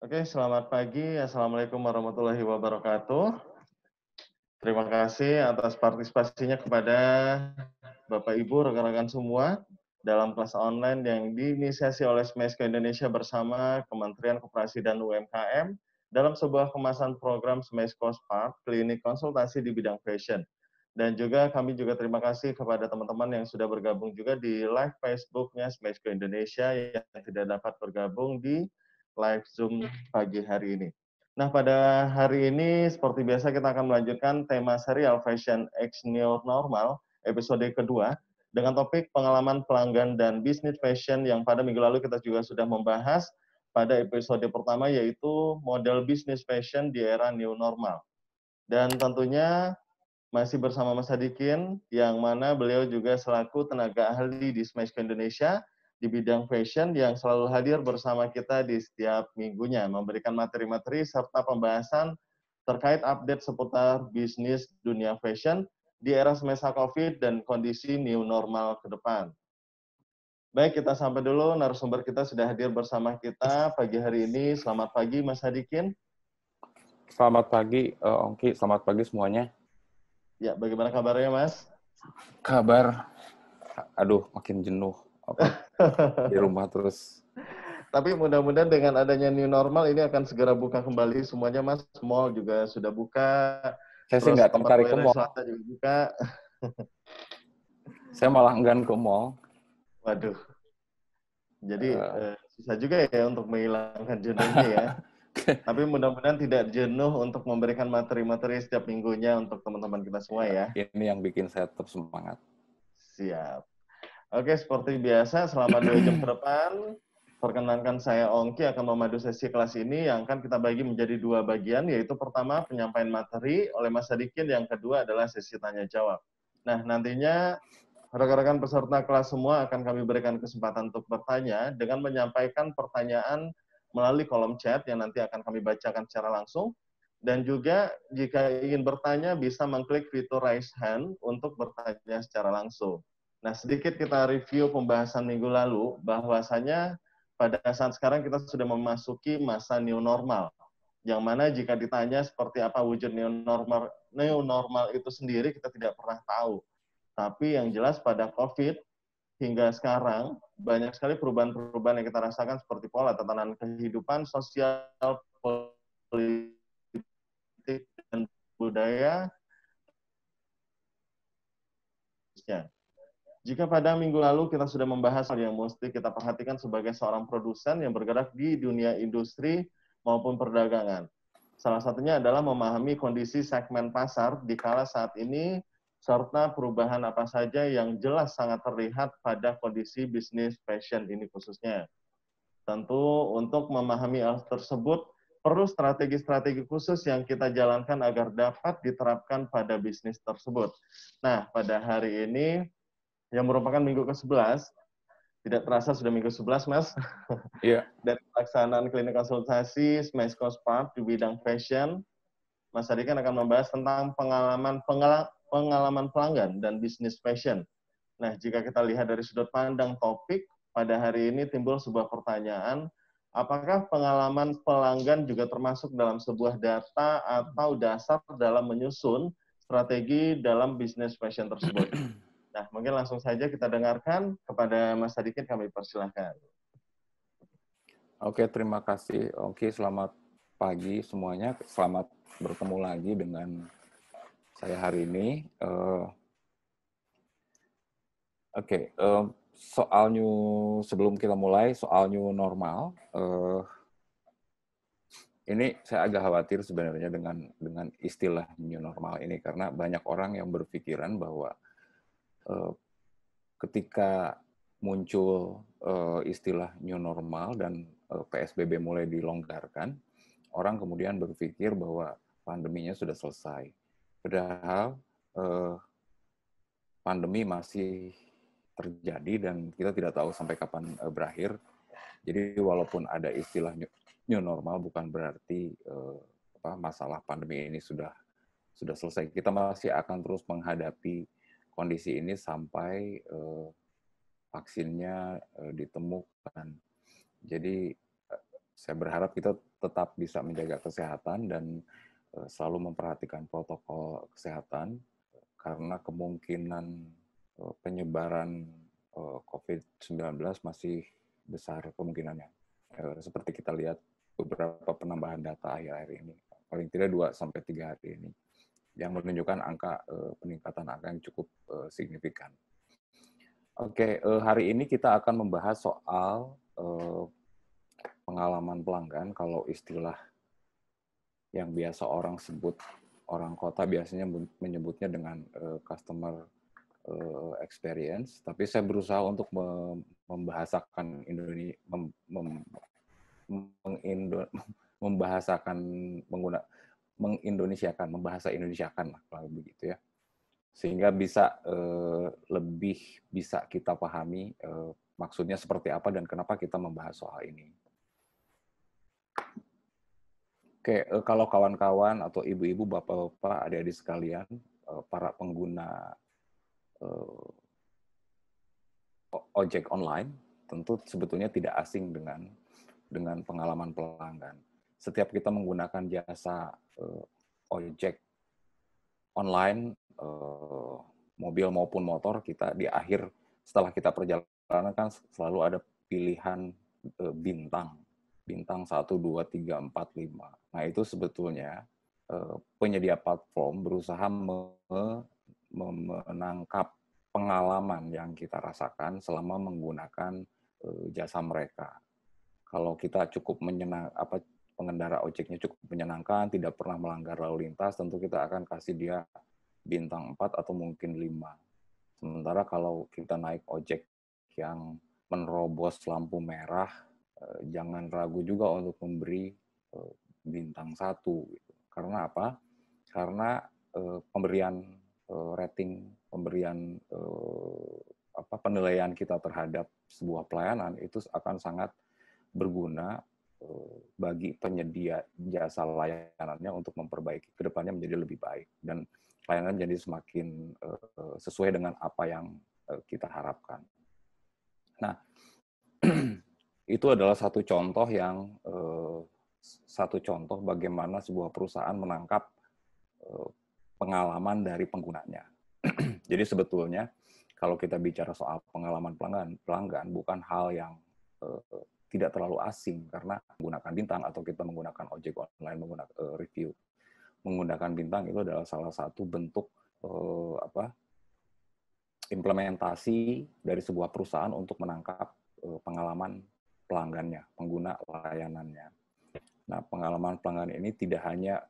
Oke, selamat pagi. Assalamualaikum warahmatullahi wabarakatuh. Terima kasih atas partisipasinya kepada Bapak Ibu, rekan-rekan semua dalam kelas online yang diinisiasi oleh Smesco Indonesia bersama Kementerian Koperasi dan UMKM dalam sebuah kemasan program Smesco Spark, klinik konsultasi di bidang fashion. Dan juga kami juga terima kasih kepada teman-teman yang sudah bergabung juga di live Facebook-nya Smesco Indonesia yang tidak dapat bergabung di live Zoom pagi hari ini. Nah, pada hari ini seperti biasa kita akan melanjutkan tema serial Fashion X New Normal episode kedua dengan topik pengalaman pelanggan dan bisnis fashion yang pada minggu lalu kita juga sudah membahas pada episode pertama yaitu model bisnis fashion di era new normal. Dan tentunya masih bersama Mas Hadikin, yang mana beliau juga selaku tenaga ahli di Smesco Indonesia di bidang fashion yang selalu hadir bersama kita di setiap minggunya, memberikan materi-materi serta pembahasan terkait update seputar bisnis dunia fashion di era semasa COVID dan kondisi new normal ke depan. Baik, kita sampai dulu, narasumber kita sudah hadir bersama kita pagi hari ini. Selamat pagi, Mas Hadikin. Selamat pagi, Ongki. Selamat pagi semuanya. Ya, bagaimana kabarnya, Mas? Kabar, aduh, makin jenuh. Di rumah terus. Tapi mudah-mudahan dengan adanya new normal ini akan segera buka kembali semuanya, Mas. Mall juga sudah buka, Saya sih terus nggak tempat tertarik ke mall. wisata juga buka. Saya malah enggan ke mall. Waduh, jadi susah juga ya untuk menghilangkan jenuhnya ya. Tapi mudah-mudahan tidak jenuh untuk memberikan materi-materi setiap minggunya untuk teman-teman kita semua ya. Ini yang bikin saya tetap semangat. Siap. Oke, seperti biasa selama 2 jam ke depan, perkenankan saya Ongki akan memadu sesi kelas ini yang akan kita bagi menjadi 2 bagian, yaitu pertama penyampaian materi oleh Mas Sadikin, yang kedua adalah sesi tanya jawab. Nah, nantinya rekan-rekan peserta kelas semua akan kami berikan kesempatan untuk bertanya dengan menyampaikan pertanyaan melalui kolom chat yang nanti akan kami bacakan secara langsung. Dan juga jika ingin bertanya bisa mengklik fitur raise hand untuk bertanya secara langsung. Nah, sedikit kita review pembahasan minggu lalu, bahwasanya pada saat sekarang kita sudah memasuki masa new normal. Yang mana jika ditanya seperti apa wujud new normal itu sendiri, kita tidak pernah tahu. Tapi yang jelas pada COVID hingga sekarang, banyak sekali perubahan-perubahan yang kita rasakan seperti pola tatanan kehidupan sosial, politik, dan budaya. Jika pada minggu lalu kita sudah membahas hal yang mesti kita perhatikan sebagai seorang produsen yang bergerak di dunia industri maupun perdagangan. Salah satunya adalah memahami kondisi segmen pasar di kala saat ini, serta perubahan apa saja yang jelas sangat terlihat pada kondisi bisnis fashion ini khususnya. Tentu untuk memahami hal tersebut, perlu strategi-strategi khusus yang kita jalankan agar dapat diterapkan pada bisnis tersebut. Nah, pada hari ini yang merupakan minggu ke-11, tidak terasa sudah minggu 11, Mas. Iya. Dari pelaksanaan klinik konsultasi Smesco Spark di bidang fashion, Mas Adi kan akan membahas tentang pengalaman pelanggan dan bisnis fashion. Nah, jika kita lihat dari sudut pandang topik, pada hari ini timbul sebuah pertanyaan, apakah pengalaman pelanggan juga termasuk dalam sebuah data atau dasar dalam menyusun strategi dalam bisnis fashion tersebut? Nah, mungkin langsung saja kita dengarkan. Kepada Mas Sadikin kami persilahkan. Oke, terima kasih. Oke, selamat pagi semuanya. Selamat bertemu lagi dengan saya hari ini. Soal sebelum kita mulai, soal new normal, ini saya agak khawatir sebenarnya dengan istilah new normal ini, karena banyak orang yang berpikiran bahwa ketika muncul istilah new normal dan PSBB mulai dilonggarkan, orang kemudian berpikir bahwa pandeminya sudah selesai. Padahal pandemi masih terjadi dan kita tidak tahu sampai kapan berakhir. Jadi walaupun ada istilah new normal bukan berarti masalah pandemi ini sudah selesai. Kita masih akan terus menghadapi kondisi ini sampai vaksinnya ditemukan. Jadi Saya berharap kita tetap bisa menjaga kesehatan dan selalu memperhatikan protokol kesehatan karena kemungkinan penyebaran COVID-19 masih besar kemungkinannya. Seperti kita lihat beberapa penambahan data akhir-akhir ini, paling tidak 2-3 hari ini, yang menunjukkan angka peningkatan angka yang cukup signifikan. Oke, hari ini kita akan membahas soal pengalaman pelanggan. Kalau istilah yang biasa orang sebut, orang kota biasanya menyebutnya dengan customer experience, tapi saya berusaha untuk membahasakan membahasa Indonesiakan lah kalau begitu ya, sehingga bisa lebih bisa kita pahami maksudnya seperti apa dan kenapa kita membahas soal ini. Oke, kalau kawan-kawan atau ibu-ibu, bapak-bapak, adik-adik sekalian, para pengguna ojek online, tentu sebetulnya tidak asing dengan pengalaman pelanggan. Setiap kita menggunakan jasa ojek online, mobil maupun motor, kita di akhir setelah kita perjalanan kan selalu ada pilihan bintang 1, 2, 3, 4, 5. Nah, itu sebetulnya penyedia platform berusaha menangkap pengalaman yang kita rasakan selama menggunakan jasa mereka. Kalau kita cukup pengendara ojeknya cukup menyenangkan, tidak pernah melanggar lalu lintas, tentu kita akan kasih dia bintang 4 atau mungkin 5. Sementara kalau kita naik ojek yang menerobos lampu merah, jangan ragu juga untuk memberi bintang 1. Gitu. Karena apa? Karena pemberian rating, pemberian penilaian kita terhadap sebuah pelayanan itu akan sangat berguna bagi penyedia jasa layanannya untuk memperbaiki ke depannya menjadi lebih baik dan layanan jadi semakin sesuai dengan apa yang kita harapkan. Nah, itu adalah satu contoh bagaimana sebuah perusahaan menangkap pengalaman dari penggunanya. Jadi sebetulnya kalau kita bicara soal pengalaman pelanggan bukan hal yang tidak terlalu asing karena menggunakan bintang atau kita menggunakan ojek online menggunakan review. Menggunakan bintang itu adalah salah satu bentuk implementasi dari sebuah perusahaan untuk menangkap pengalaman pelanggannya, pengguna layanannya. Nah, pengalaman pelanggan ini tidak hanya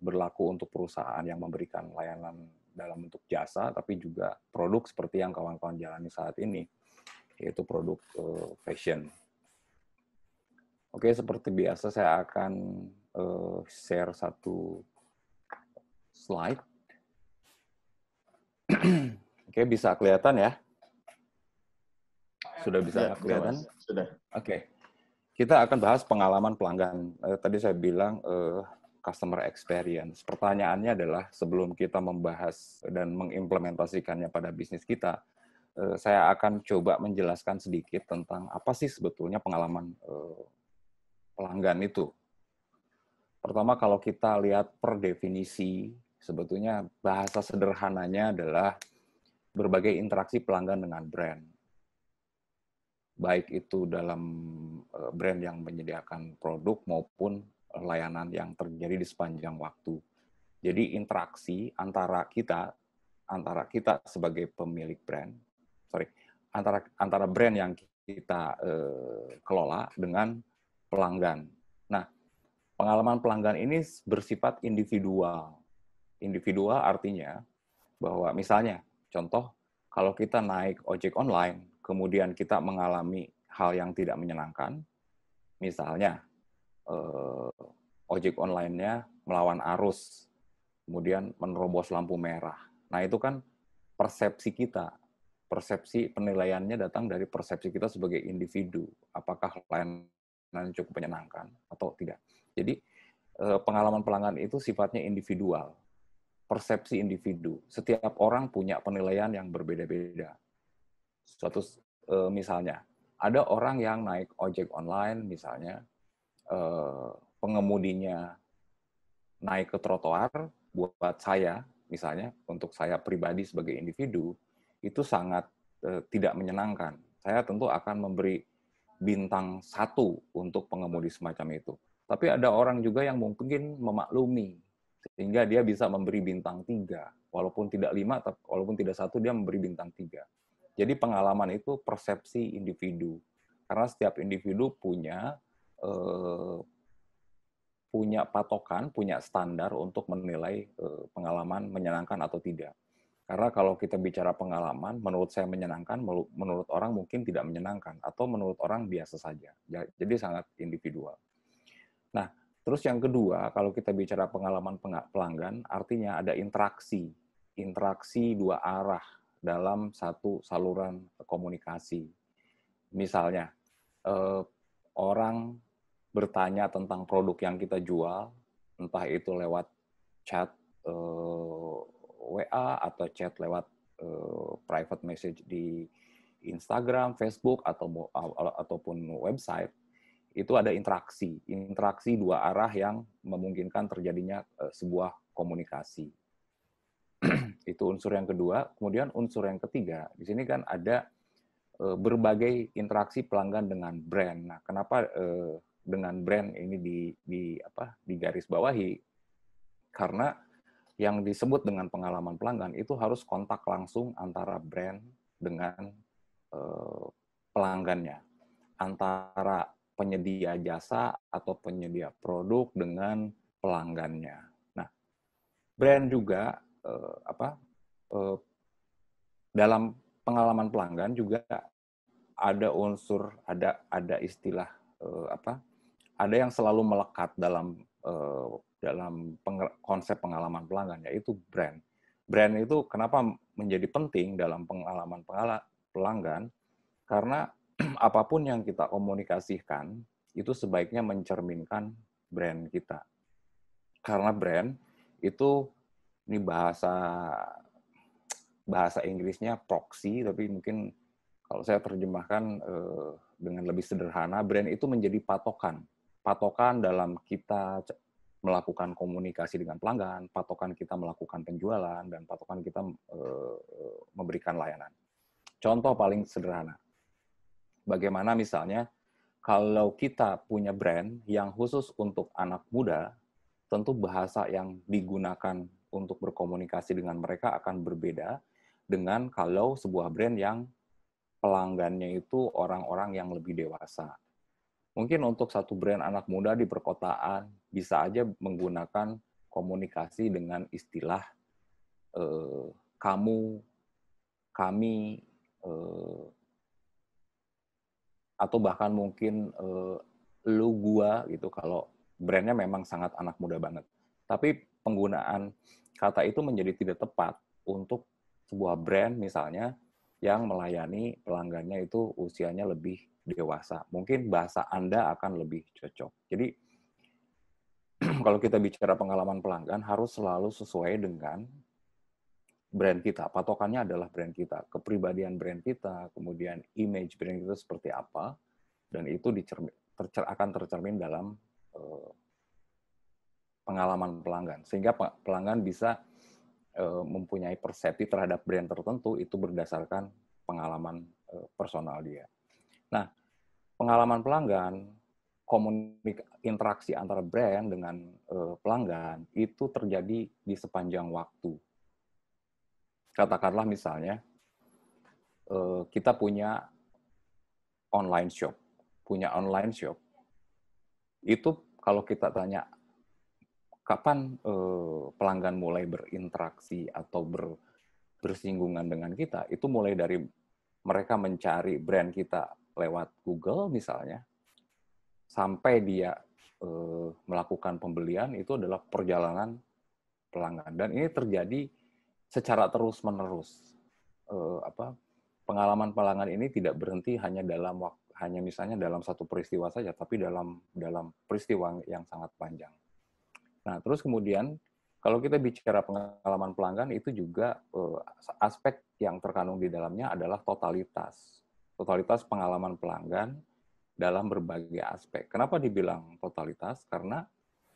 berlaku untuk perusahaan yang memberikan layanan dalam bentuk jasa, tapi juga produk seperti yang kawan-kawan jalani saat ini, yaitu produk fashion. Oke, seperti biasa saya akan share satu slide. Oke, bisa kelihatan ya? Sudah bisa kelihatan? Sudah. Oke. Kita akan bahas pengalaman pelanggan. Tadi saya bilang customer experience. Pertanyaannya adalah sebelum kita membahas dan mengimplementasikannya pada bisnis kita, saya akan coba menjelaskan sedikit tentang apa sih sebetulnya pengalaman pelanggan itu. Pertama, kalau kita lihat per definisi, sebetulnya bahasa sederhananya adalah berbagai interaksi pelanggan dengan brand. Baik itu dalam brand yang menyediakan produk maupun layanan yang terjadi di sepanjang waktu. Jadi interaksi antara kita sebagai pemilik brand, antara brand yang kita kelola dengan pelanggan. Nah, pengalaman pelanggan ini bersifat individual. Individual artinya bahwa misalnya, contoh, kalau kita naik ojek online, kemudian kita mengalami hal yang tidak menyenangkan, misalnya ojek online-nya melawan arus, kemudian menerobos lampu merah. Nah, itu kan persepsi kita. Persepsi penilaiannya datang dari persepsi kita sebagai individu. Apakah layanan cukup menyenangkan atau tidak. Jadi, pengalaman pelanggan itu sifatnya individual. Persepsi individu. Setiap orang punya penilaian yang berbeda-beda. Misalnya, ada orang yang naik ojek online misalnya, pengemudinya naik ke trotoar, buat saya, misalnya, untuk saya pribadi sebagai individu, itu sangat tidak menyenangkan. Saya tentu akan memberi bintang 1 untuk pengemudi semacam itu. Tapi ada orang juga yang mungkin memaklumi, sehingga dia bisa memberi bintang 3. Walaupun tidak 5, walaupun tidak 1, dia memberi bintang 3. Jadi pengalaman itu persepsi individu. Karena setiap individu punya punya patokan, punya standar untuk menilai pengalaman menyenangkan atau tidak. Karena kalau kita bicara pengalaman, menurut saya menyenangkan, menurut orang mungkin tidak menyenangkan, atau menurut orang biasa saja. Jadi sangat individual. Nah, terus yang kedua, kalau kita bicara pengalaman pelanggan, artinya ada interaksi. Interaksi 2 arah dalam satu saluran komunikasi. Misalnya, orang bertanya tentang produk yang kita jual, entah itu lewat chat WA atau chat lewat private message di Instagram, Facebook, ataupun website, itu ada interaksi 2 arah yang memungkinkan terjadinya sebuah komunikasi. Itu unsur yang kedua. Kemudian unsur yang ketiga, di sini kan ada berbagai interaksi pelanggan dengan brand. Nah, kenapa dengan brand ini di garis bawahi? Karena yang disebut dengan pengalaman pelanggan itu harus kontak langsung antara brand dengan pelanggannya, antara penyedia jasa atau penyedia produk dengan pelanggannya. Nah, brand juga dalam pengalaman pelanggan juga ada unsur, ada istilah ada yang selalu melekat dalam konsep pengalaman pelanggan, yaitu brand. Brand itu kenapa menjadi penting dalam pengalaman pelanggan? Karena apapun yang kita komunikasikan itu sebaiknya mencerminkan brand kita. Karena brand itu, ini bahasa Inggrisnya proxy, tapi mungkin kalau saya terjemahkan dengan lebih sederhana, brand itu menjadi patokan dalam kita melakukan komunikasi dengan pelanggan, patokan kita melakukan penjualan, dan patokan kita memberikan layanan. Contoh paling sederhana, bagaimana misalnya kalau kita punya brand yang khusus untuk anak muda, tentu bahasa yang digunakan untuk berkomunikasi dengan mereka akan berbeda dengan kalau sebuah brand yang pelanggannya itu orang-orang yang lebih dewasa. Mungkin untuk satu brand anak muda di perkotaan bisa aja menggunakan komunikasi dengan istilah kamu, kami, atau bahkan mungkin lu, gua gitu kalau brandnya memang sangat anak muda banget. Tapi penggunaan kata itu menjadi tidak tepat untuk sebuah brand misalnya yang melayani pelanggannya itu usianya lebih dewasa. Mungkin bahasa Anda akan lebih cocok. Jadi kalau kita bicara pengalaman pelanggan harus selalu sesuai dengan brand kita. Patokannya adalah brand kita, kepribadian brand kita, kemudian image brand kita seperti apa, dan itu akan tercermin dalam pengalaman pelanggan. Sehingga pelanggan bisa mempunyai persepsi terhadap brand tertentu itu berdasarkan pengalaman personal dia. Nah, pengalaman pelanggan, interaksi antara brand dengan pelanggan itu terjadi di sepanjang waktu. Katakanlah misalnya kita punya online shop. Itu kalau kita tanya kapan pelanggan mulai berinteraksi atau bersinggungan dengan kita, itu mulai dari mereka mencari brand kita lewat Google misalnya, sampai dia melakukan pembelian, itu adalah perjalanan pelanggan. Dan ini terjadi secara terus-menerus. Pengalaman pelanggan ini tidak berhenti hanya misalnya dalam satu peristiwa saja, tapi dalam peristiwa yang sangat panjang. Nah, terus kemudian kalau kita bicara pengalaman pelanggan, itu juga aspek yang terkandung di dalamnya adalah totalitas pengalaman pelanggan dalam berbagai aspek. Kenapa dibilang totalitas? Karena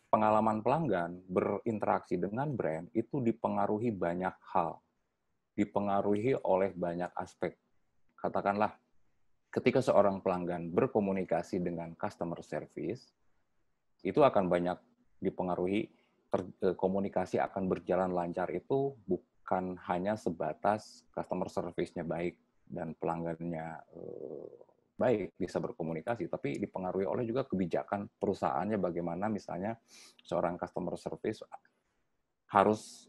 pengalaman pelanggan berinteraksi dengan brand itu dipengaruhi banyak hal, dipengaruhi oleh banyak aspek. Katakanlah, ketika seorang pelanggan berkomunikasi dengan customer service, itu akan banyak dipengaruhi, komunikasi akan berjalan lancar itu bukan hanya sebatas customer service-nya baik dan pelanggannya baik, bisa berkomunikasi, tapi dipengaruhi oleh juga kebijakan perusahaannya, bagaimana misalnya seorang customer service harus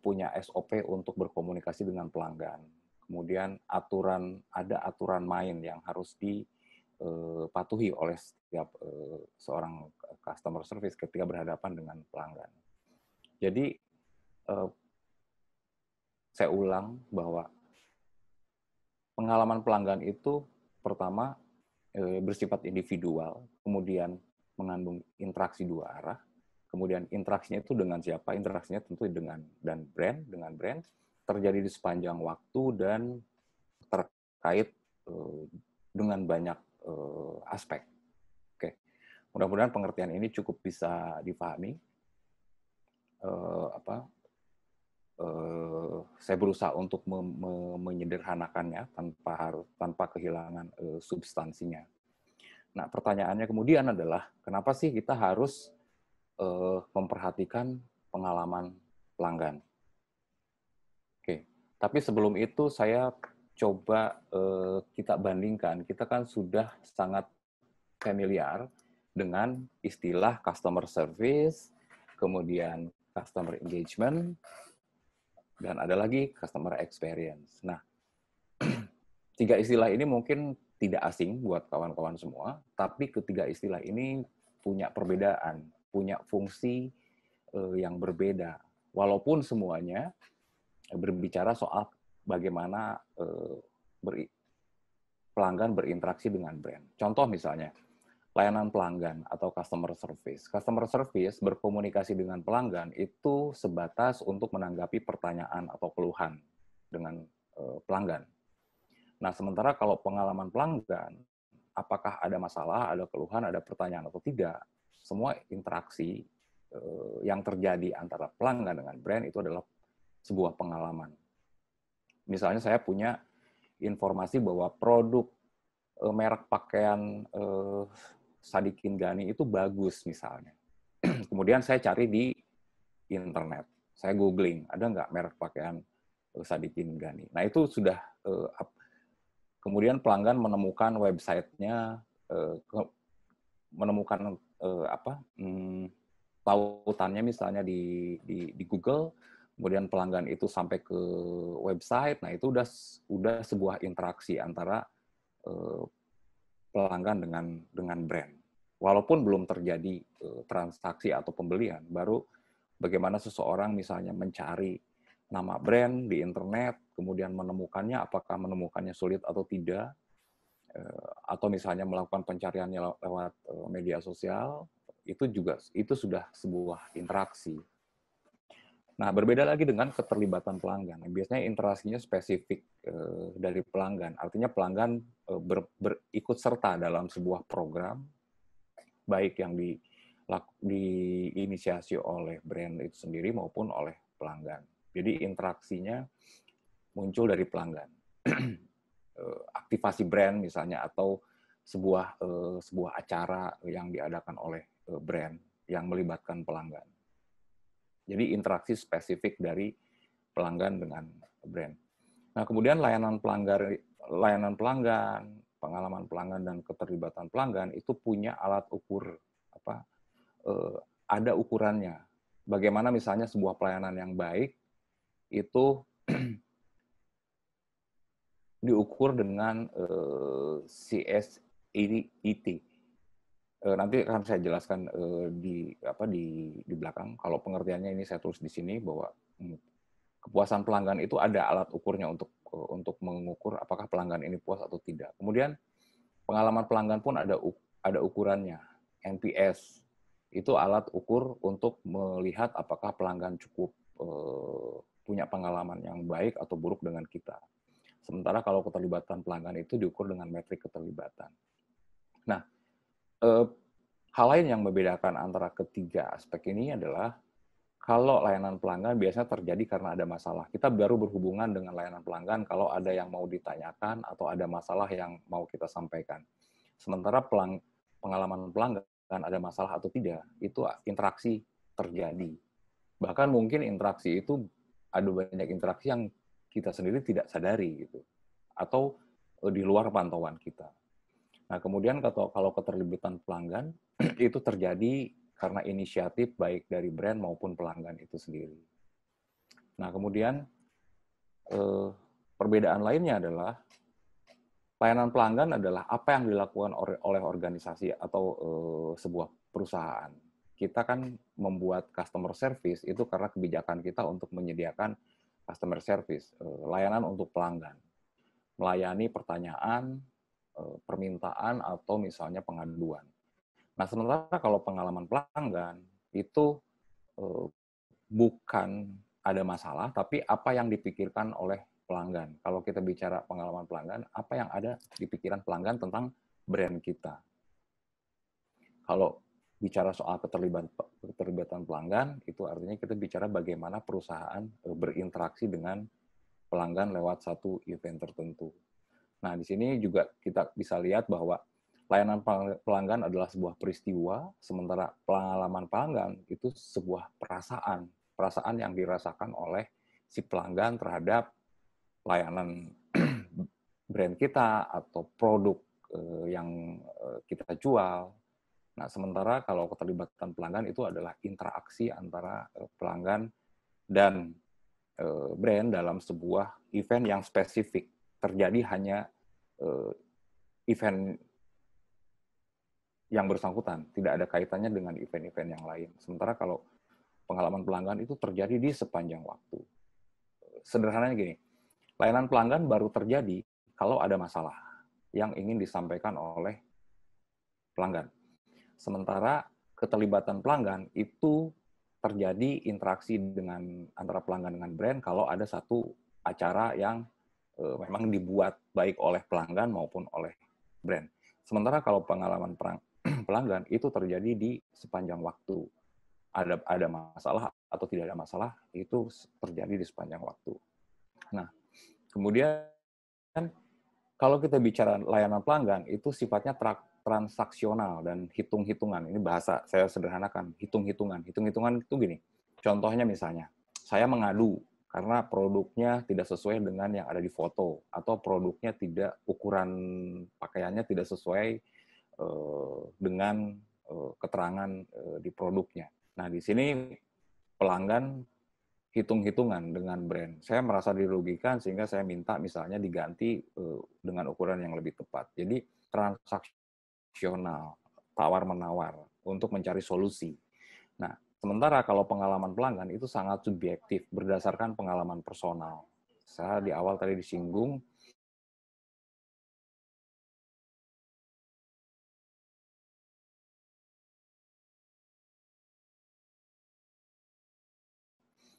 punya SOP untuk berkomunikasi dengan pelanggan. Kemudian ada aturan main yang harus dipatuhi oleh setiap seorang customer service ketika berhadapan dengan pelanggan. Jadi saya ulang bahwa pengalaman pelanggan itu pertama bersifat individual, kemudian mengandung interaksi dua arah, kemudian interaksinya itu dengan siapa? Interaksinya tentu dengan brand terjadi di sepanjang waktu dan terkait dengan banyak aspek. Oke, mudah-mudahan pengertian ini cukup bisa dipahami. Saya berusaha untuk menyederhanakannya tanpa kehilangan substansinya. Nah, pertanyaannya kemudian adalah kenapa sih kita harus memperhatikan pengalaman pelanggan? Oke, tapi sebelum itu saya coba kita bandingkan. Kita kan sudah sangat familiar dengan istilah customer service, kemudian customer engagement, dan ada lagi customer experience. Nah, tiga istilah ini mungkin tidak asing buat kawan-kawan semua, tapi ketiga istilah ini punya perbedaan, punya fungsi yang berbeda. Walaupun semuanya berbicara soal bagaimana pelanggan berinteraksi dengan brand. Contoh misalnya, layanan pelanggan atau customer service. Customer service berkomunikasi dengan pelanggan itu sebatas untuk menanggapi pertanyaan atau keluhan dengan pelanggan. Nah, sementara kalau pengalaman pelanggan, apakah ada masalah, ada keluhan, ada pertanyaan atau tidak, semua interaksi yang terjadi antara pelanggan dengan brand itu adalah sebuah pengalaman. Misalnya saya punya informasi bahwa produk merek pakaian Sadikin Ghani itu bagus misalnya. Kemudian saya cari di internet, saya googling, ada nggak merek pakaian Sadikin Ghani. Nah itu sudah, kemudian pelanggan menemukan websitenya, menemukan tautannya misalnya di Google, kemudian pelanggan itu sampai ke website, nah itu udah sebuah interaksi antara pelanggan dengan brand. Walaupun belum terjadi transaksi atau pembelian, baru bagaimana seseorang misalnya mencari nama brand di internet, kemudian menemukannya, apakah menemukannya sulit atau tidak, atau misalnya melakukan pencariannya lewat media sosial, itu sudah sebuah interaksi. Nah, berbeda lagi dengan keterlibatan pelanggan. Biasanya interaksinya spesifik dari pelanggan. Artinya pelanggan berikut serta dalam sebuah program, baik yang diinisiasi oleh brand itu sendiri maupun oleh pelanggan. Jadi interaksinya muncul dari pelanggan. Aktivasi brand misalnya, atau sebuah acara yang diadakan oleh brand yang melibatkan pelanggan. Jadi interaksi spesifik dari pelanggan dengan brand. Nah, kemudian layanan pelanggan, pengalaman pelanggan dan keterlibatan pelanggan itu punya alat ukur ada ukurannya. Bagaimana misalnya sebuah pelayanan yang baik itu diukur dengan CSET. Nanti akan saya jelaskan di belakang. Kalau pengertiannya ini saya tulis di sini bahwa kepuasan pelanggan itu ada alat ukurnya untuk mengukur apakah pelanggan ini puas atau tidak. Kemudian pengalaman pelanggan pun ada ukurannya. NPS itu alat ukur untuk melihat apakah pelanggan cukup punya pengalaman yang baik atau buruk dengan kita. Sementara kalau keterlibatan pelanggan itu diukur dengan metrik keterlibatan. Nah, eh, hal lain yang membedakan antara ketiga aspek ini adalah kalau layanan pelanggan biasanya terjadi karena ada masalah. Kita baru berhubungan dengan layanan pelanggan kalau ada yang mau ditanyakan atau ada masalah yang mau kita sampaikan. Sementara pengalaman pelanggan ada masalah atau tidak, itu interaksi terjadi. Bahkan mungkin interaksi itu ada banyak interaksi yang kita sendiri tidak sadari gitu. Atau di luar pantauan kita. Nah, kemudian kalau keterlibatan pelanggan itu terjadi karena inisiatif baik dari brand maupun pelanggan itu sendiri. Nah, kemudian perbedaan lainnya adalah layanan pelanggan adalah apa yang dilakukan oleh organisasi atau sebuah perusahaan. Kita kan membuat customer service itu karena kebijakan kita untuk menyediakan customer service, layanan untuk pelanggan, melayani pertanyaan, permintaan atau misalnya pengaduan. Nah, sementara kalau pengalaman pelanggan itu bukan ada masalah, tapi apa yang dipikirkan oleh pelanggan. Kalau kita bicara pengalaman pelanggan, apa yang ada di pikiran pelanggan tentang brand kita. Kalau bicara soal keterlibatan pelanggan, itu artinya kita bicara bagaimana perusahaan berinteraksi dengan pelanggan lewat satu event tertentu. Nah, di sini juga kita bisa lihat bahwa layanan pelanggan adalah sebuah peristiwa, sementara pengalaman pelanggan itu sebuah perasaan yang dirasakan oleh si pelanggan terhadap layanan brand kita atau produk yang kita jual. Nah, sementara kalau keterlibatan pelanggan itu adalah interaksi antara pelanggan dan brand dalam sebuah event yang spesifik. Terjadi hanya event yang bersangkutan, tidak ada kaitannya dengan event-event yang lain. Sementara kalau pengalaman pelanggan itu terjadi di sepanjang waktu. Sederhananya gini, layanan pelanggan baru terjadi kalau ada masalah yang ingin disampaikan oleh pelanggan. Sementara keterlibatan pelanggan itu terjadi interaksi dengan antara pelanggan dengan brand kalau ada satu acara yang memang dibuat baik oleh pelanggan maupun oleh brand. Sementara kalau pengalaman pelanggan itu terjadi di sepanjang waktu. Ada masalah atau tidak ada masalah, itu terjadi di sepanjang waktu. Nah, kemudian kalau kita bicara layanan pelanggan, itu sifatnya transaksional dan hitung-hitungan. Ini bahasa saya sederhanakan, hitung-hitungan. Hitung-hitungan itu gini, contohnya misalnya, saya mengadu karena produknya tidak sesuai dengan yang ada di foto, atau produknya tidak, ukuran pakaiannya tidak sesuai dengan keterangan di produknya. Nah, di sini pelanggan hitung-hitungan dengan brand. Saya merasa dirugikan sehingga saya minta misalnya diganti dengan ukuran yang lebih tepat. Jadi transaksional, tawar-menawar untuk mencari solusi. Nah, sementara kalau pengalaman pelanggan itu sangat subjektif berdasarkan pengalaman personal. Saya di awal tadi disinggung,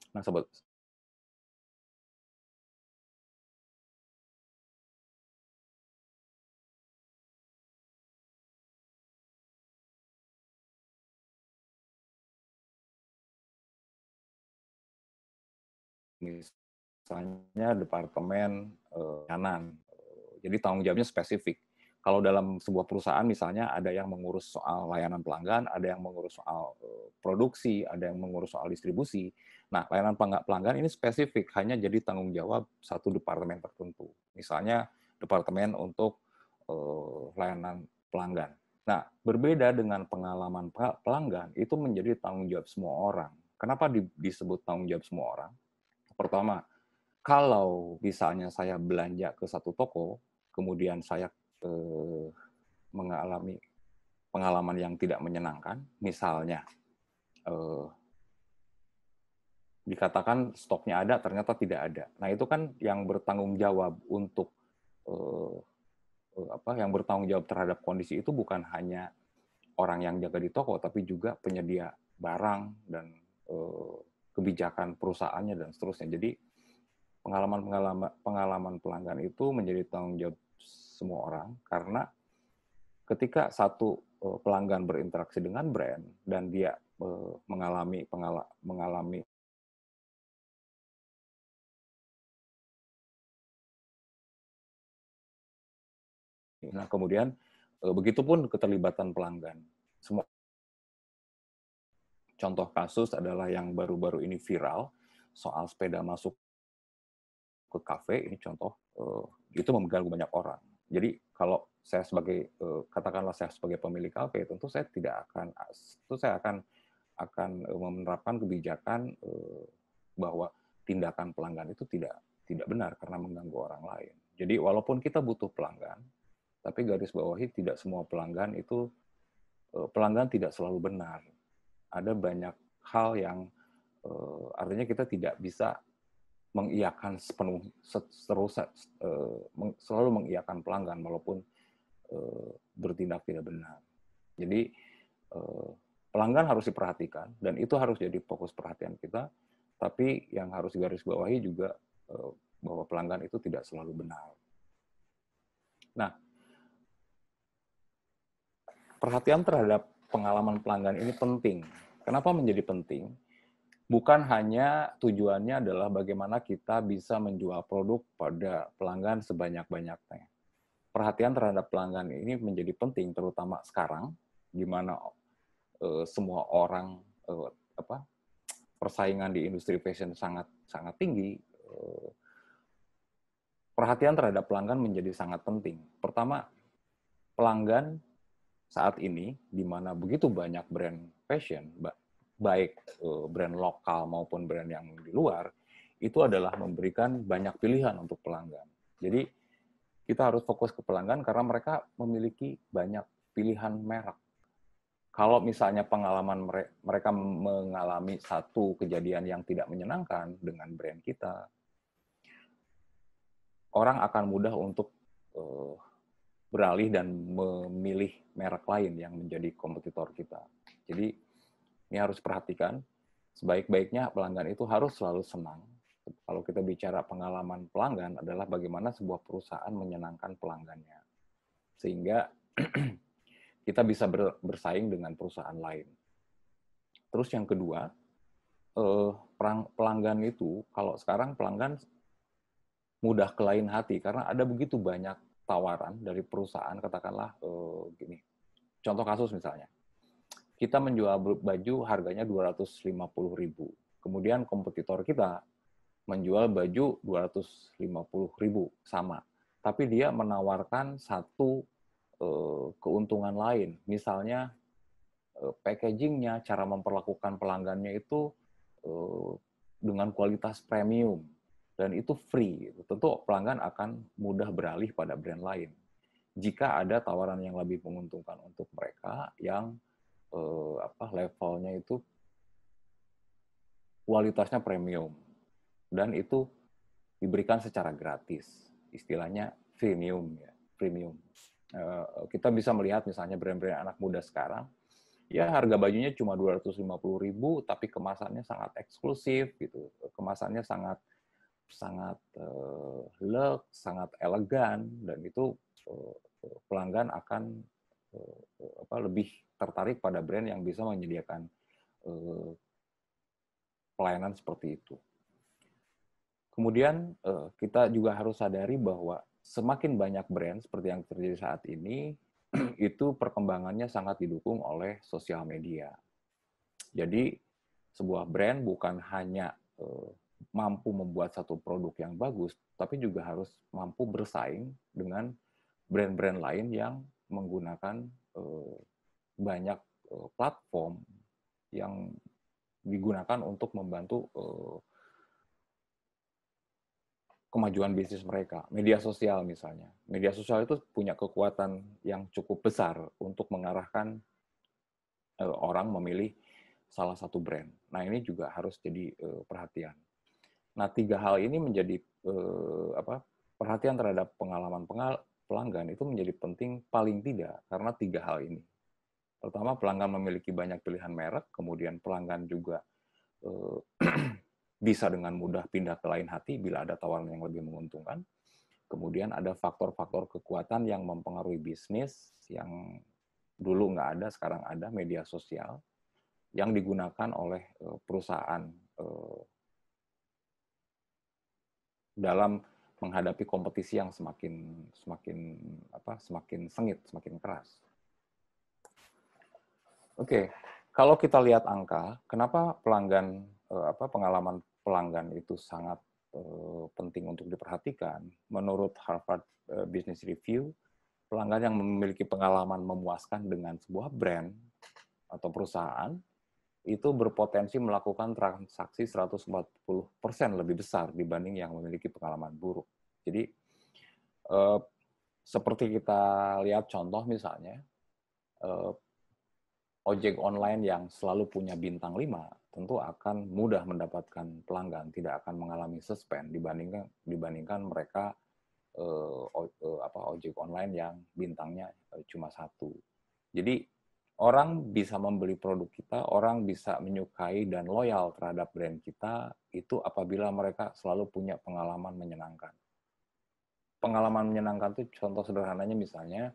nah sobat, misalnya departemen kanan. Jadi tanggung jawabnya spesifik. Kalau dalam sebuah perusahaan misalnya ada yang mengurus soal layanan pelanggan, ada yang mengurus soal produksi, ada yang mengurus soal distribusi. Nah, layanan pelanggan ini spesifik, hanya jadi tanggung jawab satu departemen tertentu. Misalnya departemen untuk layanan pelanggan. Nah, berbeda dengan pengalaman pelanggan, itu menjadi tanggung jawab semua orang. Kenapa disebut tanggung jawab semua orang? Pertama, kalau misalnya saya belanja ke satu toko, kemudian saya mengalami pengalaman yang tidak menyenangkan, misalnya dikatakan stoknya ada, ternyata tidak ada. Nah, itu kan yang bertanggung jawab untuk yang bertanggung jawab terhadap kondisi itu bukan hanya orang yang jaga di toko, tapi juga penyedia barang dan kebijakan perusahaannya dan seterusnya. Jadi pengalaman pelanggan itu menjadi tanggung jawab semua orang karena ketika satu pelanggan berinteraksi dengan brand dan dia mengalami nah kemudian begitupun keterlibatan pelanggan. Semua contoh kasus adalah yang baru-baru ini viral soal sepeda masuk ke kafe, ini contoh itu mengganggu banyak orang. Jadi kalau saya sebagai katakanlah saya sebagai pemilik kafe, tentu saya akan menerapkan kebijakan bahwa tindakan pelanggan itu tidak benar karena mengganggu orang lain. Jadi walaupun kita butuh pelanggan, tapi garis bawahi tidak semua pelanggan itu pelanggan tidak selalu benar. Ada banyak hal yang artinya kita tidak bisa mengiyakan selalu mengiyakan pelanggan walaupun bertindak tidak benar. Jadi pelanggan harus diperhatikan dan itu harus jadi fokus perhatian kita. Tapi yang harus digarisbawahi juga bahwa pelanggan itu tidak selalu benar. Nah, perhatian terhadap pengalaman pelanggan ini penting. Kenapa menjadi penting? Bukan hanya tujuannya adalah bagaimana kita bisa menjual produk pada pelanggan sebanyak-banyaknya. Perhatian terhadap pelanggan ini menjadi penting, terutama sekarang, di mana semua orang persaingan di industri fashion sangat tinggi. Perhatian terhadap pelanggan menjadi sangat penting. Pertama, pelanggan saat ini, di mana begitu banyak brand fashion, baik brand lokal maupun brand yang di luar, itu adalah memberikan banyak pilihan untuk pelanggan. Jadi, kita harus fokus ke pelanggan karena mereka memiliki banyak pilihan merek. Kalau misalnya pengalaman mereka mengalami satu kejadian yang tidak menyenangkan dengan brand kita, orang akan mudah untuk beralih dan memilih merek lain yang menjadi kompetitor kita. Jadi ini harus perhatikan, sebaik-baiknya pelanggan itu harus selalu senang. Kalau kita bicara pengalaman pelanggan adalah bagaimana sebuah perusahaan menyenangkan pelanggannya. Sehingga kita bisa bersaing dengan perusahaan lain. Terus yang kedua, pelanggan itu, kalau sekarang pelanggan mudah ke lain hati, karena ada begitu banyak tawaran dari perusahaan, katakanlah gini, contoh kasus misalnya, kita menjual baju harganya 250.000, kemudian kompetitor kita menjual baju 250.000 sama, tapi dia menawarkan satu keuntungan lain, misalnya packaging-nya, cara memperlakukan pelanggannya itu dengan kualitas premium dan itu free. Tentu pelanggan akan mudah beralih pada brand lain. Jika ada tawaran yang lebih menguntungkan untuk mereka yang levelnya itu kualitasnya premium dan itu diberikan secara gratis, istilahnya freemium ya, premium. Kita bisa melihat misalnya brand-brand anak muda sekarang, ya harga bajunya cuma 250.000, tapi kemasannya sangat eksklusif gitu, kemasannya sangat lux, sangat elegan, dan itu pelanggan akan lebih tertarik pada brand yang bisa menyediakan pelayanan seperti itu. Kemudian kita juga harus sadari bahwa semakin banyak brand seperti yang terjadi saat ini, itu perkembangannya sangat didukung oleh sosial media. Jadi sebuah brand bukan hanya mampu membuat satu produk yang bagus, tapi juga harus mampu bersaing dengan brand-brand lain yang menggunakan banyak platform yang digunakan untuk membantu kemajuan bisnis mereka. Media sosial misalnya. Media sosial itu punya kekuatan yang cukup besar untuk mengarahkan orang memilih salah satu brand. Nah, ini juga harus jadi perhatian. Nah, 3 hal ini menjadi perhatian terhadap pengalaman pelanggan itu menjadi penting paling tidak karena 3 hal ini. Pertama, pelanggan memiliki banyak pilihan merek, kemudian pelanggan juga bisa dengan mudah pindah ke lain hati bila ada tawaran yang lebih menguntungkan. Kemudian ada faktor-faktor kekuatan yang mempengaruhi bisnis yang dulu nggak ada, sekarang ada, media sosial yang digunakan oleh perusahaan dalam menghadapi kompetisi yang semakin sengit, semakin keras. Oke, kalau kita lihat angka, kenapa pengalaman pelanggan itu sangat penting untuk diperhatikan? Menurut Harvard Business Review, pelanggan yang memiliki pengalaman memuaskan dengan sebuah brand atau perusahaan itu berpotensi melakukan transaksi 140% lebih besar dibanding yang memiliki pengalaman buruk. Jadi, seperti kita lihat contoh misalnya, ojek online yang selalu punya bintang 5 tentu akan mudah mendapatkan pelanggan, tidak akan mengalami suspend dibandingkan mereka ojek online yang bintangnya cuma 1. Jadi orang bisa membeli produk kita, orang bisa menyukai dan loyal terhadap brand kita itu apabila mereka selalu punya pengalaman menyenangkan. Pengalaman menyenangkan itu contoh sederhananya misalnya,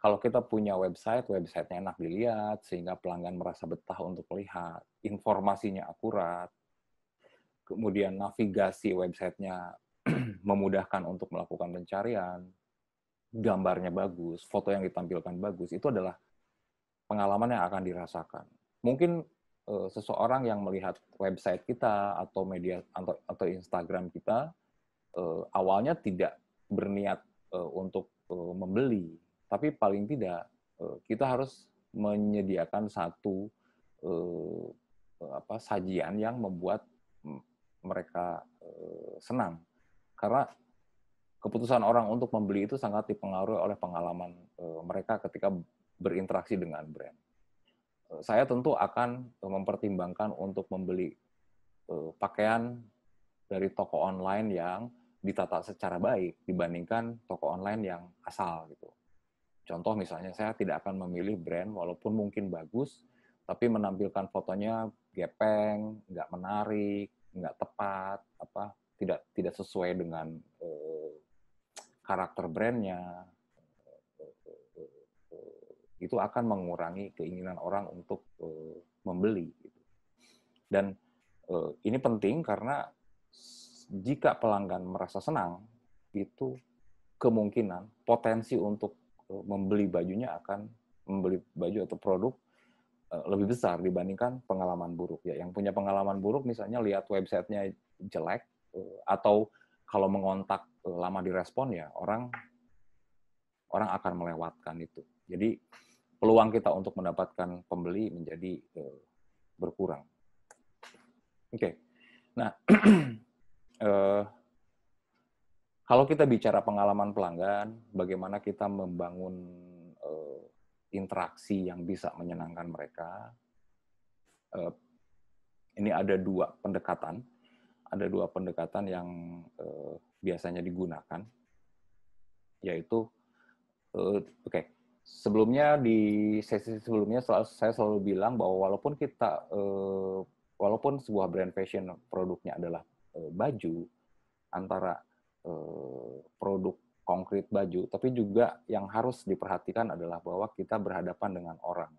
kalau kita punya website-nya enak dilihat, sehingga pelanggan merasa betah untuk melihat, informasinya akurat, kemudian navigasi website-nya memudahkan untuk melakukan pencarian, gambarnya bagus, foto yang ditampilkan bagus, itu adalah pengalaman yang akan dirasakan. Mungkin seseorang yang melihat website kita atau media atau Instagram kita awalnya tidak berniat untuk membeli, tapi paling tidak kita harus menyediakan satu sajian yang membuat mereka senang. Karena keputusan orang untuk membeli itu sangat dipengaruhi oleh pengalaman mereka ketika berinteraksi dengan brand. Saya tentu akan mempertimbangkan untuk membeli pakaian dari toko online yang ditata secara baik dibandingkan toko online yang asal gitu. Contoh misalnya saya tidak akan memilih brand walaupun mungkin bagus, tapi menampilkan fotonya gepeng, nggak menarik, nggak tepat, tidak sesuai dengan karakter brandnya, itu akan mengurangi keinginan orang untuk membeli. Dan ini penting karena jika pelanggan merasa senang, itu kemungkinan potensi untuk membeli baju atau produk lebih besar dibandingkan pengalaman buruk. Ya, yang punya pengalaman buruk misalnya lihat websitenya jelek atau kalau mengontak lama direspon ya orang akan melewatkan itu. Jadi peluang kita untuk mendapatkan pembeli menjadi berkurang. Oke. Nah, kalau kita bicara pengalaman pelanggan, bagaimana kita membangun interaksi yang bisa menyenangkan mereka, ini ada dua pendekatan. Ada dua pendekatan yang biasanya digunakan, yaitu, sebelumnya di sesi sebelumnya saya selalu bilang bahwa walaupun sebuah brand fashion produknya adalah baju, antara produk konkret baju, tapi juga yang harus diperhatikan adalah bahwa kita berhadapan dengan orang.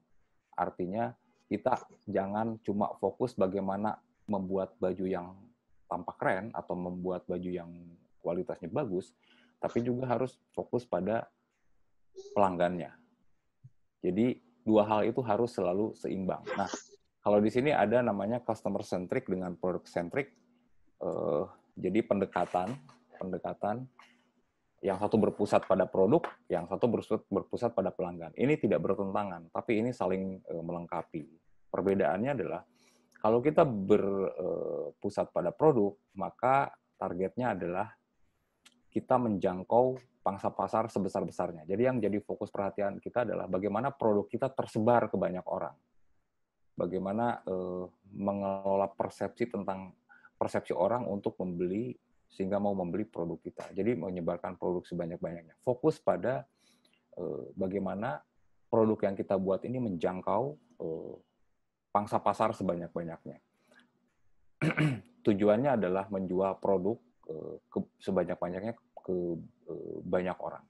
Artinya kita jangan cuma fokus bagaimana membuat baju yang tampak keren atau membuat baju yang kualitasnya bagus, tapi juga harus fokus pada pelanggannya. Jadi dua hal itu harus selalu seimbang. Nah, kalau di sini ada namanya customer centric dengan product centric. Jadi pendekatan yang satu berpusat pada produk, yang satu berpusat pada pelanggan. Ini tidak bertentangan, tapi ini saling melengkapi. Perbedaannya adalah kalau kita berpusat pada produk, maka targetnya adalah kita menjangkau pangsa pasar sebesar-besarnya. Jadi yang jadi fokus perhatian kita adalah bagaimana produk kita tersebar ke banyak orang. Bagaimana mengelola persepsi orang untuk membeli sehingga mau membeli produk kita. Jadi menyebarkan produk sebanyak-banyaknya. Fokus pada bagaimana produk yang kita buat ini menjangkau pangsa pasar sebanyak-banyaknya. Tujuannya adalah menjual produk sebanyak-banyaknya ke banyak orang.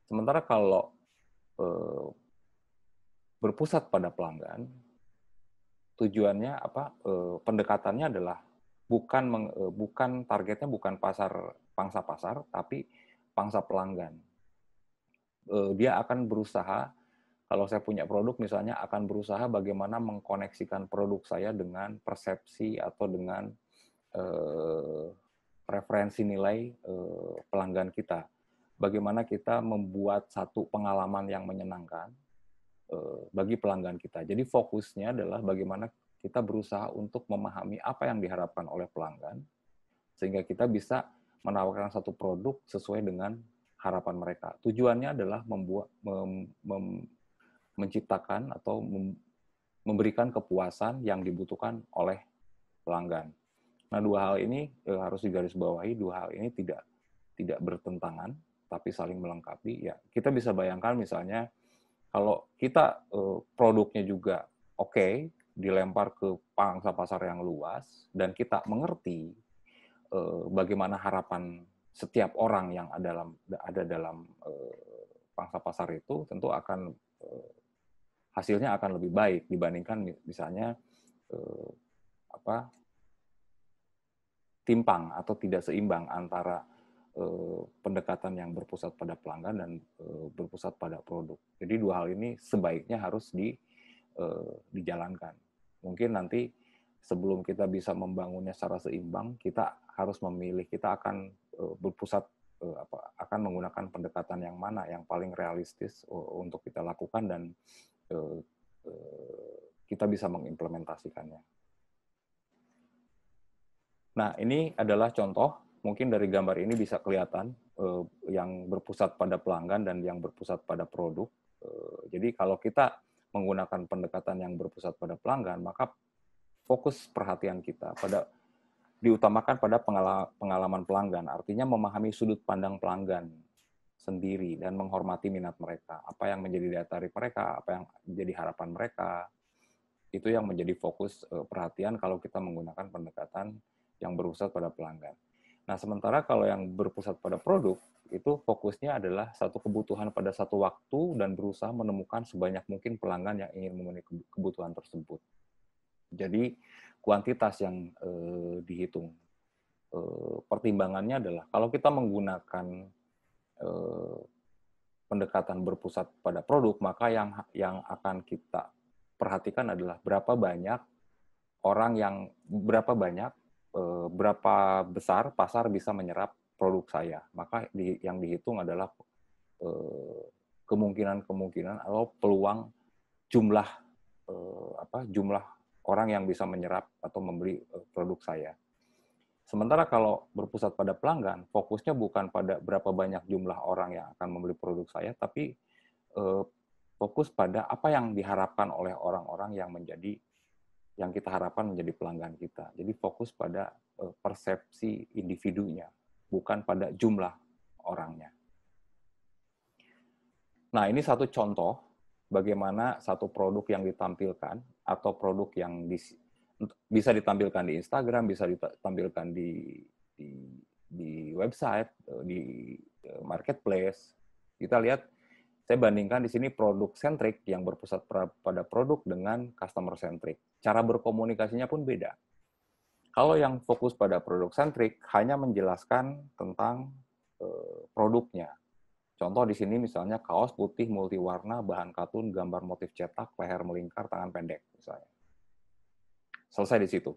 Sementara kalau berpusat pada pelanggan, tujuannya apa? Pendekatannya adalah bukan targetnya bukan pangsa pasar, tapi pangsa pelanggan. Dia akan berusaha, kalau saya punya produk misalnya, akan berusaha bagaimana mengkoneksikan produk saya dengan persepsi atau dengan referensi nilai pelanggan kita. Bagaimana kita membuat satu pengalaman yang menyenangkan bagi pelanggan kita. Jadi fokusnya adalah bagaimana kita berusaha untuk memahami apa yang diharapkan oleh pelanggan, sehingga kita bisa menawarkan satu produk sesuai dengan harapan mereka. Tujuannya adalah menciptakan atau memberikan kepuasan yang dibutuhkan oleh pelanggan. Nah, dua hal ini harus digarisbawahi. Dua hal ini tidak bertentangan, tapi saling melengkapi. Ya, kita bisa bayangkan misalnya kalau kita produknya juga oke, dilempar ke pangsa pasar yang luas, dan kita mengerti bagaimana harapan setiap orang yang ada dalam pangsa pasar itu, tentu akan hasilnya akan lebih baik dibandingkan misalnya timpang atau tidak seimbang antara pendekatan yang berpusat pada pelanggan dan berpusat pada produk. Jadi dua hal ini sebaiknya harus dijalankan. Mungkin nanti sebelum kita bisa membangunnya secara seimbang, kita harus memilih, kita akan berpusat akan menggunakan pendekatan yang mana yang paling realistis untuk kita lakukan dan kita bisa mengimplementasikannya. Nah, ini adalah contoh. Mungkin dari gambar ini bisa kelihatan yang berpusat pada pelanggan dan yang berpusat pada produk. Jadi kalau kita menggunakan pendekatan yang berpusat pada pelanggan, maka fokus perhatian kita diutamakan pada pengalaman pelanggan. Artinya memahami sudut pandang pelanggan sendiri dan menghormati minat mereka. Apa yang menjadi daya tarik mereka, apa yang menjadi harapan mereka, itu yang menjadi fokus perhatian kalau kita menggunakan pendekatan yang berpusat pada pelanggan. Nah, sementara kalau yang berpusat pada produk, itu fokusnya adalah satu kebutuhan pada satu waktu dan berusaha menemukan sebanyak mungkin pelanggan yang ingin memenuhi kebutuhan tersebut. Jadi, kuantitas yang dihitung. Pertimbangannya adalah, kalau kita menggunakan pendekatan berpusat pada produk, maka yang akan kita perhatikan adalah berapa besar pasar bisa menyerap produk saya. Maka yang dihitung adalah kemungkinan atau peluang jumlah orang yang bisa menyerap atau membeli produk saya. Sementara kalau berpusat pada pelanggan, fokusnya bukan pada berapa banyak jumlah orang yang akan membeli produk saya, tapi fokus pada apa yang diharapkan oleh orang-orang yang kita harapkan menjadi pelanggan kita. Jadi fokus pada persepsi individunya, bukan pada jumlah orangnya. Nah, ini satu contoh bagaimana satu produk yang ditampilkan atau produk yang bisa ditampilkan di Instagram, bisa ditampilkan di website, di marketplace. Kita lihat, saya bandingkan di sini produk centric yang berpusat pada produk dengan customer centric. Cara berkomunikasinya pun beda. Kalau yang fokus pada produk centric hanya menjelaskan tentang produknya. Contoh di sini misalnya kaos putih multiwarna, bahan katun, gambar motif cetak, leher melingkar, tangan pendek misalnya. Selesai di situ.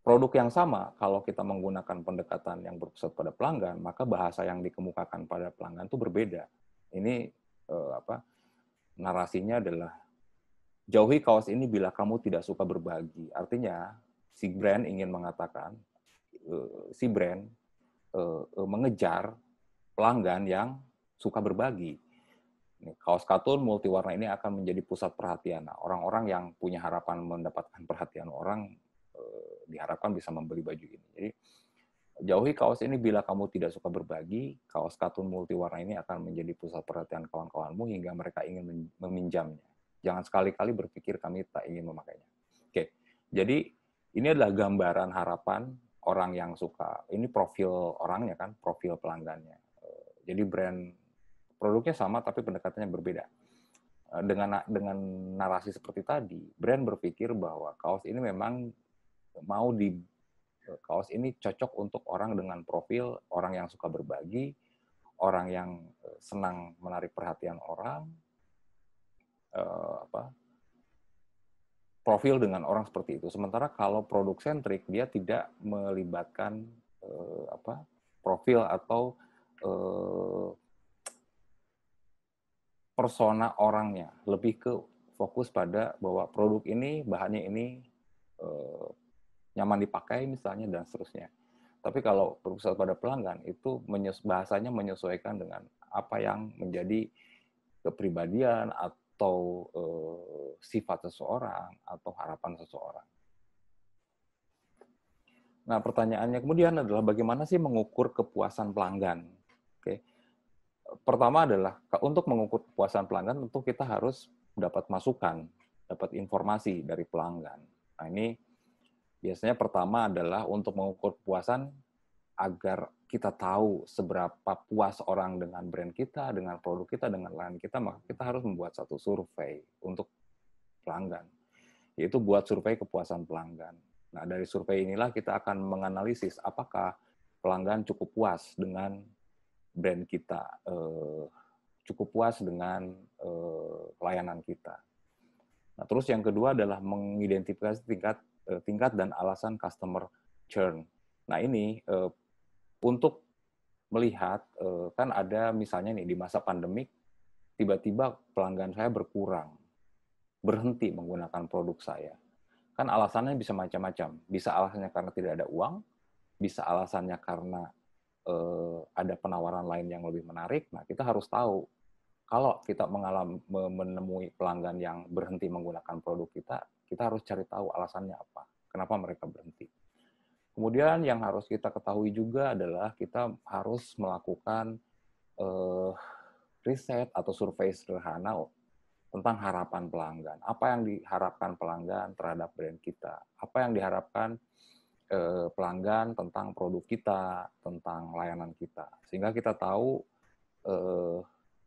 Produk yang sama, kalau kita menggunakan pendekatan yang berpusat pada pelanggan, maka bahasa yang dikemukakan pada pelanggan itu berbeda. Ini narasinya adalah, jauhi kaos ini bila kamu tidak suka berbagi. Artinya, si brand ingin mengatakan, si brand mengejar pelanggan yang suka berbagi. Kaos katun multiwarna ini akan menjadi pusat perhatian. Nah, orang-orang yang punya harapan mendapatkan perhatian orang diharapkan bisa membeli baju ini. Jadi, jauhi kaos ini bila kamu tidak suka berbagi. Kaos katun multiwarna ini akan menjadi pusat perhatian kawan-kawanmu hingga mereka ingin meminjamnya. Jangan sekali-kali berpikir kami tak ingin memakainya. Oke, jadi ini adalah gambaran harapan orang yang suka, ini profil orangnya kan, profil pelanggannya. Jadi brand produknya sama tapi pendekatannya berbeda. Dengan narasi seperti tadi, brand berpikir bahwa kaos ini memang kaos ini cocok untuk orang dengan profil orang yang suka berbagi, orang yang senang menarik perhatian orang, profil dengan orang seperti itu. Sementara kalau produk sentrik dia tidak melibatkan profil atau persona orangnya, lebih ke fokus pada bahwa produk ini bahannya ini nyaman dipakai misalnya dan seterusnya. Tapi kalau berpusat pada pelanggan itu bahasanya menyesuaikan dengan apa yang menjadi kepribadian atau sifat seseorang atau harapan seseorang. Nah, pertanyaannya kemudian adalah bagaimana sih mengukur kepuasan pelanggan? Oke. Pertama adalah untuk mengukur kepuasan pelanggan tentu kita harus dapat masukan, dapat informasi dari pelanggan. Nah, ini biasanya pertama adalah untuk mengukur kepuasan agar kita tahu seberapa puas orang dengan brand kita, dengan produk kita, dengan layanan kita, maka kita harus membuat satu survei untuk pelanggan, yaitu buat survei kepuasan pelanggan. Nah, dari survei inilah kita akan menganalisis apakah pelanggan cukup puas dengan brand kita, cukup puas dengan layanan kita. Nah, terus yang kedua adalah mengidentifikasi tingkat dan alasan customer churn. Nah, ini untuk melihat, kan ada misalnya nih di masa pandemik, tiba-tiba pelanggan saya berkurang, berhenti menggunakan produk saya. Kan alasannya bisa macam-macam. Bisa alasannya karena tidak ada uang, bisa alasannya karena ada penawaran lain yang lebih menarik. Nah, kita harus tahu, kalau kita menemui pelanggan yang berhenti menggunakan produk kita harus cari tahu alasannya apa, kenapa mereka berhenti. Kemudian yang harus kita ketahui juga adalah kita harus melakukan riset atau survei sederhana tentang harapan pelanggan. Apa yang diharapkan pelanggan terhadap brand kita? Apa yang diharapkan pelanggan tentang produk kita, tentang layanan kita. Sehingga kita tahu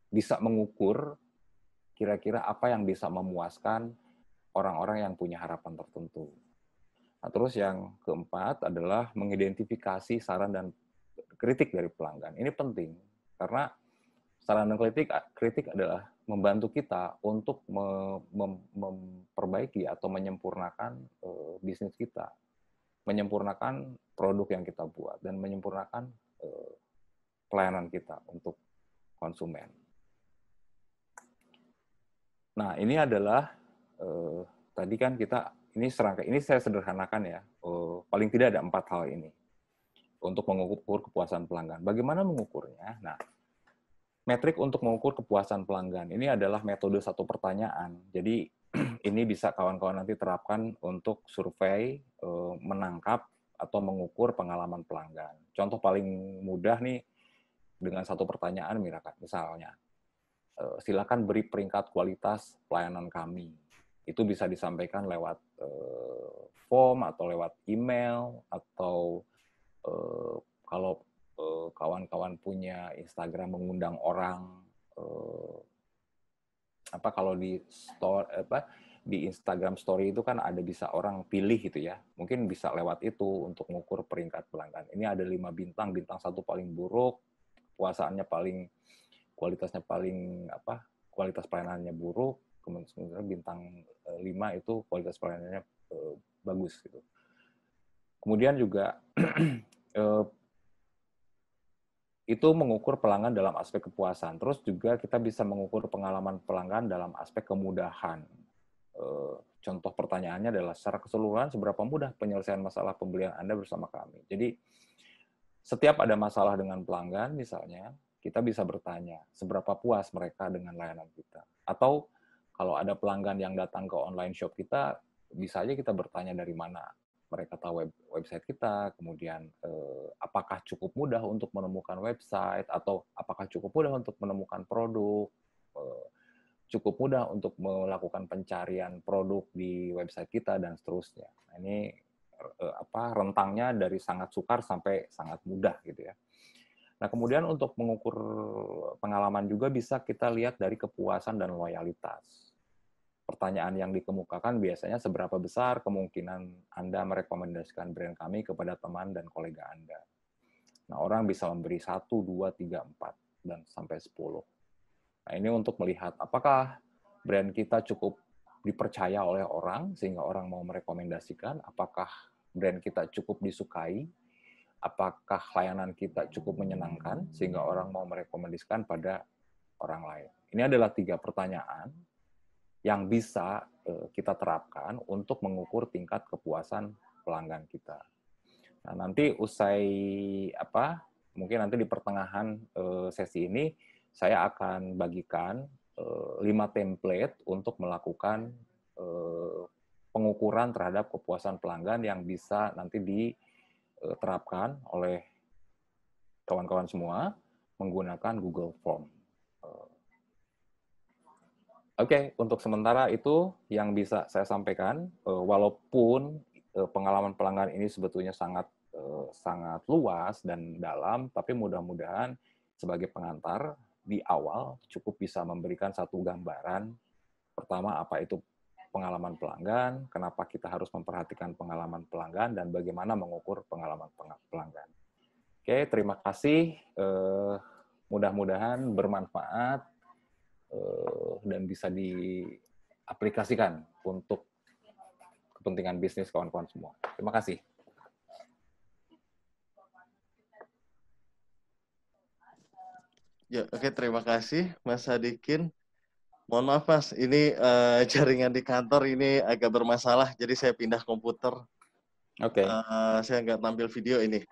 bisa mengukur kira-kira apa yang bisa memuaskan orang-orang yang punya harapan tertentu. Nah, terus yang keempat adalah mengidentifikasi saran dan kritik dari pelanggan. Ini penting karena saran dan kritik adalah membantu kita untuk memperbaiki atau menyempurnakan bisnis kita, menyempurnakan produk yang kita buat, dan menyempurnakan pelayanan kita untuk konsumen. Nah, ini adalah tadi kan ini saya sederhanakan ya, paling tidak ada 4 hal ini untuk mengukur kepuasan pelanggan. Bagaimana mengukurnya? Nah, metrik untuk mengukur kepuasan pelanggan ini adalah metode satu pertanyaan. Jadi ini bisa kawan-kawan nanti terapkan untuk survei, menangkap atau mengukur pengalaman pelanggan. Contoh paling mudah nih, dengan satu pertanyaan misalnya, silakan beri peringkat kualitas pelayanan kami. Itu bisa disampaikan lewat form atau lewat email, atau kalau kawan-kawan punya Instagram mengundang orang, kalau di di Instagram Story itu kan ada bisa orang pilih gitu ya, mungkin bisa lewat itu untuk mengukur peringkat pelanggan. Ini ada 5 bintang, bintang 1 paling buruk, kualitasnya paling kualitas pelayanannya buruk, kemudian bintang 5 itu kualitas pelayanannya bagus gitu. Kemudian juga itu mengukur pelanggan dalam aspek kepuasan. Terus juga kita bisa mengukur pengalaman pelanggan dalam aspek kemudahan. Contoh pertanyaannya adalah secara keseluruhan seberapa mudah penyelesaian masalah pembelian Anda bersama kami. Jadi setiap ada masalah dengan pelanggan misalnya, kita bisa bertanya seberapa puas mereka dengan layanan kita. Atau kalau ada pelanggan yang datang ke online shop kita, bisa aja kita bertanya dari mana mereka tahu website kita, kemudian apakah cukup mudah untuk menemukan website, atau apakah cukup mudah untuk menemukan produk, cukup mudah untuk melakukan pencarian produk di website kita, dan seterusnya. Nah, ini rentangnya dari sangat sukar sampai sangat mudah gitu ya. Nah, kemudian untuk mengukur pengalaman juga bisa kita lihat dari kepuasan dan loyalitas. Pertanyaan yang dikemukakan biasanya seberapa besar kemungkinan Anda merekomendasikan brand kami kepada teman dan kolega Anda. Nah, orang bisa memberi 1, 2, 3, 4, dan sampai 10. Nah, ini untuk melihat apakah brand kita cukup dipercaya oleh orang sehingga orang mau merekomendasikan, apakah brand kita cukup disukai, apakah layanan kita cukup menyenangkan sehingga orang mau merekomendasikan pada orang lain. Ini adalah 3 pertanyaan yang bisa kita terapkan untuk mengukur tingkat kepuasan pelanggan kita. Nah, nanti usai mungkin nanti di pertengahan sesi ini saya akan bagikan 5 template untuk melakukan pengukuran terhadap kepuasan pelanggan yang bisa nanti diterapkan oleh kawan-kawan semua menggunakan Google Form. Oke, untuk sementara itu yang bisa saya sampaikan, walaupun pengalaman pelanggan ini sebetulnya sangat luas dan dalam, tapi mudah-mudahan sebagai pengantar di awal cukup bisa memberikan satu gambaran. Pertama, apa itu pengalaman pelanggan, kenapa kita harus memperhatikan pengalaman pelanggan, dan bagaimana mengukur pengalaman pelanggan. Oke, terima kasih. Mudah-mudahan bermanfaat dan bisa diaplikasikan untuk kepentingan bisnis kawan-kawan semua. Terima kasih. Ya, oke, terima kasih Mas Sadikin. Mohon maaf Mas, ini jaringan di kantor ini agak bermasalah, jadi saya pindah komputer. Oke. Saya nggak tampil video ini.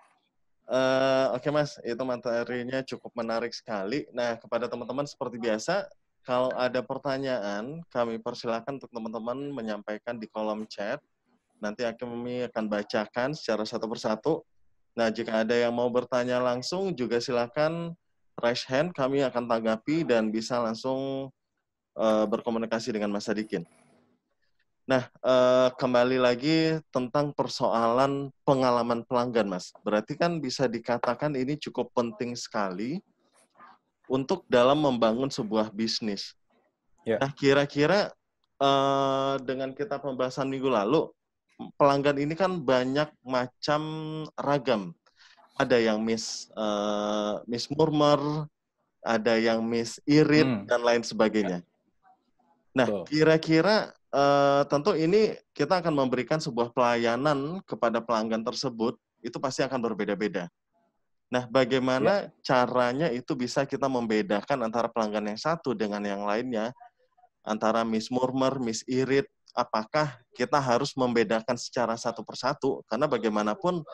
Oke Mas, itu materinya cukup menarik sekali. Nah, kepada teman-teman seperti biasa, kalau ada pertanyaan, kami persilakan untuk teman-teman menyampaikan di kolom chat. Nanti kami akan bacakan secara satu persatu. Nah, jika ada yang mau bertanya langsung, juga silakan raise hand, kami akan tanggapi dan bisa langsung berkomunikasi dengan Mas Sadikin. Nah, kembali lagi tentang persoalan pengalaman pelanggan, Mas. Berarti kan bisa dikatakan ini cukup penting sekali untuk dalam membangun sebuah bisnis. Ya. Nah, kira-kira dengan kita pembahasan minggu lalu, pelanggan ini kan banyak macam ragam. Ada yang Miss Murmur, ada yang Miss Irit, dan lain sebagainya. Nah, kira-kira tentu ini kita akan memberikan sebuah pelayanan kepada pelanggan tersebut, itu pasti akan berbeda-beda. Nah, bagaimana caranya itu bisa kita membedakan antara pelanggan yang satu dengan yang lainnya, antara Miss Murmur, Miss Irit, apakah kita harus membedakan secara satu persatu? Karena bagaimanapun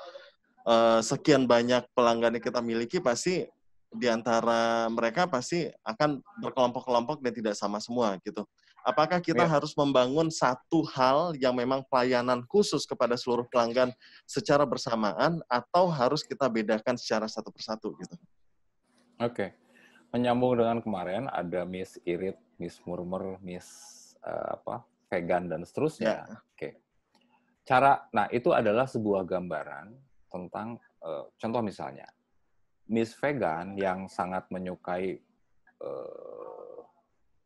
sekian banyak pelanggan yang kita miliki, pasti di antara mereka pasti akan berkelompok-kelompok dan tidak sama semua gitu. Apakah kita harus membangun satu hal yang memang pelayanan khusus kepada seluruh pelanggan secara bersamaan, atau harus kita bedakan secara satu persatu gitu? Oke. Menyambung dengan kemarin, ada Miss Irit, Miss Murmur, Miss Vegan, dan seterusnya. Oke. Nah, itu adalah sebuah gambaran tentang, contoh misalnya, Miss Vegan yang sangat menyukai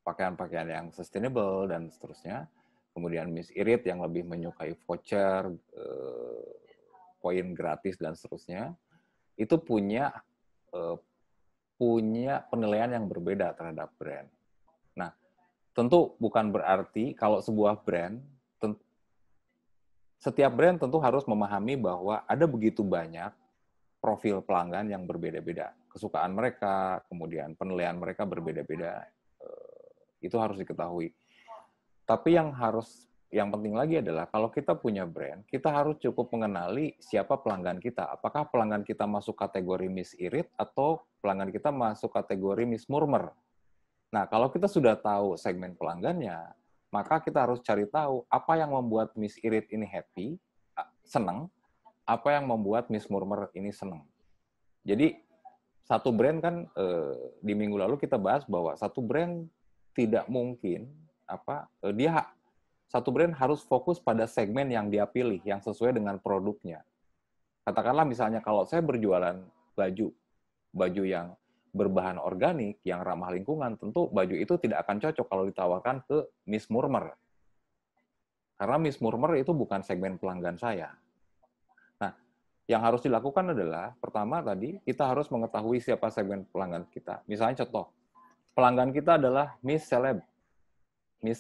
pakaian-pakaian yang sustainable dan seterusnya. Kemudian Miss Irit yang lebih menyukai voucher, poin gratis dan seterusnya. Itu punya penilaian yang berbeda terhadap brand. Nah, tentu bukan berarti kalau sebuah brand, setiap brand tentu harus memahami bahwa ada begitu banyak profil pelanggan yang berbeda-beda. Kesukaan mereka, kemudian penilaian mereka berbeda-beda. Itu harus diketahui. Tapi yang penting lagi adalah kalau kita punya brand, kita harus cukup mengenali siapa pelanggan kita. Apakah pelanggan kita masuk kategori Miss Irit atau pelanggan kita masuk kategori Miss Murmur. Nah, kalau kita sudah tahu segmen pelanggannya, maka kita harus cari tahu apa yang membuat Miss Irit ini happy, senang, apa yang membuat Miss Murmur ini senang. Jadi, satu brand kan, di minggu lalu kita bahas bahwa satu brand tidak mungkin, satu brand harus fokus pada segmen yang dia pilih, yang sesuai dengan produknya. Katakanlah misalnya kalau saya berjualan baju yang berbahan organik, yang ramah lingkungan, tentu baju itu tidak akan cocok kalau ditawarkan ke Miss Murmer. Karena Miss Murmer itu bukan segmen pelanggan saya. Nah, yang harus dilakukan adalah, pertama tadi, kita harus mengetahui siapa segmen pelanggan kita. Misalnya contoh, pelanggan kita adalah Miss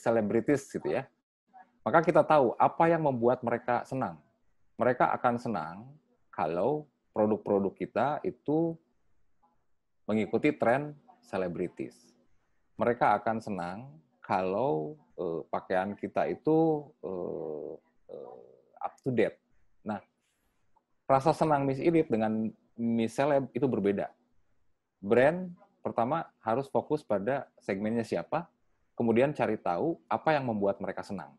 Celebrities gitu ya. Maka kita tahu apa yang membuat mereka senang. Mereka akan senang kalau produk-produk kita itu mengikuti tren selebritis. Mereka akan senang kalau pakaian kita itu up to date. Nah, rasa senang Miss Irit dengan Miss Celeb itu berbeda. Brand pertama harus fokus pada segmennya siapa, kemudian cari tahu apa yang membuat mereka senang.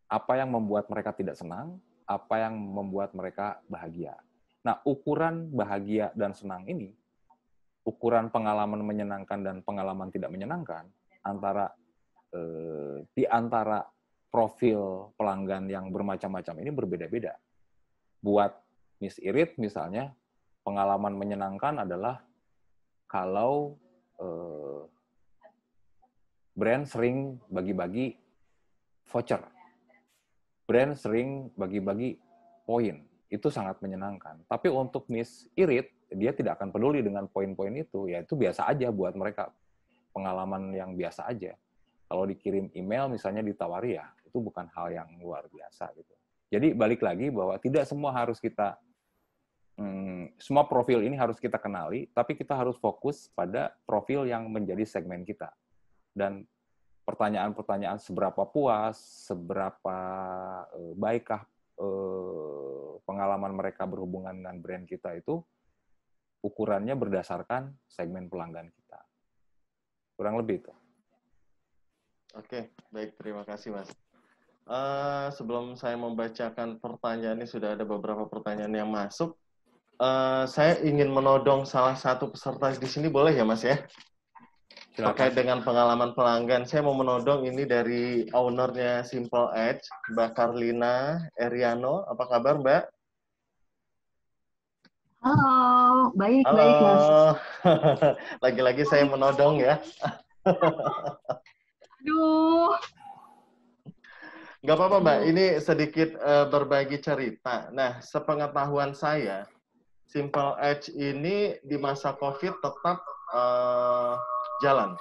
Apa yang membuat mereka tidak senang, apa yang membuat mereka bahagia. Nah, ukuran bahagia dan senang ini, ukuran pengalaman menyenangkan dan pengalaman tidak menyenangkan, di antara profil pelanggan yang bermacam-macam ini berbeda-beda. Buat Miss Irit misalnya, pengalaman menyenangkan adalah kalau brand sering bagi-bagi voucher. Brand sering bagi-bagi poin. Itu sangat menyenangkan. Tapi untuk Miss Irit, dia tidak akan peduli dengan poin-poin itu. Ya itu biasa aja buat mereka. Pengalaman yang biasa aja. Kalau dikirim email misalnya ditawari ya, itu bukan hal yang luar biasa gitu. Jadi balik lagi bahwa tidak semua harus kita semua profil ini harus kita kenali, tapi kita harus fokus pada profil yang menjadi segmen kita. Dan pertanyaan-pertanyaan seberapa puas, seberapa baikkah pengalaman mereka berhubungan dengan brand kita itu, ukurannya berdasarkan segmen pelanggan kita. Kurang lebih itu. Oke, baik. Terima kasih, Mas. Sebelum saya membacakan pertanyaan ini, sudah ada beberapa pertanyaan yang masuk. Saya ingin menodong salah satu peserta di sini, boleh ya, Mas ya? Silakan. Terkait dengan pengalaman pelanggan, saya mau menodong ini dari ownernya Simple Edge, Mbak Carlina Eriano. Apa kabar, Mbak? Halo, baik, Halo. baik, Mas. Lagi-lagi saya menodong ya. Aduh. Nggak apa-apa, Mbak. Ini sedikit berbagi cerita. Nah, sepengetahuan saya, Simple Edge ini di masa COVID tetap jalan.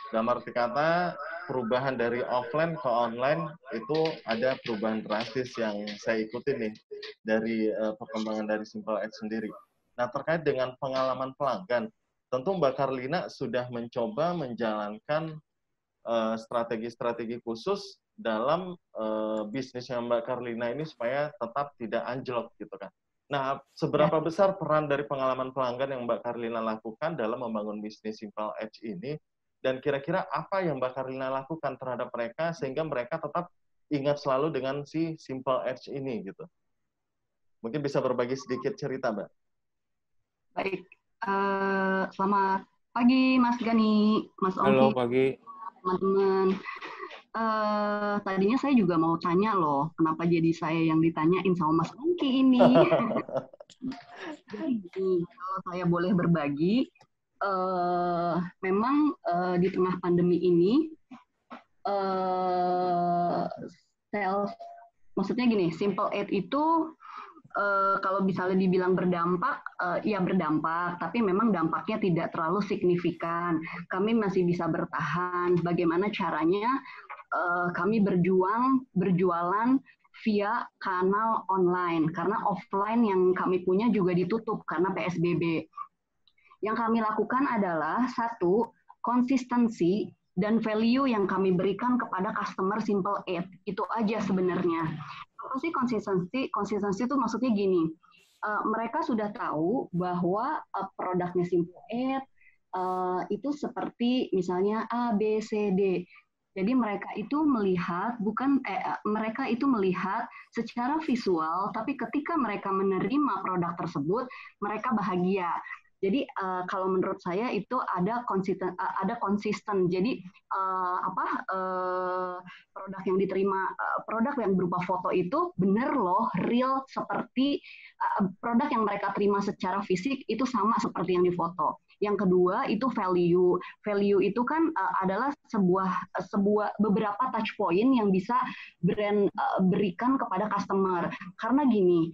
Dalam arti kata, perubahan dari offline ke online itu ada perubahan drastis yang saya ikuti nih dari perkembangan dari Simple Edge sendiri. Nah, terkait dengan pengalaman pelanggan, tentu Mbak Carlina sudah mencoba menjalankan strategi-strategi khusus dalam bisnisnya Mbak Carlina ini supaya tetap tidak anjlok gitu kan. Nah, seberapa besar peran dari pengalaman pelanggan yang Mbak Carlina lakukan dalam membangun bisnis Simple Edge ini? Dan kira-kira apa yang Mbak Carlina lakukan terhadap mereka sehingga mereka tetap ingat selalu dengan si Simple Edge ini gitu? Mungkin bisa berbagi sedikit cerita, Mbak. Baik, selamat pagi Mas Gani, Mas Ongki. Halo, pagi. Teman-teman. Tadinya saya juga mau tanya loh, kenapa jadi saya yang ditanyain sama Mas Ongki ini? Jadi kalau saya boleh berbagi, memang di tengah pandemi ini, maksudnya gini, Simple Edge itu kalau misalnya dibilang berdampak, ya berdampak, tapi memang dampaknya tidak terlalu signifikan. Kami masih bisa bertahan. Bagaimana caranya? Kami berjualan via kanal online, karena offline yang kami punya juga ditutup karena PSBB. Yang kami lakukan adalah satu, konsistensi dan value yang kami berikan kepada customer Simple Edge. Itu aja sebenarnya. Apa sih konsistensi? Konsistensi itu maksudnya gini, mereka sudah tahu bahwa produknya Simple Edge itu seperti misalnya A, B, C, D. Jadi mereka itu melihat secara visual, tapi ketika mereka menerima produk tersebut, mereka bahagia. Jadi kalau menurut saya itu ada konsisten. Jadi produk yang diterima, produk yang berupa foto itu benar loh, real seperti produk yang mereka terima secara fisik itu sama seperti yang difoto. Yang kedua itu value. Value itu kan adalah sebuah beberapa touch point yang bisa brand berikan kepada customer. Karena gini,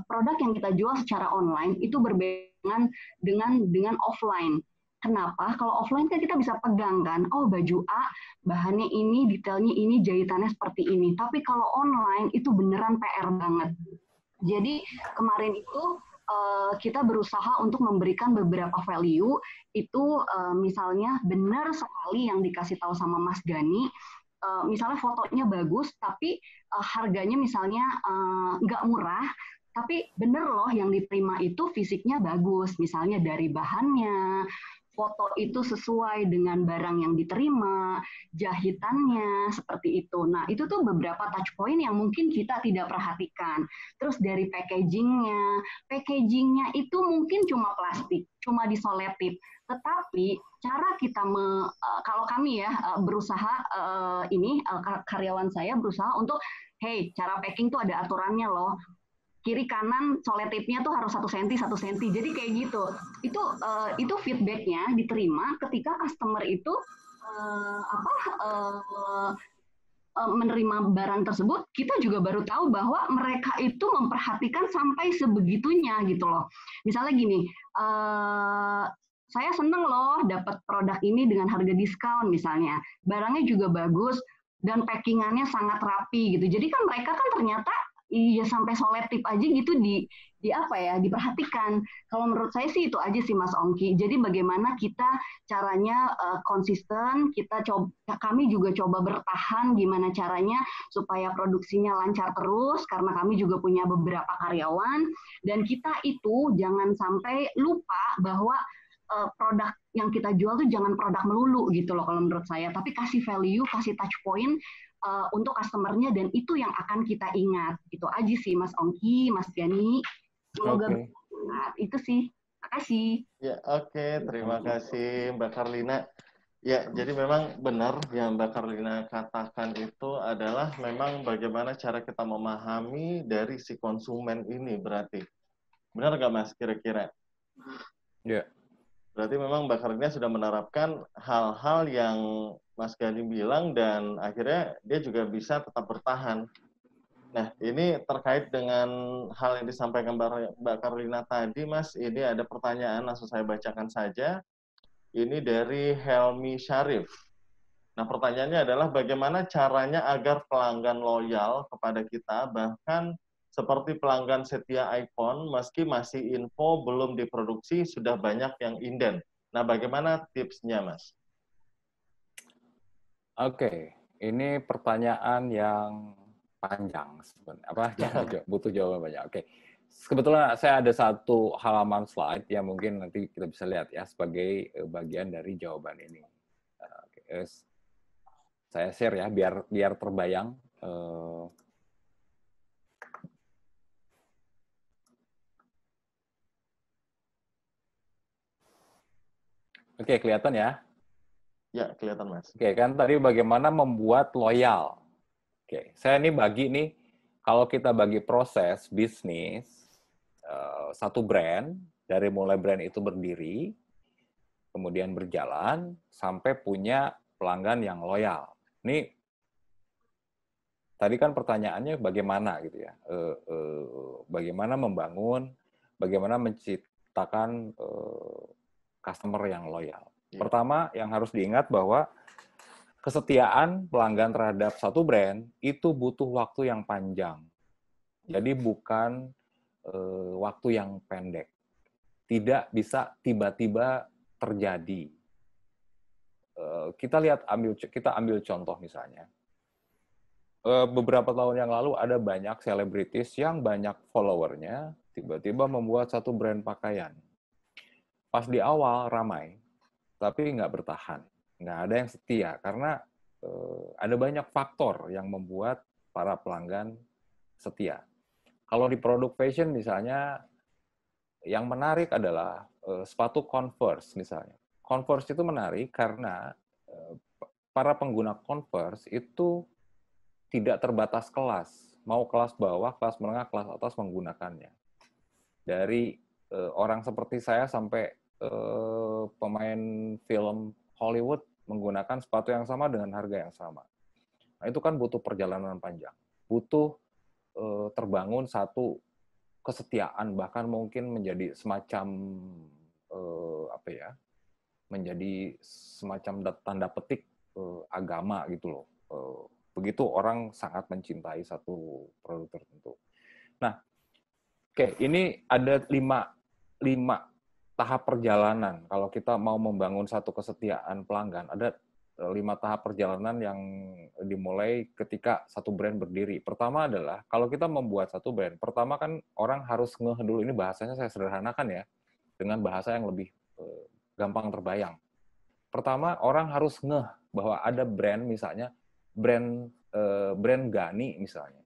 produk yang kita jual secara online itu berbeda dengan offline. Kenapa? Kalau offline kan kita bisa pegang kan, oh baju A, bahannya ini, detailnya ini, jahitannya seperti ini. Tapi kalau online itu beneran PR banget. Jadi kemarin itu kita berusaha untuk memberikan beberapa value itu misalnya benar sekali yang dikasih tahu sama Mas Gani, misalnya fotonya bagus tapi harganya misalnya nggak murah, tapi bener loh yang diterima itu fisiknya bagus, misalnya dari bahannya, foto itu sesuai dengan barang yang diterima, jahitannya, seperti itu. Nah, itu tuh beberapa touch point yang mungkin kita tidak perhatikan. Terus dari packagingnya itu mungkin cuma plastik, cuma disoletip. Tetapi cara kita, kalau kami ya berusaha, karyawan saya berusaha untuk, hey, cara packing tuh ada aturannya loh. Kiri kanan soletipnya tuh harus 1 cm 1 cm. Jadi kayak gitu. Itu feedbacknya diterima ketika customer itu menerima barang tersebut. Kita juga baru tahu bahwa mereka itu memperhatikan sampai sebegitunya gitu loh. Misalnya gini, saya seneng loh dapat produk ini dengan harga diskon misalnya. Barangnya juga bagus dan packingannya sangat rapi gitu. Jadi kan mereka kan ternyata iya sampai soletip aja gitu diperhatikan. Kalau menurut saya sih itu aja sih Mas Ongki. Jadi bagaimana kita caranya konsisten, kami juga coba bertahan gimana caranya supaya produksinya lancar terus karena kami juga punya beberapa karyawan dan kita itu jangan sampai lupa bahwa produk yang kita jual tuh jangan produk melulu gitu loh kalau menurut saya, tapi kasih value, kasih touch point untuk customer-nya dan itu yang akan kita ingat. Itu aja sih Mas Ongki, Mas Gani. Semoga bermanfaat. Itu sih. Makasih. Ya, oke. Terima kasih Mbak Karlina. Ya, jadi memang benar yang Mbak Karlina katakan itu adalah memang bagaimana cara kita memahami dari si konsumen ini berarti. Benar nggak Mas kira-kira? Ya. Berarti memang Mbak Karlina sudah menerapkan hal-hal yang Mas Gani bilang dan akhirnya dia juga bisa tetap bertahan. Nah, ini terkait dengan hal yang disampaikan Mbak Karlina tadi, Mas. Ini ada pertanyaan, langsung saya bacakan saja. Ini dari Helmi Syarif. Nah, pertanyaannya adalah bagaimana caranya agar pelanggan loyal kepada kita, bahkan seperti pelanggan setia iPhone, meski masih info belum diproduksi, sudah banyak yang inden. Nah, bagaimana tipsnya, Mas? Oke, ini pertanyaan yang panjang sebenarnya. Butuh jawaban banyak. Oke. Kebetulan saya ada satu halaman slide yang mungkin nanti kita bisa lihat ya sebagai bagian dari jawaban ini. Oke. Saya share ya biar terbayang. Oke, kelihatan ya? Ya, kelihatan, Mas. Oke, kan tadi bagaimana membuat loyal. Oke, saya ini bagi nih, kalau kita bagi proses bisnis, satu brand, dari mulai brand itu berdiri, kemudian berjalan, sampai punya pelanggan yang loyal. Ini, tadi kan pertanyaannya bagaimana gitu ya, bagaimana membangun, bagaimana menciptakan customer yang loyal. Pertama, yang harus diingat bahwa kesetiaan pelanggan terhadap satu brand itu butuh waktu yang panjang. Jadi bukan waktu yang pendek. Tidak bisa tiba-tiba terjadi. Kita ambil contoh misalnya. Beberapa tahun yang lalu ada banyak selebritis yang banyak followernya tiba-tiba membuat satu brand pakaian. Pas di awal ramai, tapi nggak bertahan. Nggak ada yang setia, karena ada banyak faktor yang membuat para pelanggan setia. Kalau di produk fashion misalnya, yang menarik adalah sepatu Converse misalnya. Converse itu menarik karena para pengguna Converse itu tidak terbatas kelas. Mau kelas bawah, kelas menengah, kelas atas menggunakannya. Dari orang seperti saya sampai pemain film Hollywood menggunakan sepatu yang sama dengan harga yang sama. Nah, itu kan butuh perjalanan panjang. Butuh terbangun satu kesetiaan, bahkan mungkin menjadi semacam menjadi semacam tanda petik agama gitu loh. Begitu orang sangat mencintai satu produk tertentu. Nah, oke, ini ada lima tahap perjalanan. Kalau kita mau membangun satu kesetiaan pelanggan, ada 5 tahap perjalanan yang dimulai ketika satu brand berdiri. Pertama adalah, kalau kita membuat satu brand, pertama kan orang harus ngeh dulu, ini bahasanya saya sederhanakan ya, dengan bahasa yang lebih gampang terbayang. Pertama, orang harus ngeh bahwa ada brand, misalnya brand Gani misalnya.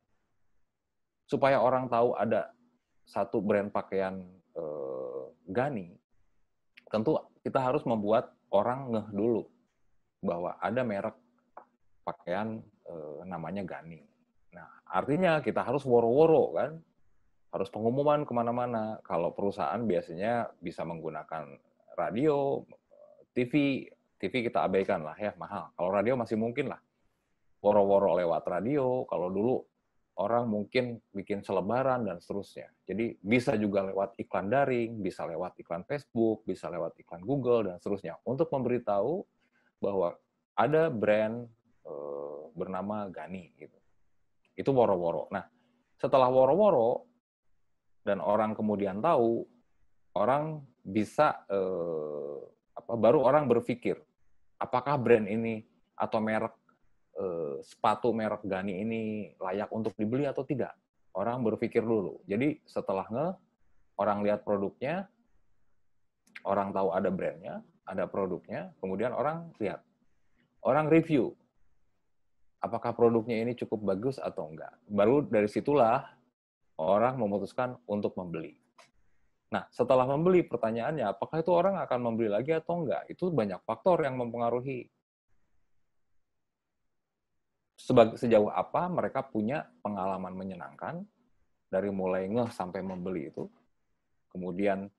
Supaya orang tahu ada satu brand pakaian Gani, tentu kita harus membuat orang ngeh dulu bahwa ada merek pakaian namanya Gani. Nah, artinya kita harus woro-woro kan, harus pengumuman kemana-mana. Kalau perusahaan biasanya bisa menggunakan radio, TV kita abaikan lah ya, mahal. Kalau radio masih mungkin lah, woro-woro lewat radio. Kalau dulu orang mungkin bikin selebaran dan seterusnya. Jadi bisa juga lewat iklan daring, bisa lewat iklan Facebook, bisa lewat iklan Google dan seterusnya untuk memberitahu bahwa ada brand bernama Gani gitu. Itu woro-woro. Nah, setelah woro-woro dan orang kemudian tahu, orang bisa baru orang berpikir apakah brand ini atau merek sepatu merek Gani ini layak untuk dibeli atau tidak. Orang berpikir dulu. Jadi setelah orang lihat produknya, orang tahu ada brandnya, ada produknya, kemudian orang lihat, orang review, apakah produknya ini cukup bagus atau enggak. Baru dari situlah orang memutuskan untuk membeli. Nah, setelah membeli, pertanyaannya, apakah itu orang akan membeli lagi atau enggak? Itu banyak faktor yang mempengaruhi. Sejauh apa mereka punya pengalaman menyenangkan, dari mulai ngeh sampai membeli itu. Kemudian,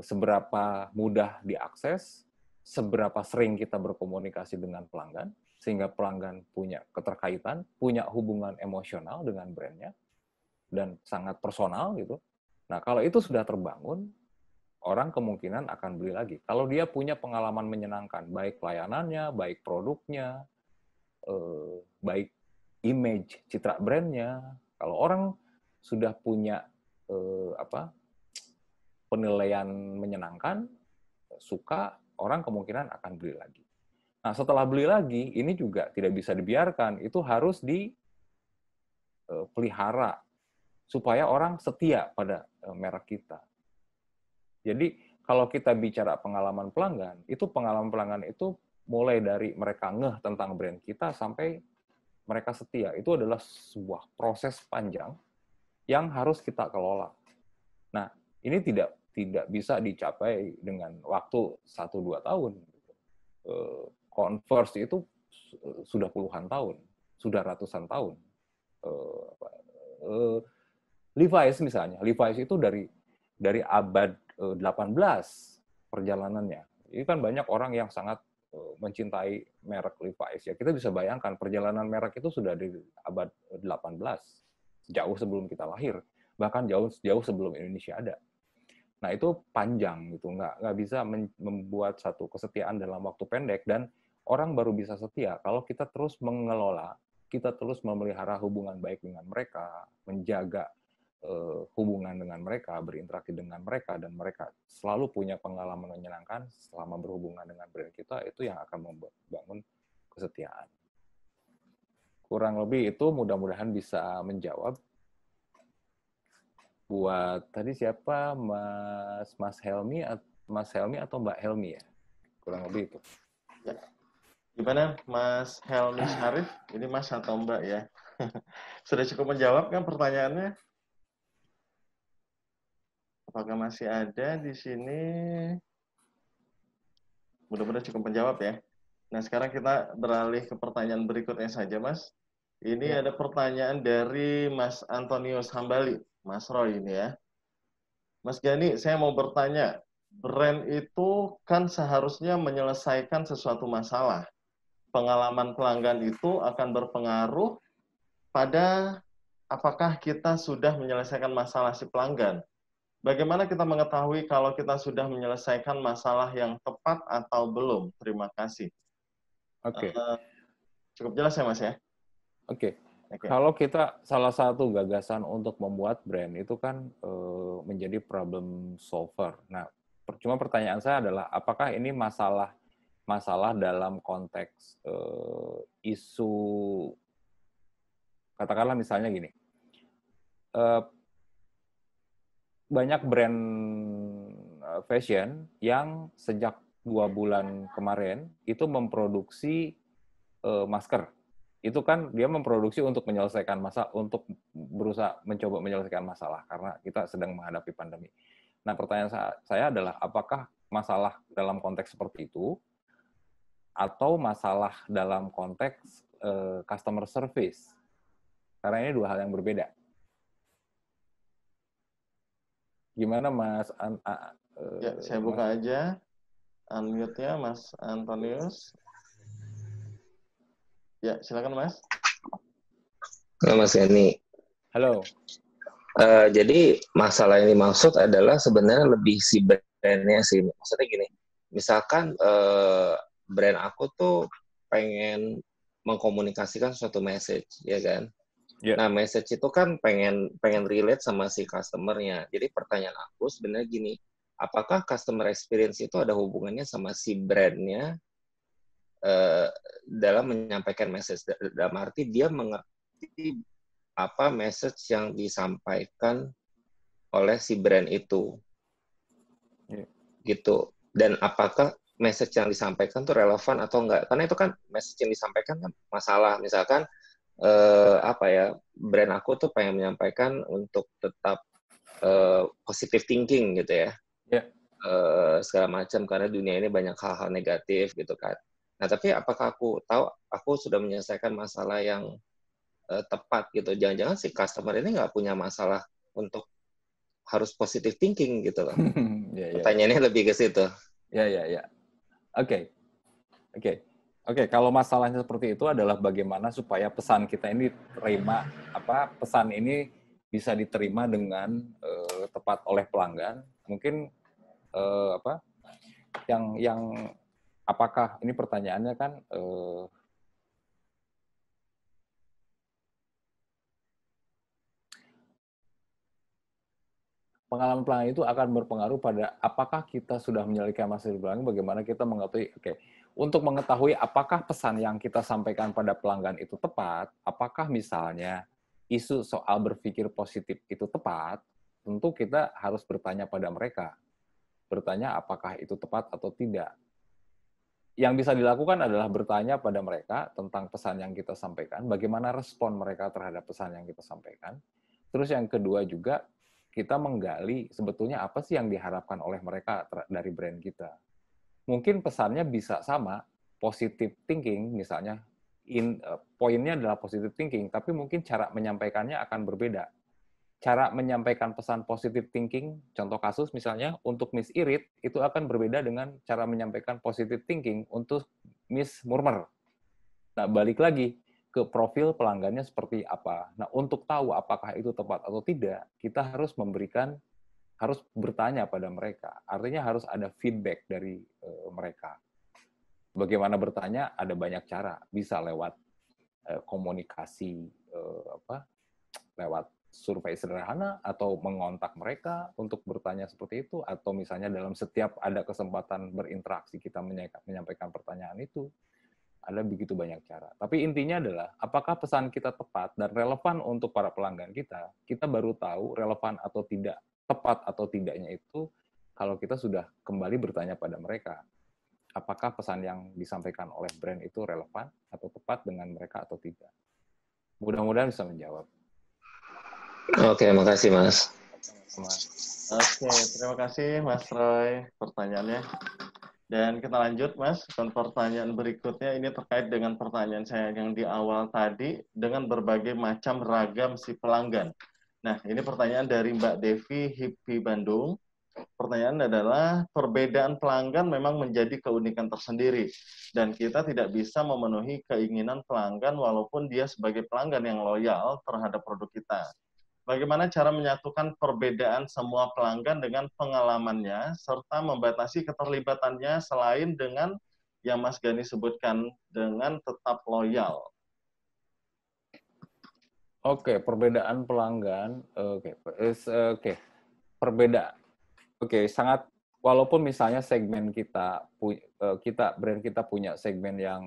seberapa mudah diakses, seberapa sering kita berkomunikasi dengan pelanggan, sehingga pelanggan punya keterkaitan, punya hubungan emosional dengan brandnya, dan sangat personal gitu. Nah, kalau itu sudah terbangun, orang kemungkinan akan beli lagi. Kalau dia punya pengalaman menyenangkan, baik pelayanannya, baik produknya, baik image, citra brandnya. Kalau orang sudah punya penilaian menyenangkan, suka, orang kemungkinan akan beli lagi. Nah, setelah beli lagi, ini juga tidak bisa dibiarkan. Itu harus dipelihara supaya orang setia pada merek kita. Jadi, kalau kita bicara pengalaman pelanggan itu mulai dari mereka ngeh tentang brand kita sampai mereka setia. Itu adalah sebuah proses panjang yang harus kita kelola. Nah, ini tidak bisa dicapai dengan waktu 1-2 tahun. Converse itu sudah puluhan tahun, sudah ratusan tahun. Levi's misalnya, Levi's itu dari abad 18 perjalanannya. Ini kan banyak orang yang sangat mencintai merek Levi's. Ya, kita bisa bayangkan perjalanan merek itu sudah di abad 18, jauh sebelum kita lahir, bahkan jauh sebelum Indonesia ada. Nah, itu panjang gitu, nggak bisa membuat satu kesetiaan dalam waktu pendek, dan orang baru bisa setia kalau kita terus mengelola, kita terus memelihara hubungan baik dengan mereka, menjaga hubungan dengan mereka, berinteraksi dengan mereka, dan mereka selalu punya pengalaman menyenangkan selama berhubungan dengan brand kita, itu yang akan membangun kesetiaan. Kurang lebih itu, mudah-mudahan bisa menjawab. Buat tadi siapa, Mas Helmi atau Mbak Helmi ya? Kurang lebih itu. Ya. Gimana Mas Helmi Syarif? Ini Mas atau Mbak ya? Sudah cukup menjawab kan pertanyaannya? Apakah masih ada di sini? Mudah-mudahan cukup menjawab ya. Nah, sekarang kita beralih ke pertanyaan berikutnya saja, Mas. Ini ada pertanyaan dari Mas Antonius Hambali, Mas Roy ini ya. Mas Gani, saya mau bertanya, brand itu kan seharusnya menyelesaikan sesuatu masalah. Pengalaman pelanggan itu akan berpengaruh pada apakah kita sudah menyelesaikan masalah si pelanggan. Bagaimana kita mengetahui kalau kita sudah menyelesaikan masalah yang tepat atau belum? Terima kasih. Oke. Cukup jelas ya, Mas ya? Oke. Oke. Kalau kita salah satu gagasan untuk membuat brand itu kan menjadi problem solver. Nah, cuma pertanyaan saya adalah apakah ini masalah dalam konteks isu, katakanlah misalnya gini, banyak brand fashion yang sejak 2 bulan kemarin itu memproduksi masker. Itu kan dia memproduksi untuk menyelesaikan masalah, untuk berusaha mencoba menyelesaikan masalah karena kita sedang menghadapi pandemi. Nah, pertanyaan saya adalah apakah masalah dalam konteks seperti itu atau masalah dalam konteks customer service? Karena ini dua hal yang berbeda. Gimana Mas? Ya, saya buka aja unmute-nya Mas Antonius. Ya, silakan Mas. Halo Mas Yani. Halo. Jadi masalah yang dimaksud adalah sebenarnya lebih si brand-nya sih. Maksudnya gini, misalkan brand aku tuh pengen mengkomunikasikan suatu message, ya kan? Yeah. Nah, message itu kan pengen relate sama si customer-nya. Jadi pertanyaan aku sebenarnya gini, apakah customer experience itu ada hubungannya sama si brand-nya dalam menyampaikan message? Dalam arti dia mengerti apa message yang disampaikan oleh si brand itu, gitu. Dan apakah message yang disampaikan itu relevan atau enggak? Karena itu kan message yang disampaikan kan masalah. Misalkan brand aku tuh pengen menyampaikan untuk tetap positive thinking gitu ya. Yeah. Segala macam karena dunia ini banyak hal-hal negatif gitu kan. Nah, tapi apakah aku tahu aku sudah menyelesaikan masalah yang tepat gitu? Jangan-jangan si customer ini nggak punya masalah untuk harus positive thinking gitu loh. Pertanyaannya lebih ke situ. Ya. Oke. Kalau masalahnya seperti itu adalah bagaimana supaya pesan kita ini pesan ini bisa diterima dengan tepat oleh pelanggan. Mungkin yang apakah ini pertanyaannya kan pengalaman pelanggan itu akan berpengaruh pada apakah kita sudah menyelesaikan masalah pelanggan, bagaimana kita mengetahui, untuk mengetahui apakah pesan yang kita sampaikan pada pelanggan itu tepat, apakah misalnya isu soal berpikir positif itu tepat, tentu kita harus bertanya pada mereka. Bertanya apakah itu tepat atau tidak. Yang bisa dilakukan adalah bertanya pada mereka tentang pesan yang kita sampaikan, bagaimana respon mereka terhadap pesan yang kita sampaikan. Terus yang kedua juga, kita menggali sebetulnya apa sih yang diharapkan oleh mereka dari brand kita. Mungkin pesannya bisa sama, positive thinking misalnya, poinnya adalah positive thinking, tapi mungkin cara menyampaikannya akan berbeda. Cara menyampaikan pesan positive thinking, contoh kasus misalnya, untuk Miss Irit, itu akan berbeda dengan cara menyampaikan positive thinking untuk Miss Murmer. Nah, balik lagi ke profil pelanggannya seperti apa. Nah, untuk tahu apakah itu tepat atau tidak, kita harus bertanya pada mereka. Artinya harus ada feedback dari mereka. Bagaimana bertanya? Ada banyak cara. Bisa lewat komunikasi, lewat survei sederhana, atau mengontak mereka untuk bertanya seperti itu, atau misalnya dalam setiap ada kesempatan berinteraksi kita menyampaikan pertanyaan itu. Ada begitu banyak cara. Tapi intinya adalah, apakah pesan kita tepat dan relevan untuk para pelanggan kita, kita baru tahu relevan atau tidak, tepat atau tidaknya itu, kalau kita sudah kembali bertanya pada mereka. Apakah pesan yang disampaikan oleh brand itu relevan atau tepat dengan mereka atau tidak. Mudah-mudahan bisa menjawab. Oke, makasih Mas. Oke, terima kasih Mas Roy pertanyaannya. Dan kita lanjut Mas, ke pertanyaan berikutnya. Ini terkait dengan pertanyaan saya yang di awal tadi, dengan berbagai macam ragam si pelanggan. Nah, ini pertanyaan dari Mbak Devi, HIPI Bandung. Pertanyaan adalah, perbedaan pelanggan memang menjadi keunikan tersendiri. Dan kita tidak bisa memenuhi keinginan pelanggan walaupun dia sebagai pelanggan yang loyal terhadap produk kita. Bagaimana cara menyatukan perbedaan semua pelanggan dengan pengalamannya, serta membatasi keterlibatannya selain dengan yang Mas Gani sebutkan, dengan tetap loyal? Oke, perbedaan pelanggan. Oke, perbedaan. Oke, sangat, walaupun misalnya segmen brand kita punya segmen yang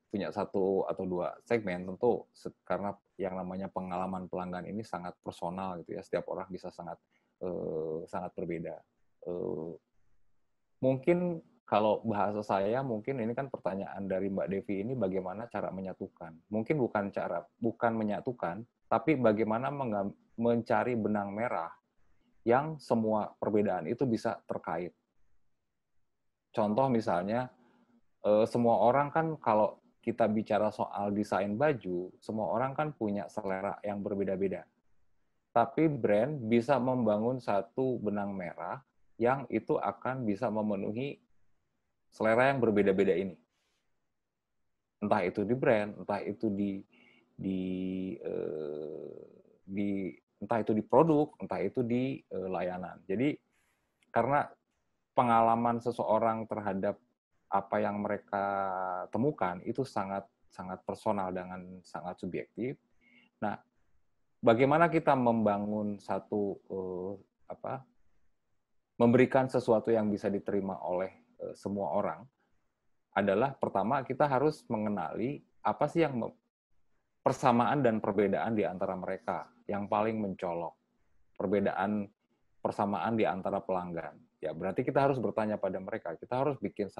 punya satu atau dua segmen, tentu karena yang namanya pengalaman pelanggan ini sangat personal gitu ya, setiap orang bisa sangat berbeda. Mungkin kalau bahasa saya, mungkin ini kan pertanyaan dari Mbak Devi ini, bagaimana cara menyatukan. Mungkin bukan menyatukan, tapi bagaimana mencari benang merah yang semua perbedaan itu bisa terkait. Contoh misalnya, semua orang kan kalau kita bicara soal desain baju, semua orang kan punya selera yang berbeda-beda. Tapi brand bisa membangun satu benang merah yang itu akan bisa memenuhi selera yang berbeda-beda ini. Entah itu di brand, entah itu entah itu di produk, entah itu di layanan. Jadi karena pengalaman seseorang terhadap apa yang mereka temukan itu sangat personal dan sangat subjektif. Nah, bagaimana kita membangun memberikan sesuatu yang bisa diterima oleh semua orang adalah, pertama kita harus mengenali apa sih yang persamaan dan perbedaan di antara mereka yang paling mencolok. Persamaan di antara pelanggan. Ya, berarti kita harus bertanya pada mereka. Kita harus bikin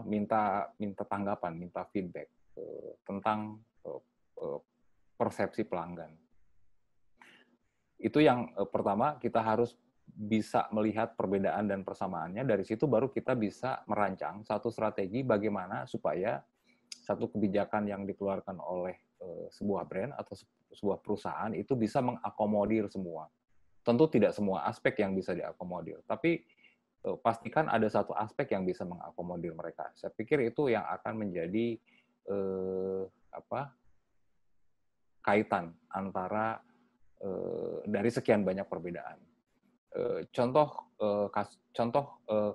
minta tanggapan, minta feedback tentang persepsi pelanggan. Itu yang pertama, kita harus bisa melihat perbedaan dan persamaannya. Dari situ baru kita bisa merancang satu strategi bagaimana supaya satu kebijakan yang dikeluarkan oleh sebuah brand atau sebuah perusahaan itu bisa mengakomodir semua. Tentu tidak semua aspek yang bisa diakomodir, tapi pastikan ada satu aspek yang bisa mengakomodir mereka. Saya pikir itu yang akan menjadi kaitan antara dari sekian banyak perbedaan.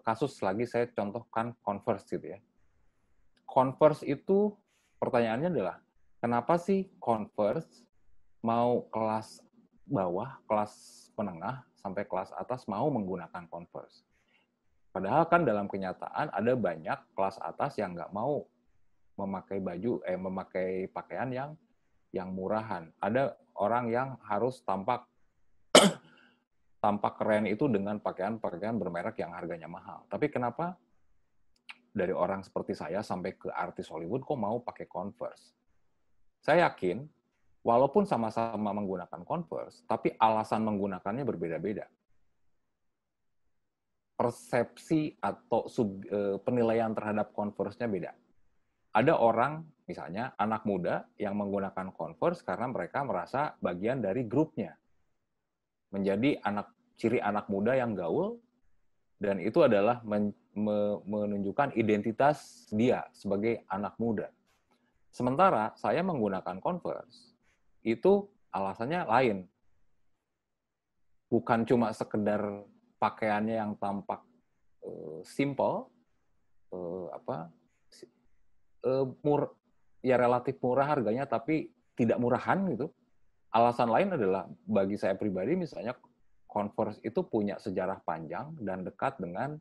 Kasus lagi saya contohkan Converse gitu ya. Converse itu pertanyaannya adalah, kenapa sih Converse mau kelas bawah, kelas menengah, sampai kelas atas mau menggunakan Converse? Padahal kan dalam kenyataan ada banyak kelas atas yang nggak mau memakai pakaian yang murahan. Ada orang yang harus tampak keren itu dengan pakaian bermerek yang harganya mahal. Tapi kenapa dari orang seperti saya sampai ke artis Hollywood kok mau pakai Converse? Saya yakin, walaupun sama-sama menggunakan Converse, tapi alasan menggunakannya berbeda-beda. Persepsi atau penilaian terhadap Converse-nya beda. Ada orang, misalnya anak muda, yang menggunakan Converse karena mereka merasa bagian dari grupnya. Menjadi ciri anak muda yang gaul, dan itu adalah menunjukkan identitas dia sebagai anak muda. Sementara saya menggunakan Converse, itu alasannya lain. Bukan cuma sekedar pakaiannya yang tampak simple, relatif murah harganya, tapi tidak murahan gitu. Alasan lain adalah, bagi saya pribadi misalnya, Converse itu punya sejarah panjang dan dekat dengan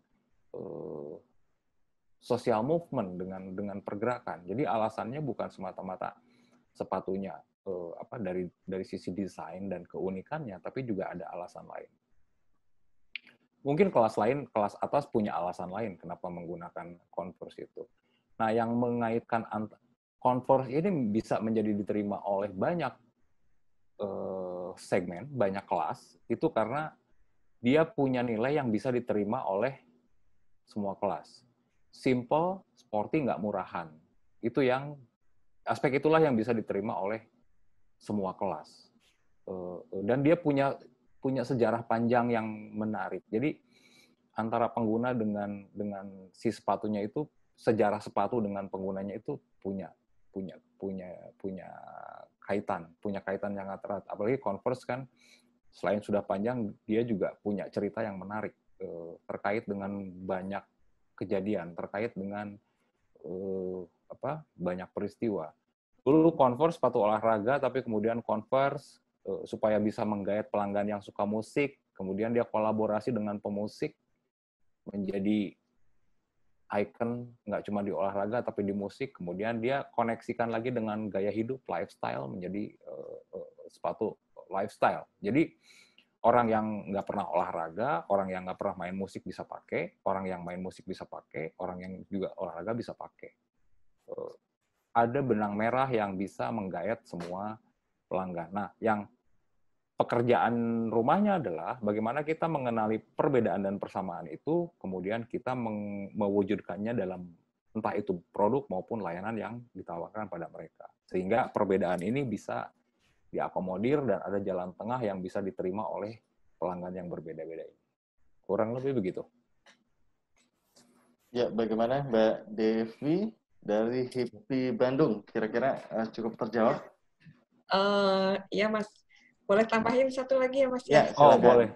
social movement, dengan pergerakan. Jadi alasannya bukan semata-mata sepatunya dari sisi desain dan keunikannya, tapi juga ada alasan lain. Mungkin kelas atas punya alasan lain kenapa menggunakan Converse itu. Nah, yang mengaitkan Converse ini bisa menjadi diterima oleh banyak segmen, banyak kelas, itu karena dia punya nilai yang bisa diterima oleh semua kelas. Simple, sporty, nggak murahan. Itu yang aspek itulah yang bisa diterima oleh semua kelas. Dan dia punya sejarah panjang yang menarik. Jadi antara pengguna dengan si sepatunya itu, sejarah sepatu dengan penggunanya itu punya kaitan yang erat. Apalagi Converse kan selain sudah panjang, dia juga punya cerita yang menarik terkait dengan banyak kejadian, terkait dengan banyak peristiwa. Dulu Converse sepatu olahraga, tapi kemudian Converse supaya bisa menggait pelanggan yang suka musik, kemudian dia kolaborasi dengan pemusik menjadi icon nggak cuma di olahraga tapi di musik, kemudian dia koneksikan lagi dengan gaya hidup, lifestyle, menjadi sepatu lifestyle. Jadi orang yang nggak pernah olahraga, orang yang nggak pernah main musik bisa pakai, orang yang main musik bisa pakai, orang yang juga olahraga bisa pakai. Ada benang merah yang bisa menggait semua pelanggan. Nah, yang pekerjaan rumahnya adalah bagaimana kita mengenali perbedaan dan persamaan itu, kemudian kita mewujudkannya dalam entah itu produk maupun layanan yang ditawarkan pada mereka. Sehingga perbedaan ini bisa diakomodir dan ada jalan tengah yang bisa diterima oleh pelanggan yang berbeda-beda ini. Kurang lebih begitu. Ya, bagaimana Mbak Devi dari HIPI Bandung? Kira-kira cukup terjawab? Ya Mas, boleh tambahin satu lagi ya Mas? Ya, oh boleh.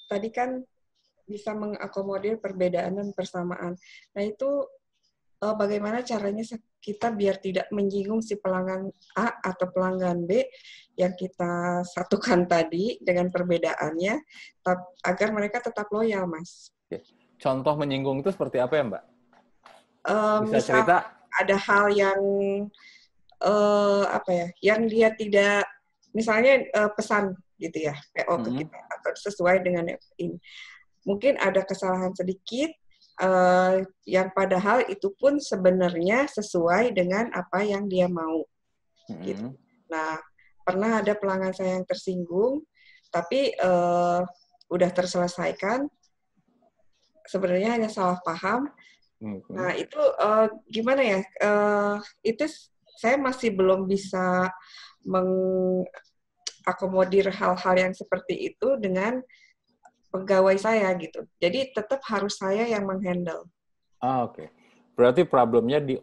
Tadi kan bisa mengakomodir perbedaan dan persamaan. Nah itu bagaimana caranya kita biar tidak menyinggung si pelanggan A atau pelanggan B yang kita satukan tadi dengan perbedaannya, agar mereka tetap loyal, Mas. Contoh menyinggung itu seperti apa ya, Mbak? Bisa Misal cerita? Ada hal yang yang dia tidak, misalnya pesan gitu ya, PO ke kita atau sesuai dengan ini. Mungkin ada kesalahan sedikit, yang padahal itu pun sebenarnya sesuai dengan apa yang dia mau. Gitu. Nah, pernah ada pelanggan saya yang tersinggung, tapi udah terselesaikan. Sebenarnya hanya salah paham. Nah, itu gimana ya? Itu saya masih belum bisa mengakomodir hal-hal yang seperti itu dengan pegawai saya gitu. Jadi tetap harus saya yang menghandle. Oke. Berarti problemnya di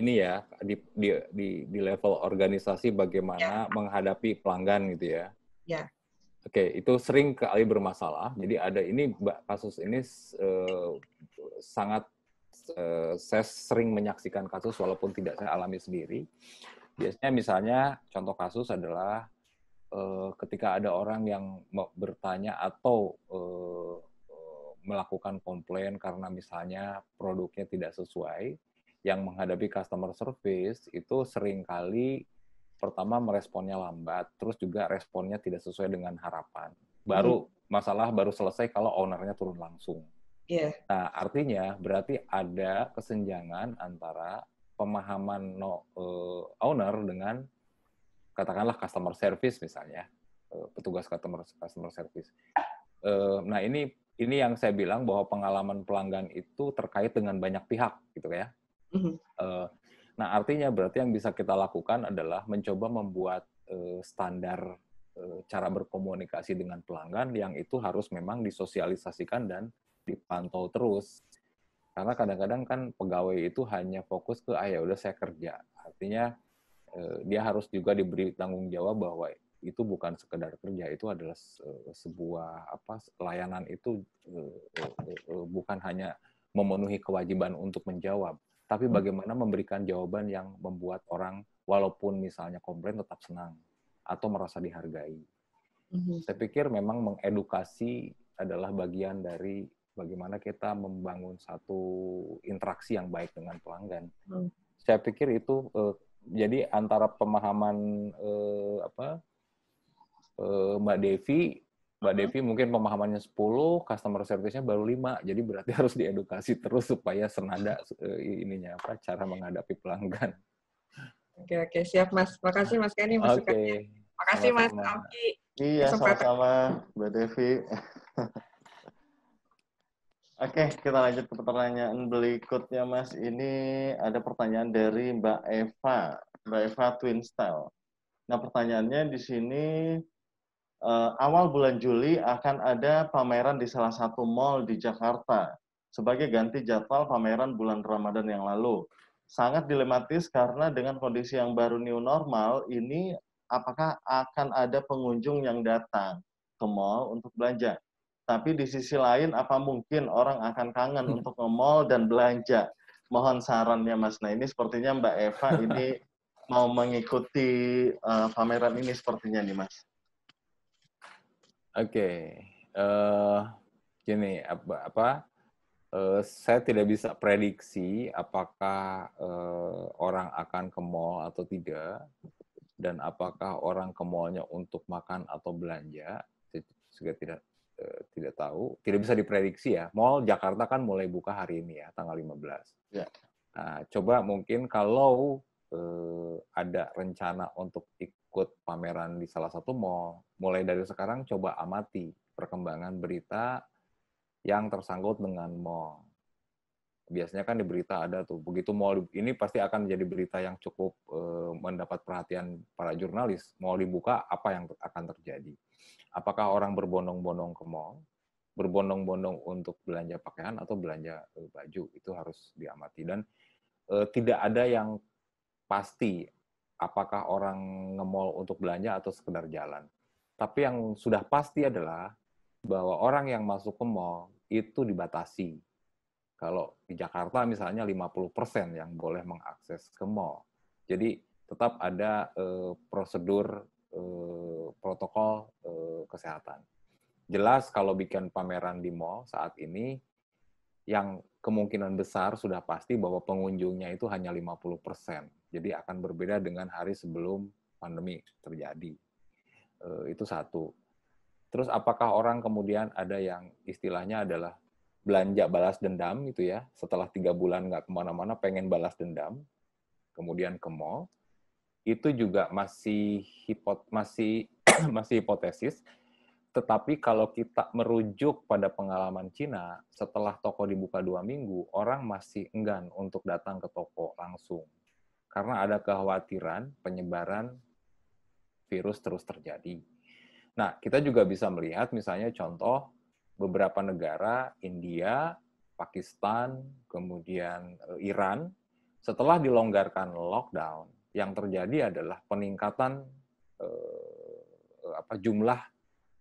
ini ya, di level organisasi bagaimana menghadapi pelanggan gitu ya. Ya. Oke, itu sering kali bermasalah. Jadi ada ini kasus ini sangat saya sering menyaksikan kasus walaupun tidak saya alami sendiri. Biasanya misalnya contoh kasus adalah ketika ada orang yang bertanya atau melakukan komplain karena misalnya produknya tidak sesuai, yang menghadapi customer service itu seringkali pertama meresponnya lambat, terus juga responnya tidak sesuai dengan harapan. Masalah baru selesai kalau ownernya turun langsung. Yeah. Nah, artinya berarti ada kesenjangan antara pemahaman owner dengan katakanlah customer service misalnya, petugas customer service. Nah, ini yang saya bilang bahwa pengalaman pelanggan itu terkait dengan banyak pihak, gitu ya. Nah, artinya berarti yang bisa kita lakukan adalah mencoba membuat standar cara berkomunikasi dengan pelanggan yang itu harus memang disosialisasikan dan dipantau terus. Karena kadang-kadang kan pegawai itu hanya fokus ke ya udah saya kerja. Artinya dia harus juga diberi tanggung jawab bahwa itu bukan sekedar kerja, itu adalah sebuah layanan itu bukan hanya memenuhi kewajiban untuk menjawab, tapi bagaimana memberikan jawaban yang membuat orang walaupun misalnya komplain tetap senang atau merasa dihargai. Saya pikir memang mengedukasi adalah bagian dari bagaimana kita membangun satu interaksi yang baik dengan pelanggan. Saya pikir itu jadi antara pemahaman Mbak Devi mungkin pemahamannya 10, customer service-nya baru 5. Jadi berarti harus diedukasi terus supaya senada cara menghadapi pelanggan. Oke, siap Mas. Makasih Mas Kenny masukannya. Makasih Mas Alki. Iya, kesempatan. sama-sama Mbak Devi. Oke, kita lanjut ke pertanyaan berikutnya, Mas. Ini ada pertanyaan dari Mbak Eva Twin Style. Nah, pertanyaannya di sini, awal bulan Juli akan ada pameran di salah satu mall di Jakarta sebagai ganti jadwal pameran bulan Ramadan yang lalu. Sangat dilematis karena dengan kondisi yang baru new normal ini, apakah akan ada pengunjung yang datang ke mall untuk belanja? Tapi di sisi lain, apa mungkin orang akan kangen untuk nge-mall dan belanja? Mohon sarannya, Mas. Nah, ini sepertinya Mbak Eva ini mau mengikuti pameran ini sepertinya nih, Mas. Oke, gini, saya tidak bisa prediksi apakah orang akan ke mall atau tidak, dan apakah orang ke mallnya untuk makan atau belanja, juga tidak tahu, tidak bisa diprediksi ya. Mall Jakarta kan mulai buka hari ini ya, tanggal 15. Ya. Nah, coba mungkin kalau ada rencana untuk ikut pameran di salah satu mall, mulai dari sekarang coba amati perkembangan berita yang tersangkut dengan mall. Biasanya kan di berita ada tuh, begitu mall ini pasti akan menjadi berita yang cukup mendapat perhatian para jurnalis. Mall dibuka, apa yang akan terjadi? Apakah orang berbondong-bondong ke mall, berbondong-bondong untuk belanja pakaian atau belanja baju? Itu harus diamati. Dan tidak ada yang pasti apakah orang nge-mall untuk belanja atau sekedar jalan. Tapi yang sudah pasti adalah bahwa orang yang masuk ke mall itu dibatasi. Kalau di Jakarta misalnya 50% yang boleh mengakses ke mall. Jadi tetap ada prosedur protokol kesehatan. Jelas kalau bikin pameran di mall saat ini, yang kemungkinan besar sudah pasti bahwa pengunjungnya itu hanya 50%. Jadi akan berbeda dengan hari sebelum pandemi terjadi. Itu satu. Terus apakah orang kemudian ada yang istilahnya adalah belanja balas dendam gitu ya, setelah 3 bulan nggak kemana-mana pengen balas dendam, kemudian ke mall, itu juga masih hipotesis. Tetapi kalau kita merujuk pada pengalaman Cina, setelah toko dibuka 2 minggu, orang masih enggan untuk datang ke toko langsung. Karena ada kekhawatiran penyebaran virus terus terjadi. Nah, kita juga bisa melihat misalnya contoh beberapa negara, India, Pakistan, kemudian Iran, setelah dilonggarkan lockdown, yang terjadi adalah peningkatan jumlah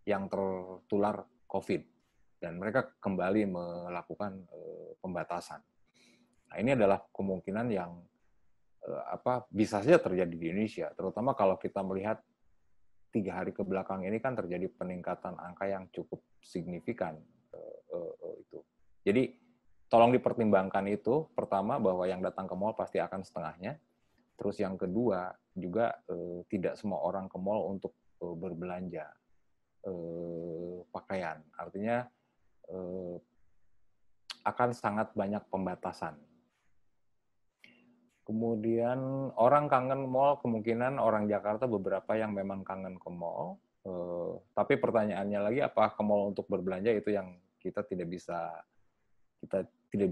yang tertular COVID, dan mereka kembali melakukan pembatasan. Nah, ini adalah kemungkinan yang bisa saja terjadi di Indonesia, terutama kalau kita melihat 3 hari ke belakang ini kan terjadi peningkatan angka yang cukup signifikan itu. Jadi tolong dipertimbangkan itu, pertama bahwa yang datang ke mall pasti akan setengahnya. Terus yang kedua juga tidak semua orang ke mall untuk berbelanja pakaian. Artinya akan sangat banyak pembatasan. Kemudian orang kangen mall, kemungkinan orang Jakarta beberapa yang memang kangen ke mall. Tapi pertanyaannya lagi, apa ke mall untuk berbelanja, itu yang kita tidak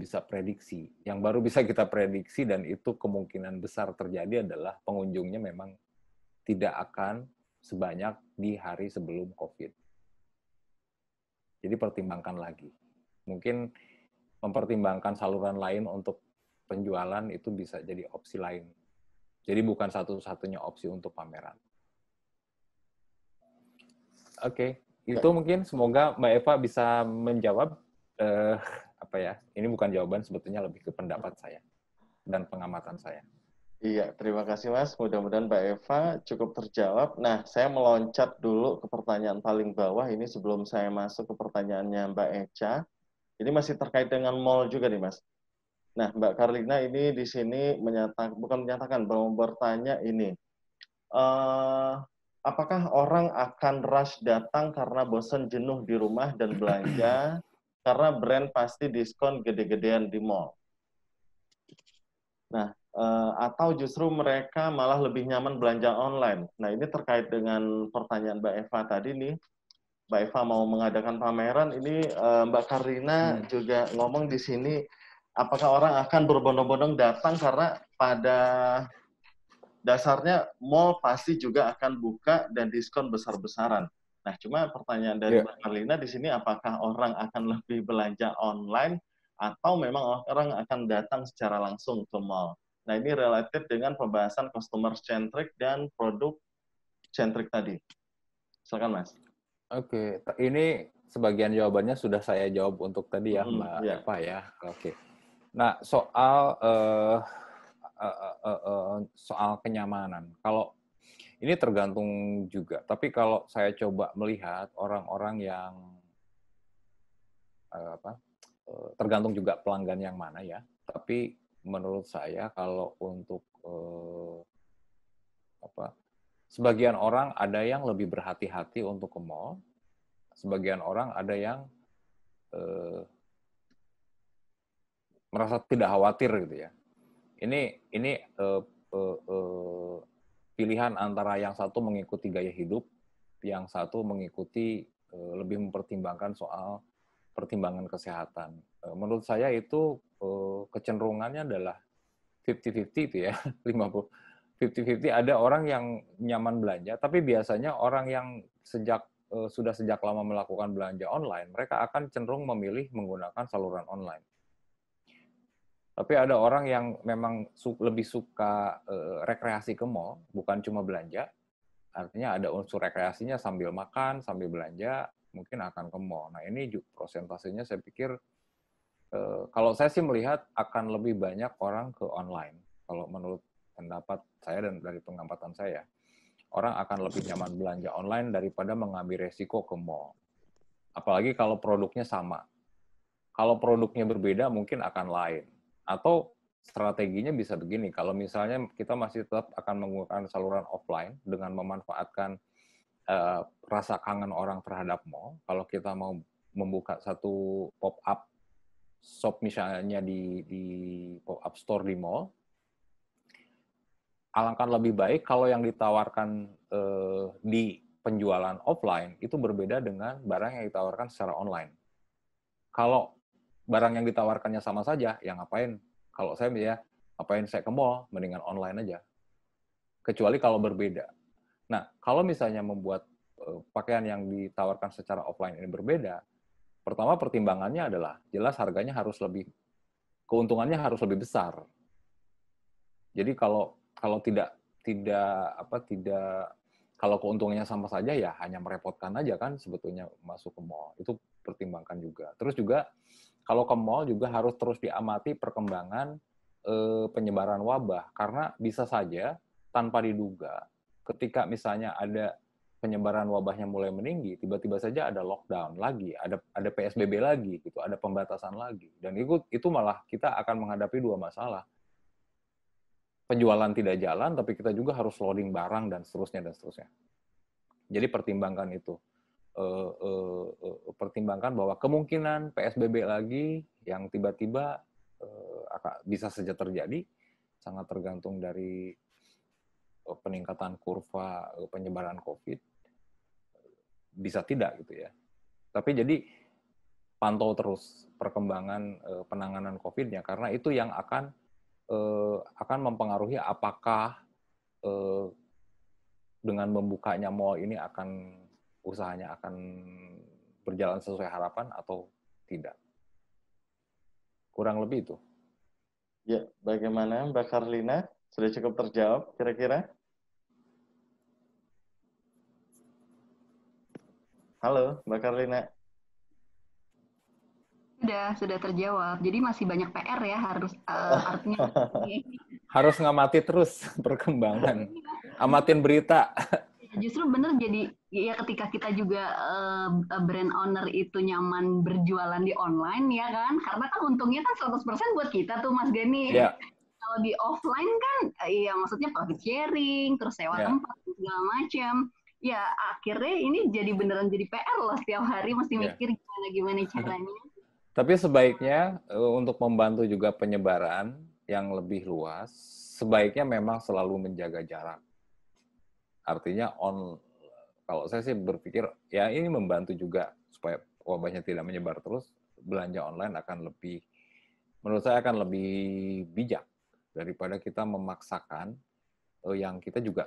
bisa prediksi. Yang baru bisa kita prediksi dan itu kemungkinan besar terjadi adalah pengunjungnya memang tidak akan sebanyak di hari sebelum COVID. Jadi pertimbangkan lagi. Mungkin mempertimbangkan saluran lain untuk penjualan itu bisa jadi opsi lain. Jadi bukan satu-satunya opsi untuk pameran. Oke, itu mungkin semoga Mbak Eva bisa menjawab ini bukan jawaban, sebetulnya lebih ke pendapat saya dan pengamatan saya. Iya, terima kasih Mas. Mudah-mudahan Mbak Eva cukup terjawab. Nah, saya meloncat dulu ke pertanyaan paling bawah ini sebelum saya masuk ke pertanyaannya Mbak Echa. Ini masih terkait dengan mall juga nih, Mas. Nah, Mbak Karlina ini di sini bertanya ini. Apakah orang akan rush datang karena bosan jenuh di rumah dan belanja karena brand pasti diskon gede-gedean di mall? Nah, atau justru mereka malah lebih nyaman belanja online. Nah, ini terkait dengan pertanyaan Mbak Eva tadi nih. Mbak Eva mau mengadakan pameran, ini Mbak Karlina juga ngomong di sini, apakah orang akan berbondong-bondong datang karena pada dasarnya mall pasti juga akan buka dan diskon besar-besaran. Nah, cuma pertanyaan dari Mbak Karlina di sini, apakah orang akan lebih belanja online atau memang orang akan datang secara langsung ke mall? Nah, ini related dengan pembahasan customer centric dan produk centric tadi. Silakan, Mas. Oke, ini sebagian jawabannya sudah saya jawab untuk tadi ya, Mbak Eva ya. Oke. Nah, soal kenyamanan. Kalau ini tergantung juga. Tapi kalau saya coba melihat orang-orang yang tergantung juga pelanggan yang mana ya. Tapi menurut saya kalau untuk sebagian orang ada yang lebih berhati-hati untuk ke mall, sebagian orang ada yang merasa tidak khawatir gitu ya. Ini pilihan antara yang satu mengikuti gaya hidup, yang satu mengikuti lebih mempertimbangkan soal pertimbangan kesehatan. Menurut saya itu kecenderungannya adalah 50-50 itu ya, 50-50. Ada orang yang nyaman belanja, tapi biasanya orang yang sudah sejak lama melakukan belanja online, mereka akan cenderung memilih menggunakan saluran online. Tapi ada orang yang memang lebih suka rekreasi ke mall, bukan cuma belanja. Artinya ada unsur rekreasinya sambil makan, sambil belanja, mungkin akan ke mall. Nah, ini prosentasenya saya pikir, kalau saya sih melihat akan lebih banyak orang ke online. Kalau menurut pendapat saya dan dari pengamatan saya, orang akan lebih nyaman belanja online daripada mengambil resiko ke mall. Apalagi kalau produknya sama. Kalau produknya berbeda mungkin akan lain. Atau strateginya bisa begini, kalau misalnya kita masih tetap akan menggunakan saluran offline dengan memanfaatkan rasa kangen orang terhadap mall, kalau kita mau membuka satu pop-up shop misalnya di pop-up store di mall, alangkah lebih baik kalau yang ditawarkan di penjualan offline itu berbeda dengan barang yang ditawarkan secara online. Kalau barang yang ditawarkannya sama saja, ya ngapain? Kalau saya ya, ngapain saya ke mall? Mendingan online aja. Kecuali kalau berbeda. Nah, kalau misalnya membuat pakaian yang ditawarkan secara offline ini berbeda, pertama pertimbangannya adalah jelas harganya harus keuntungannya harus lebih besar. Jadi kalau kalau keuntungannya sama saja ya hanya merepotkan aja kan sebetulnya masuk ke mall. Itu pertimbangkan juga. Terus juga kalau ke mall juga harus terus diamati perkembangan penyebaran wabah, karena bisa saja tanpa diduga ketika misalnya ada penyebaran wabahnya mulai meninggi, tiba-tiba saja ada lockdown lagi, ada PSBB lagi gitu, ada pembatasan lagi. Dan itu malah kita akan menghadapi dua masalah. Penjualan tidak jalan, tapi kita juga harus loading barang dan seterusnya dan seterusnya. Jadi pertimbangkan itu. Pertimbangkan bahwa kemungkinan PSBB lagi yang tiba-tiba bisa saja terjadi, sangat tergantung dari peningkatan kurva penyebaran COVID, bisa tidak gitu ya. Tapi jadi pantau terus perkembangan penanganan COVID-nya, karena itu yang akan mempengaruhi apakah dengan membukanya mall ini usahanya akan berjalan sesuai harapan atau tidak. Kurang lebih itu. Ya, bagaimana Mbak Karlina? Sudah cukup terjawab kira-kira? Halo, Mbak Karlina. Sudah terjawab. Jadi masih banyak PR ya, artinya harus ngamati terus perkembangan. Amatin berita. Justru benar, jadi ya ketika kita juga brand owner itu nyaman berjualan di online ya kan, karena kan untungnya kan 100% buat kita tuh Mas Gani. Yeah. Kalau di offline kan ya maksudnya profit sharing, terus sewa tempat segala macam. Ya akhirnya ini jadi beneran jadi PR loh, setiap hari mesti mikir gimana caranya. Tapi sebaiknya untuk membantu juga penyebaran yang lebih luas, sebaiknya memang selalu menjaga jarak. Artinya kalau saya sih berpikir ya ini membantu juga supaya wabahnya tidak menyebar terus, belanja online akan lebih, menurut saya akan lebih bijak daripada kita memaksakan yang kita juga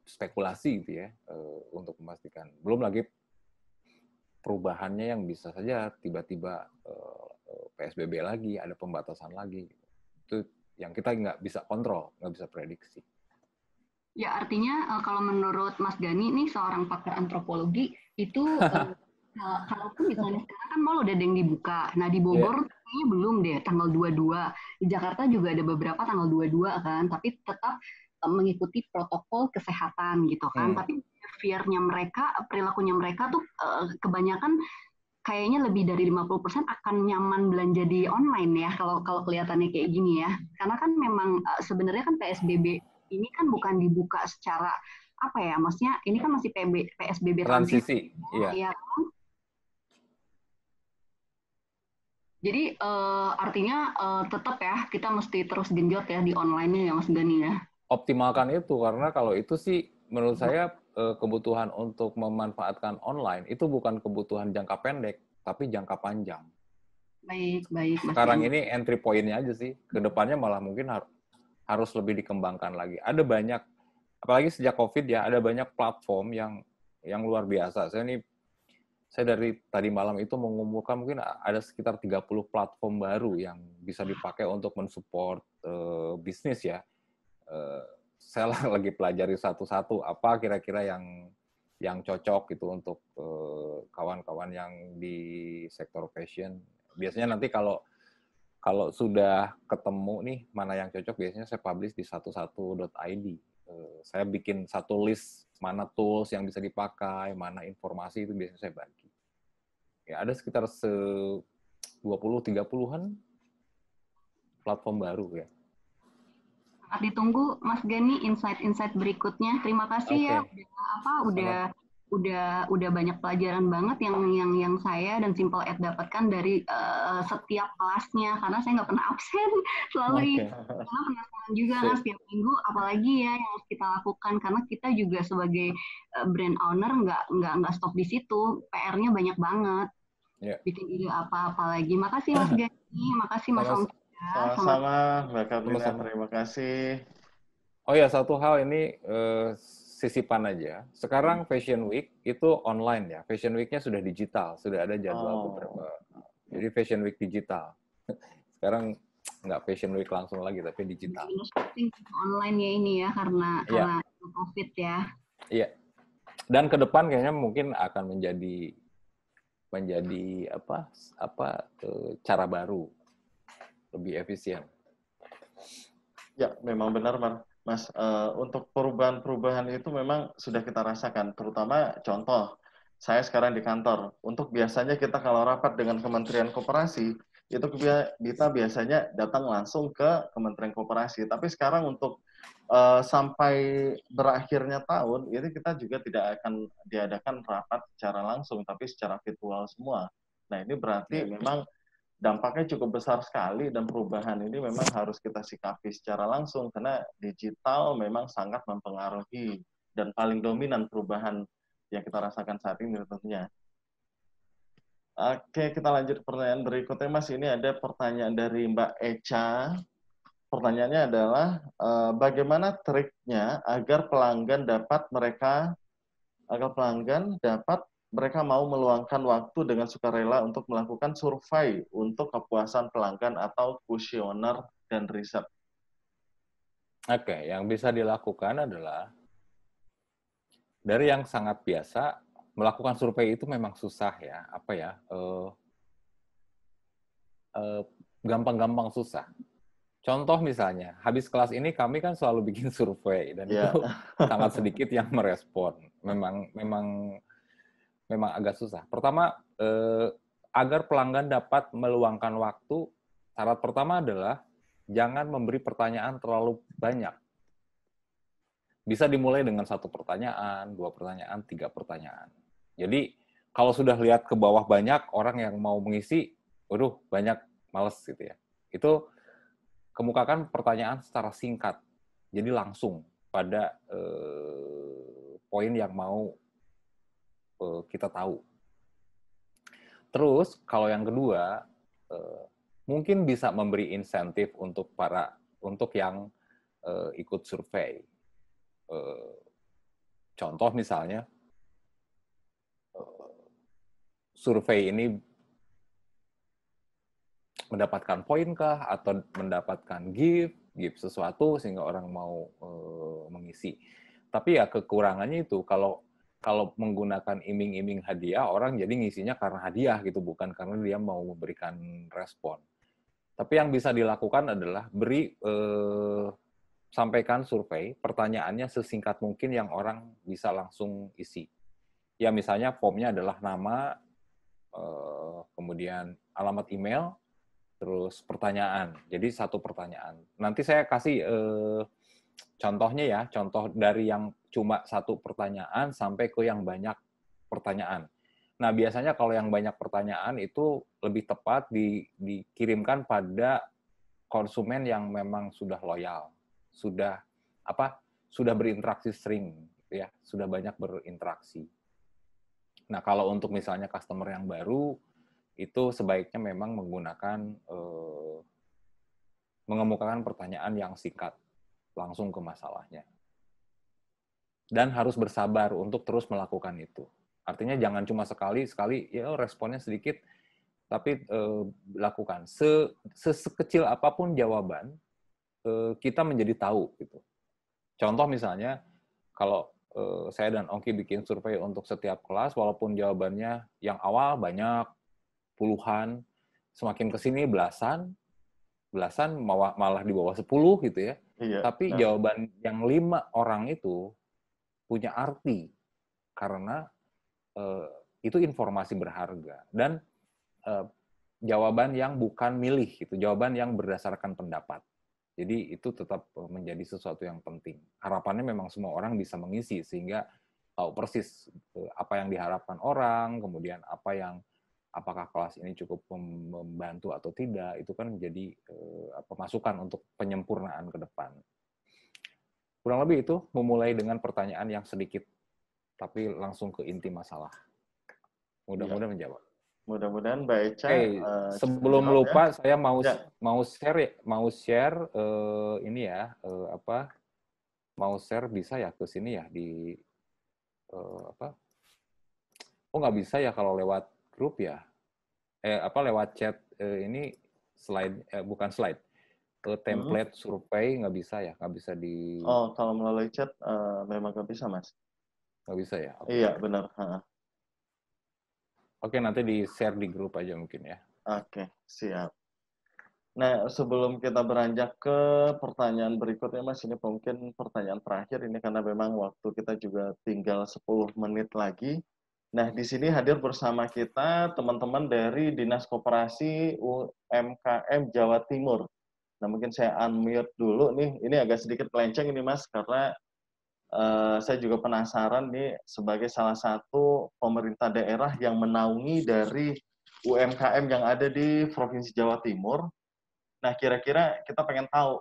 spekulasi gitu ya untuk memastikan. Belum lagi perubahannya yang bisa saja tiba-tiba PSBB lagi, ada pembatasan lagi. Itu yang kita nggak bisa kontrol, nggak bisa prediksi. Ya, artinya kalau menurut Mas Gani nih, seorang pakar antropologi, itu kalaupun misalnya sekarang kan mall udah ada yang dibuka. Nah, di Bogor kayaknya belum deh, tanggal 22. Di Jakarta juga ada beberapa tanggal 22 kan, tapi tetap mengikuti protokol kesehatan gitu kan. Tapi behavior-nya mereka, perilakunya mereka tuh kebanyakan kayaknya lebih dari 50% akan nyaman belanja di online ya, kalau kelihatannya kayak gini ya. Karena kan memang sebenarnya kan PSBB ini kan bukan dibuka secara apa ya, maksudnya ini kan masih PSBB transisi. Iya. Jadi artinya tetap ya kita mesti terus genjot ya di online-nya ya Mas Gani ya. Optimalkan itu, karena kalau itu sih menurut saya kebutuhan untuk memanfaatkan online itu bukan kebutuhan jangka pendek, tapi jangka panjang. Baik. Sekarang ini entry point-nya aja sih, kedepannya malah mungkin harus lebih dikembangkan lagi. Ada banyak, apalagi sejak COVID ya, ada banyak platform yang luar biasa. Saya dari tadi malam itu mengumpulkan mungkin ada sekitar 30 platform baru yang bisa dipakai untuk mensupport bisnis ya. Saya lagi pelajari satu-satu apa kira-kira yang cocok gitu untuk kawan-kawan yang di sektor fashion. Biasanya nanti kalau sudah ketemu nih mana yang cocok, biasanya saya publish di 11.id. Saya bikin satu list mana tools yang bisa dipakai, mana informasi, itu biasanya saya bagi. Ya ada sekitar 20-30-an platform baru ya. Sangat ditunggu Mas Gani insight-insight berikutnya. Terima kasih ya udah banyak pelajaran banget yang saya dan Simple Ed dapatkan dari setiap kelasnya, karena saya nggak pernah absen, selalu karena penasaran juga kan setiap minggu apalagi ya yang harus kita lakukan, karena kita juga sebagai brand owner nggak stop di situ, PR-nya banyak banget. Bikin ide apa lagi. Makasih Mas Gani, makasih Mas Om. Sama-sama Mbak Katrina, terima kasih. Oh ya, satu hal ini sisipan aja. Sekarang Fashion Week itu online ya. Fashion Week-nya sudah digital, sudah ada jadwal beberapa. Jadi Fashion Week digital. Sekarang nggak Fashion Week langsung lagi, tapi digital. Online ya ini ya, karena COVID ya. Iya. Dan ke depan kayaknya mungkin akan menjadi cara baru, lebih efisien. Ya, memang benar, Mas. Untuk perubahan-perubahan itu memang sudah kita rasakan, terutama contoh, saya sekarang di kantor. Untuk biasanya kita kalau rapat dengan Kementerian Koperasi, itu kita biasanya datang langsung ke Kementerian Koperasi. Tapi sekarang untuk sampai berakhirnya tahun, itu kita juga tidak akan diadakan rapat secara langsung, tapi secara virtual semua. Nah, ini berarti memang dampaknya cukup besar sekali, dan perubahan ini memang harus kita sikapi secara langsung, karena digital memang sangat mempengaruhi dan paling dominan perubahan yang kita rasakan saat ini tentunya. Oke, kita lanjut ke pertanyaan berikutnya, Mas. Ini ada pertanyaan dari Mbak Echa. Pertanyaannya adalah, bagaimana triknya agar pelanggan mereka mau meluangkan waktu dengan sukarela untuk melakukan survei untuk kepuasan pelanggan atau kuesioner dan riset? Oke, yang bisa dilakukan adalah dari yang sangat biasa, melakukan survei itu memang susah ya, gampang-gampang susah. Contoh misalnya, habis kelas ini kami kan selalu bikin survei, dan itu sangat sedikit yang merespon. Memang agak susah. Pertama, agar pelanggan dapat meluangkan waktu, syarat pertama adalah jangan memberi pertanyaan terlalu banyak. Bisa dimulai dengan 1 pertanyaan, 2 pertanyaan, 3 pertanyaan. Jadi, kalau sudah lihat ke bawah banyak orang yang mau mengisi, waduh, banyak, males gitu ya. Itu kemukakan pertanyaan secara singkat, jadi langsung pada poin yang mau kita tahu. Terus kalau yang kedua, mungkin bisa memberi insentif untuk yang ikut survei. Contoh misalnya, survei ini mendapatkan poin kah atau mendapatkan gift sesuatu sehingga orang mau mengisi. Tapi ya kekurangannya itu kalau menggunakan iming-iming hadiah, orang jadi ngisinya karena hadiah gitu, bukan karena dia mau memberikan respon. Tapi yang bisa dilakukan adalah sampaikan survei, pertanyaannya sesingkat mungkin yang orang bisa langsung isi. Ya misalnya formnya adalah nama, kemudian alamat email, terus pertanyaan. Jadi satu pertanyaan. Nanti saya kasih contohnya ya, contoh dari yang cuma satu pertanyaan sampai ke yang banyak pertanyaan. Nah, biasanya kalau yang banyak pertanyaan itu lebih tepat dikirimkan pada konsumen yang memang sudah loyal, sudah berinteraksi sering, ya, sudah banyak berinteraksi. Nah, kalau untuk misalnya customer yang baru, itu sebaiknya memang menggunakan mengemukakan pertanyaan yang singkat, langsung ke masalahnya. Dan harus bersabar untuk terus melakukan itu. Artinya jangan cuma sekali ya responnya sedikit, tapi lakukan. Sekecil apapun jawaban, kita menjadi tahu gitu. Contoh misalnya, kalau saya dan Ongki bikin survei untuk setiap kelas, walaupun jawabannya yang awal banyak, puluhan, semakin kesini belasan malah di bawah 10 gitu ya. Iya, Tapi jawaban yang 5 orang itu punya arti karena itu informasi berharga dan jawaban yang bukan milih gitu, jawaban yang berdasarkan pendapat. Jadi itu tetap menjadi sesuatu yang penting. Harapannya memang semua orang bisa mengisi sehingga tahu persis apa yang diharapkan orang, kemudian apakah kelas ini cukup membantu atau tidak, itu kan menjadi masukan untuk penyempurnaan ke depan. Kurang lebih itu memulai dengan pertanyaan yang sedikit, tapi langsung ke inti masalah. Mudah-mudahan menjawab. Mudah-mudahan Mbak Echa. Sebelum lupa, ya. saya mau share ini ya, mau share bisa ya ke sini ya di Oh nggak bisa ya kalau lewat grup ya? Lewat chat ini slide, bukan slide, template survei nggak bisa ya? Nggak bisa di... Oh, kalau melalui chat memang nggak bisa, Mas. Nggak bisa ya? Okay. Iya, benar. Oke, nanti di-share di grup aja mungkin ya. Oke, siap. Nah, sebelum kita beranjak ke pertanyaan berikutnya, Mas, ini mungkin pertanyaan terakhir ini karena memang waktu kita juga tinggal 10 menit lagi. Nah, di sini hadir bersama kita teman-teman dari Dinas Koperasi UMKM Jawa Timur. Nah, mungkin saya unmute dulu nih. Ini agak sedikit kelenceng ini, Mas, karena saya juga penasaran nih sebagai salah satu pemerintah daerah yang menaungi dari UMKM yang ada di Provinsi Jawa Timur. Nah, kira-kira kita pengen tahu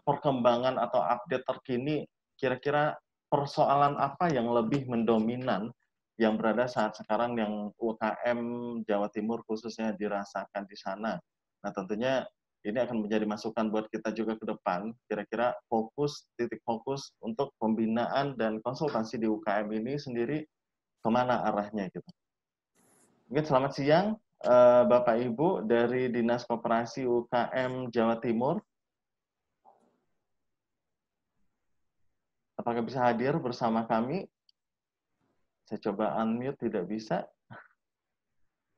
perkembangan atau update terkini, kira-kira persoalan apa yang lebih mendominan yang berada saat sekarang yang UKM Jawa Timur khususnya dirasakan di sana. Nah, tentunya ini akan menjadi masukan buat kita juga ke depan, kira-kira titik fokus untuk pembinaan dan konsultasi di UKM ini sendiri kemana arahnya gitu. Mungkin selamat siang, Bapak Ibu dari Dinas Koperasi UKM Jawa Timur. Apakah bisa hadir bersama kami? Saya coba unmute, tidak bisa.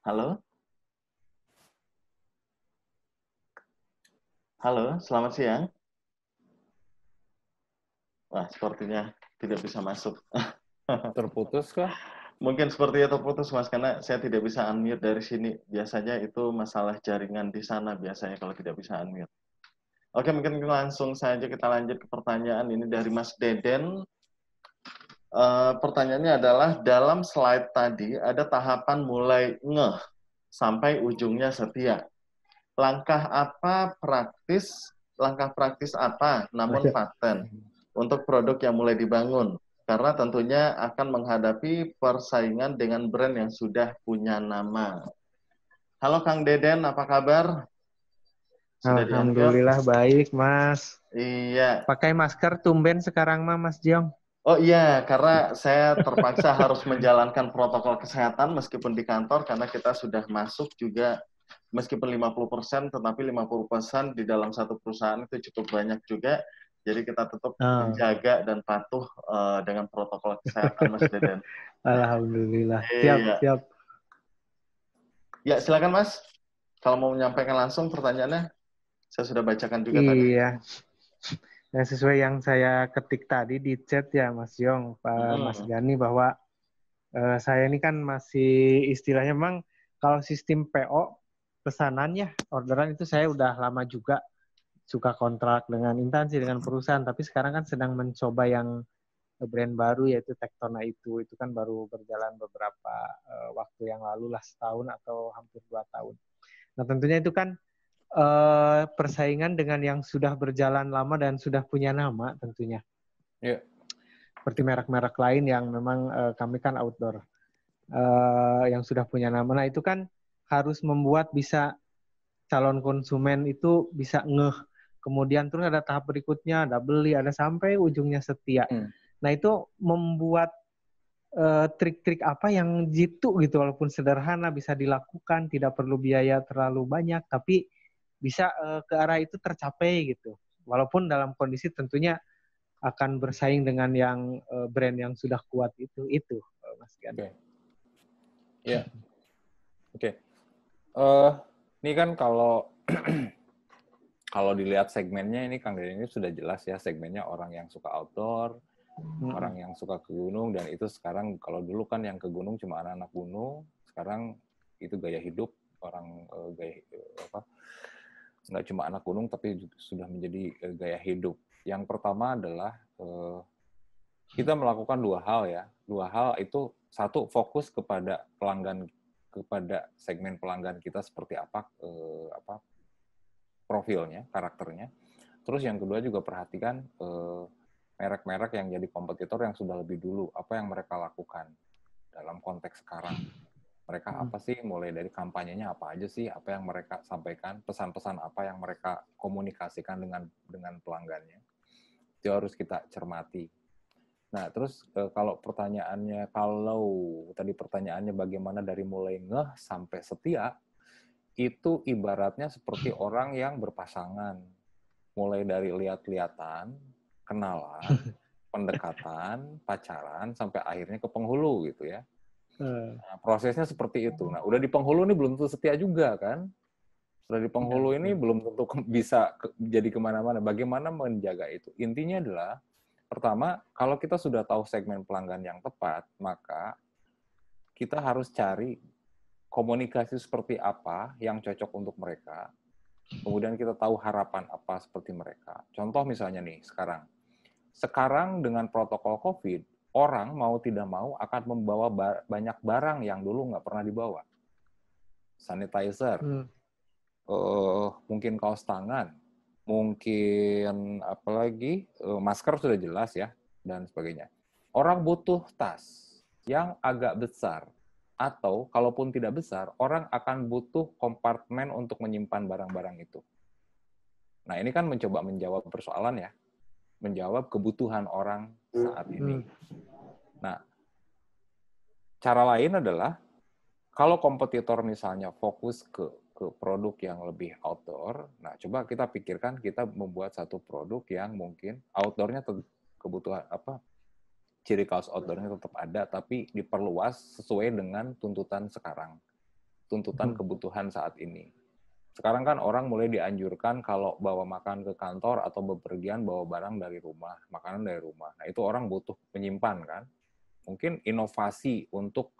Halo? Halo, selamat siang. Wah, sepertinya tidak bisa masuk. Terputus kah? Mungkin sepertinya terputus, Mas, karena saya tidak bisa unmute dari sini. Biasanya itu masalah jaringan di sana biasanya kalau tidak bisa unmute. Oke, mungkin langsung saja kita lanjut ke pertanyaan ini dari Mas Deden. Pertanyaannya adalah, dalam slide tadi ada tahapan mulai sampai ujungnya setia. Langkah apa praktis langkah praktis apa, namun paten untuk produk yang mulai dibangun. Karena tentunya akan menghadapi persaingan dengan brand yang sudah punya nama. Halo Kang Deden, apa kabar? Sudah Alhamdulillah baik, Mas. Iya. Pakai masker tumben sekarang mah, Mas Jong. Oh iya, karena saya terpaksa harus menjalankan protokol kesehatan meskipun di kantor, karena kita sudah masuk juga, meskipun 50%, tetapi 50% di dalam satu perusahaan itu cukup banyak juga. Jadi kita tetap menjaga dan patuh dengan protokol kesehatan, Mas Deden. Alhamdulillah. Iya. Siap. Ya, silakan Mas. Kalau mau menyampaikan langsung pertanyaannya, saya sudah bacakan juga tadi. Iya. Ya, sesuai yang saya ketik tadi di chat ya, Mas Jong, Pak Mas Gani, bahwa saya ini kan masih istilahnya memang kalau sistem PO pesanan ya, orderan itu saya udah lama juga suka kontrak dengan instansi, dengan perusahaan, tapi sekarang kan sedang mencoba yang brand baru yaitu Tektona itu kan baru berjalan beberapa waktu yang lalu lah, setahun atau hampir 2 tahun. Nah tentunya itu kan persaingan dengan yang sudah berjalan lama dan sudah punya nama tentunya. Yeah. Seperti merek-merek lain yang memang kami kan outdoor yang sudah punya nama. Nah itu kan harus membuat bisa calon konsumen itu bisa ngeh. Kemudian terus ada tahap berikutnya, ada beli, ada sampai ujungnya setia. Nah itu membuat trik-trik apa yang jitu gitu, walaupun sederhana bisa dilakukan, tidak perlu biaya terlalu banyak, tapi bisa ke arah itu tercapai gitu. Walaupun dalam kondisi tentunya akan bersaing dengan yang brand yang sudah kuat itu Mas Gan. Oke. Ya. Oke. Ini kan kalau dilihat segmennya ini Kang Deden ini sudah jelas ya, segmennya orang yang suka outdoor, orang yang suka ke gunung, dan itu sekarang kalau dulu kan yang ke gunung cuma anak-anak gunung, sekarang itu gaya hidup orang nggak cuma anak gunung tapi sudah menjadi gaya hidup. Yang pertama adalah kita melakukan 2 hal ya. 2 hal itu, satu fokus kepada pelanggan, kepada segmen pelanggan kita seperti apa profilnya, karakternya. Terus yang kedua juga perhatikan merek-merek yang jadi kompetitor yang sudah lebih dulu, apa yang mereka lakukan dalam konteks sekarang. Mereka apa sih, mulai dari kampanyenya apa aja sih, apa yang mereka sampaikan, pesan-pesan apa yang mereka komunikasikan dengan pelanggannya. Itu harus kita cermati. Nah, terus kalau tadi pertanyaannya bagaimana dari mulai ngeh sampai setia, itu ibaratnya seperti orang yang berpasangan. Mulai dari lihat-lihatan, kenalan, pendekatan, pacaran, sampai akhirnya ke penghulu gitu ya. Nah, prosesnya seperti itu. Nah, udah di penghulu ini belum tentu setia juga kan. Udah di penghulu ini belum tentu bisa jadi kemana-mana. Bagaimana menjaga itu? Intinya adalah, pertama, kalau kita sudah tahu segmen pelanggan yang tepat, maka kita harus cari komunikasi seperti apa yang cocok untuk mereka. Kemudian kita tahu harapan apa seperti mereka. Contoh misalnya nih, sekarang dengan protokol COVID, orang mau tidak mau akan membawa banyak barang yang dulu nggak pernah dibawa. Sanitizer, mungkin kaos tangan, mungkin apalagi masker sudah jelas ya, dan sebagainya. Orang butuh tas yang agak besar, atau kalaupun tidak besar, orang akan butuh kompartemen untuk menyimpan barang-barang itu. Nah, ini kan mencoba menjawab persoalan ya, menjawab kebutuhan orang saat ini. Nah, cara lain adalah, kalau kompetitor misalnya fokus ke produk yang lebih outdoor, nah coba kita pikirkan kita membuat satu produk yang mungkin outdoornya kebutuhan ciri khas outdoornya tetap ada, tapi diperluas sesuai dengan tuntutan sekarang, tuntutan kebutuhan saat ini. Sekarang kan orang mulai dianjurkan kalau bawa makan ke kantor atau bepergian bawa barang dari rumah, makanan dari rumah. Nah itu orang butuh menyimpan kan. Mungkin inovasi untuk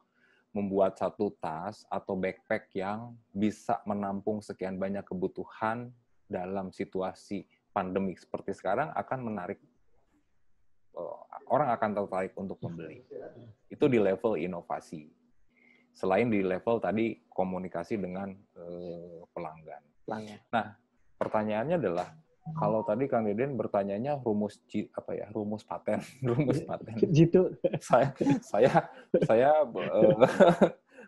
membuat satu tas atau backpack yang bisa menampung sekian banyak kebutuhan dalam situasi pandemi seperti sekarang akan menarik, orang akan tertarik untuk membeli. Itu di level inovasi. Selain di level tadi komunikasi dengan pelanggan. Nah, pertanyaannya adalah Kalau tadi Kang Deden bertanyanya rumus rumus paten, rumus paten. Gitu. Saya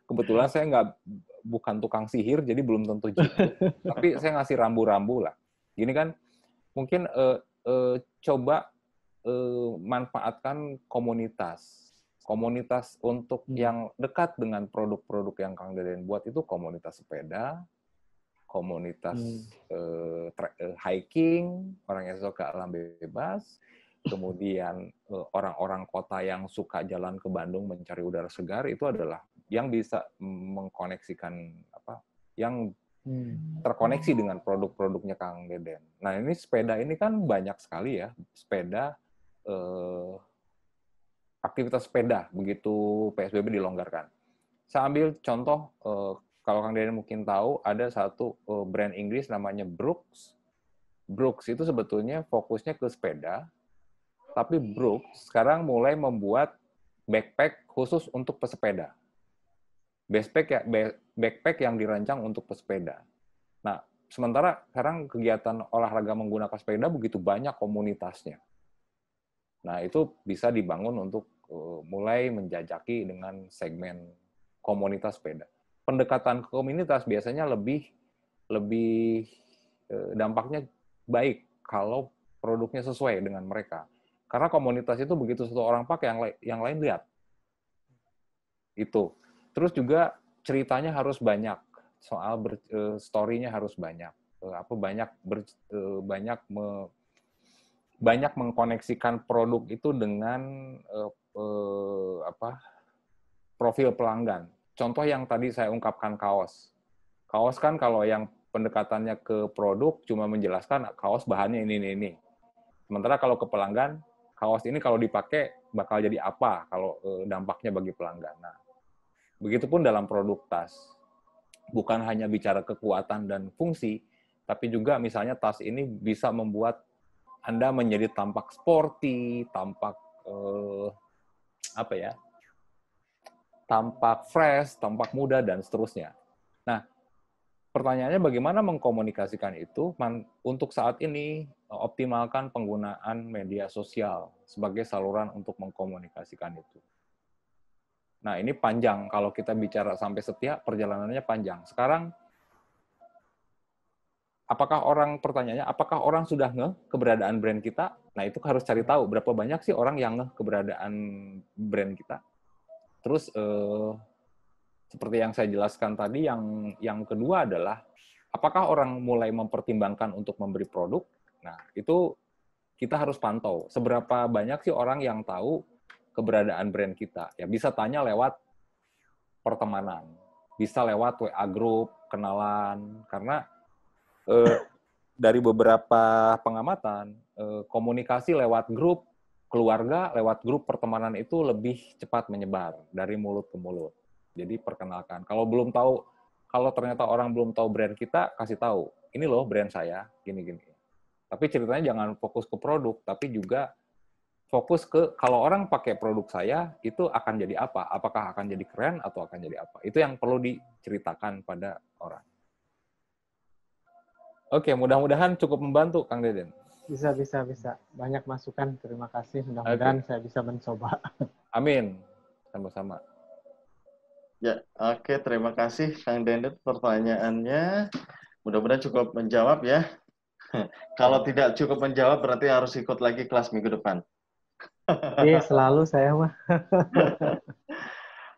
kebetulan saya bukan tukang sihir, jadi belum tentu jitu. Tapi saya ngasih rambu-rambu lah. Gini kan, mungkin coba manfaatkan komunitas. Komunitas untuk yang dekat dengan produk-produk yang Kang Deden buat itu komunitas sepeda, komunitas hiking, orang yang suka alam bebas, kemudian orang-orang kota yang suka jalan ke Bandung mencari udara segar, itu adalah yang bisa mengkoneksikan yang terkoneksi dengan produk-produknya Kang Deden. Nah, ini sepeda ini kan banyak sekali ya, sepeda aktivitas sepeda begitu PSBB dilonggarkan. Saya ambil contoh, kalau Kang Deden mungkin tahu, ada satu brand Inggris namanya Brooks. Brooks itu sebetulnya fokusnya ke sepeda, tapi Brooks sekarang mulai membuat backpack khusus untuk pesepeda. Backpack yang dirancang untuk pesepeda. Nah, sementara sekarang kegiatan olahraga menggunakan sepeda begitu banyak komunitasnya. Nah, itu bisa dibangun untuk mulai menjajaki dengan segmen komunitas sepeda. Pendekatan ke komunitas biasanya lebih dampaknya baik kalau produknya sesuai dengan mereka. Karena komunitas itu begitu satu orang pakai, yang lain lihat. Itu. Terus juga ceritanya harus banyak, soal story-nya harus banyak. Banyak mengkoneksikan produk itu dengan profil pelanggan. Contoh yang tadi saya ungkapkan kaos. Kaos kan kalau yang pendekatannya ke produk cuma menjelaskan kaos bahannya ini. Sementara kalau ke pelanggan, kaos ini kalau dipakai bakal jadi apa kalau dampaknya bagi pelanggan. Nah, begitupun dalam produk tas. Bukan hanya bicara kekuatan dan fungsi, tapi juga misalnya tas ini bisa membuat Anda menjadi tampak sporty, tampak tampak fresh, tampak muda, dan seterusnya. Nah, pertanyaannya bagaimana mengkomunikasikan itu? Untuk saat ini, optimalkan penggunaan media sosial sebagai saluran untuk mengkomunikasikan itu. Nah, ini panjang. Kalau kita bicara sampai setia, perjalanannya panjang. Sekarang, pertanyaannya, apakah orang sudah ngeh keberadaan brand kita? Nah, itu harus cari tahu berapa banyak sih orang yang ngeh keberadaan brand kita. Terus seperti yang saya jelaskan tadi, yang kedua adalah apakah orang mulai mempertimbangkan untuk memberi produk? Nah, itu kita harus pantau. Seberapa banyak sih orang yang tahu keberadaan brand kita? Ya bisa tanya lewat pertemanan, bisa lewat WA group, kenalan, karena dari beberapa pengamatan, komunikasi lewat grup keluarga, lewat grup pertemanan itu lebih cepat menyebar dari mulut ke mulut. Jadi perkenalkan. Kalau ternyata orang belum tahu brand kita, kasih tahu. Ini loh brand saya, gini-gini. Tapi ceritanya jangan fokus ke produk, tapi juga fokus ke kalau orang pakai produk saya, itu akan jadi apa? Apakah akan jadi keren atau akan jadi apa? Itu yang perlu diceritakan pada orang. Oke, mudah-mudahan cukup membantu, Kang Deden. Bisa. Banyak masukan. Terima kasih. Mudah-mudahan saya bisa mencoba. Amin. Sama-sama. Ya, oke. Terima kasih, Kang Deden, pertanyaannya. Mudah-mudahan cukup menjawab ya. Kalau tidak cukup menjawab, berarti harus ikut lagi kelas minggu depan. Iya, selalu saya mah.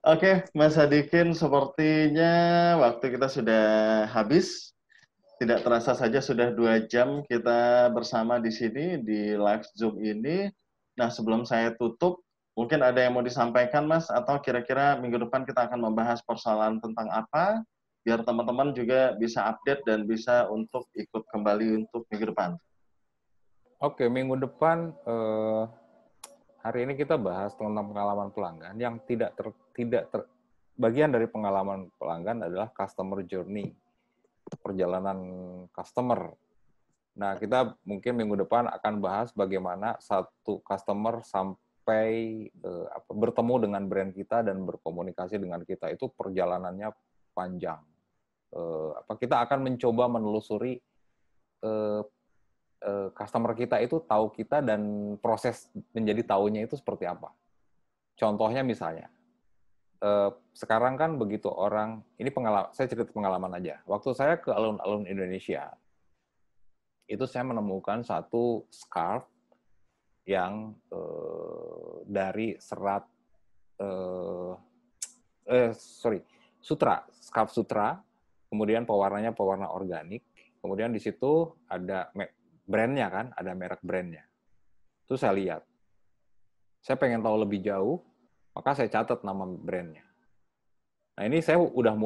Oke, Mas Hadikin, sepertinya waktu kita sudah habis. Tidak terasa saja sudah 2 jam kita bersama di sini, di live Zoom ini. Nah, sebelum saya tutup, mungkin ada yang mau disampaikan, Mas? Atau kira-kira minggu depan kita akan membahas persoalan tentang apa? Biar teman-teman juga bisa update dan bisa untuk ikut kembali untuk minggu depan. Oke, minggu depan, hari ini kita bahas tentang pengalaman pelanggan yang bagian dari pengalaman pelanggan adalah customer journey, perjalanan customer. Nah, kita mungkin minggu depan akan bahas bagaimana satu customer sampai bertemu dengan brand kita dan berkomunikasi dengan kita, itu perjalanannya panjang. Kita akan mencoba menelusuri customer kita itu tahu kita dan proses menjadi tahunya itu seperti apa. Contohnya misalnya, sekarang kan begitu orang, ini saya cerita pengalaman aja. Waktu saya ke alun-alun Indonesia, itu saya menemukan satu scarf yang dari serat, scarf sutra, kemudian pewarnanya pewarna organik, kemudian di situ ada brandnya kan, ada merek brandnya. Itu saya lihat. Saya pengen tahu lebih jauh, maka saya catat nama brandnya. Nah ini saya sudah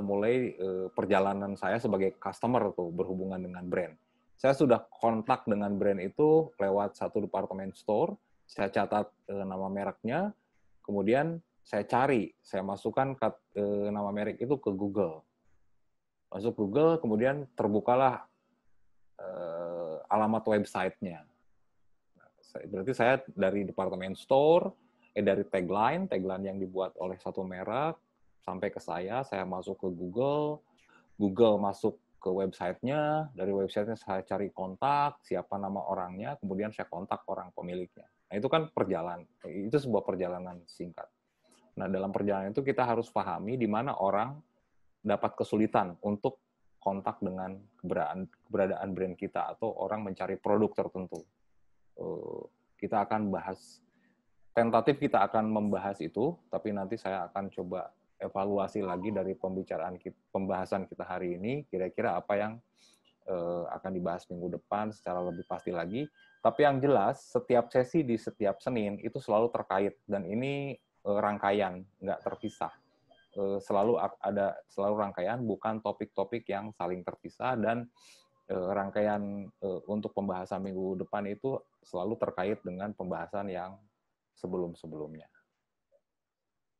mulai perjalanan saya sebagai customer tuh berhubungan dengan brand. Saya sudah kontak dengan brand itu lewat satu department store, saya catat nama mereknya, kemudian saya masukkan nama merek itu ke Google. Masuk Google, kemudian terbukalah alamat websitenya. Berarti saya dari department store, dari tagline yang dibuat oleh satu merek, sampai ke saya masuk ke Google masuk ke websitenya, dari websitenya saya cari kontak, siapa nama orangnya, kemudian saya kontak orang pemiliknya. Nah itu kan itu sebuah perjalanan singkat. Nah dalam perjalanan itu kita harus pahami di mana orang dapat kesulitan untuk kontak dengan keberadaan brand kita, atau orang mencari produk tertentu. Kita akan bahas, tentatif kita akan membahas itu, tapi nanti saya akan coba evaluasi lagi dari pembahasan kita hari ini, kira-kira apa yang akan dibahas minggu depan secara lebih pasti lagi. Tapi yang jelas, setiap sesi di setiap Senin itu selalu terkait, dan ini rangkaian, nggak terpisah. Selalu rangkaian, bukan topik-topik yang saling terpisah, dan rangkaian untuk pembahasan minggu depan itu selalu terkait dengan pembahasan yang sebelum-sebelumnya.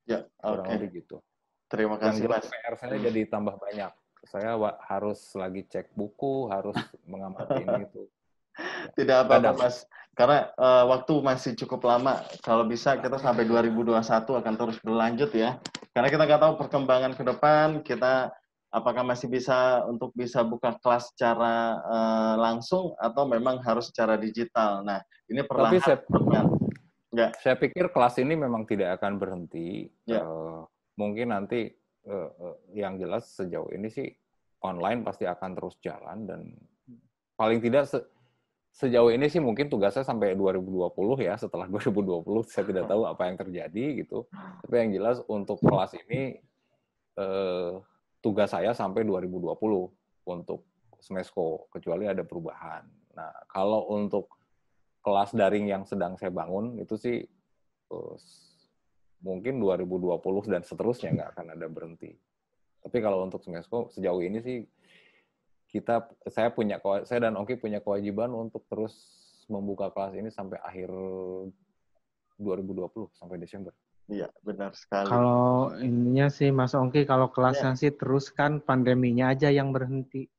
Ya, oke. Kurang lebih gitu. Terima kasih, Mas. PR saya jadi tambah banyak. Saya harus lagi cek buku, harus mengamati ini itu. Tidak apa-apa, Mas. Karena waktu masih cukup lama. Kalau bisa kita sampai 2021 akan terus berlanjut ya. Karena kita nggak tahu perkembangan ke depan, kita apakah masih bisa buka kelas secara langsung atau memang harus secara digital. Nah, ini perlahan. Saya pikir kelas ini memang tidak akan berhenti. Ya. Mungkin nanti yang jelas sejauh ini sih online pasti akan terus jalan, dan paling tidak sejauh ini sih mungkin tugasnya sampai 2020 ya. Setelah 2020 saya tidak tahu apa yang terjadi gitu. Tapi yang jelas untuk kelas ini tugas saya sampai 2020 untuk Smesco, kecuali ada perubahan. Nah, kalau untuk kelas daring yang sedang saya bangun itu sih mungkin 2020 dan seterusnya nggak akan ada berhenti. Tapi kalau untuk Smesco sejauh ini sih saya dan Ongki punya kewajiban untuk terus membuka kelas ini sampai akhir 2020, sampai Desember. Iya, benar sekali. Kalau ininya sih Mas Ongki, kalau kelasnya sih terus kan pandeminya aja yang berhenti.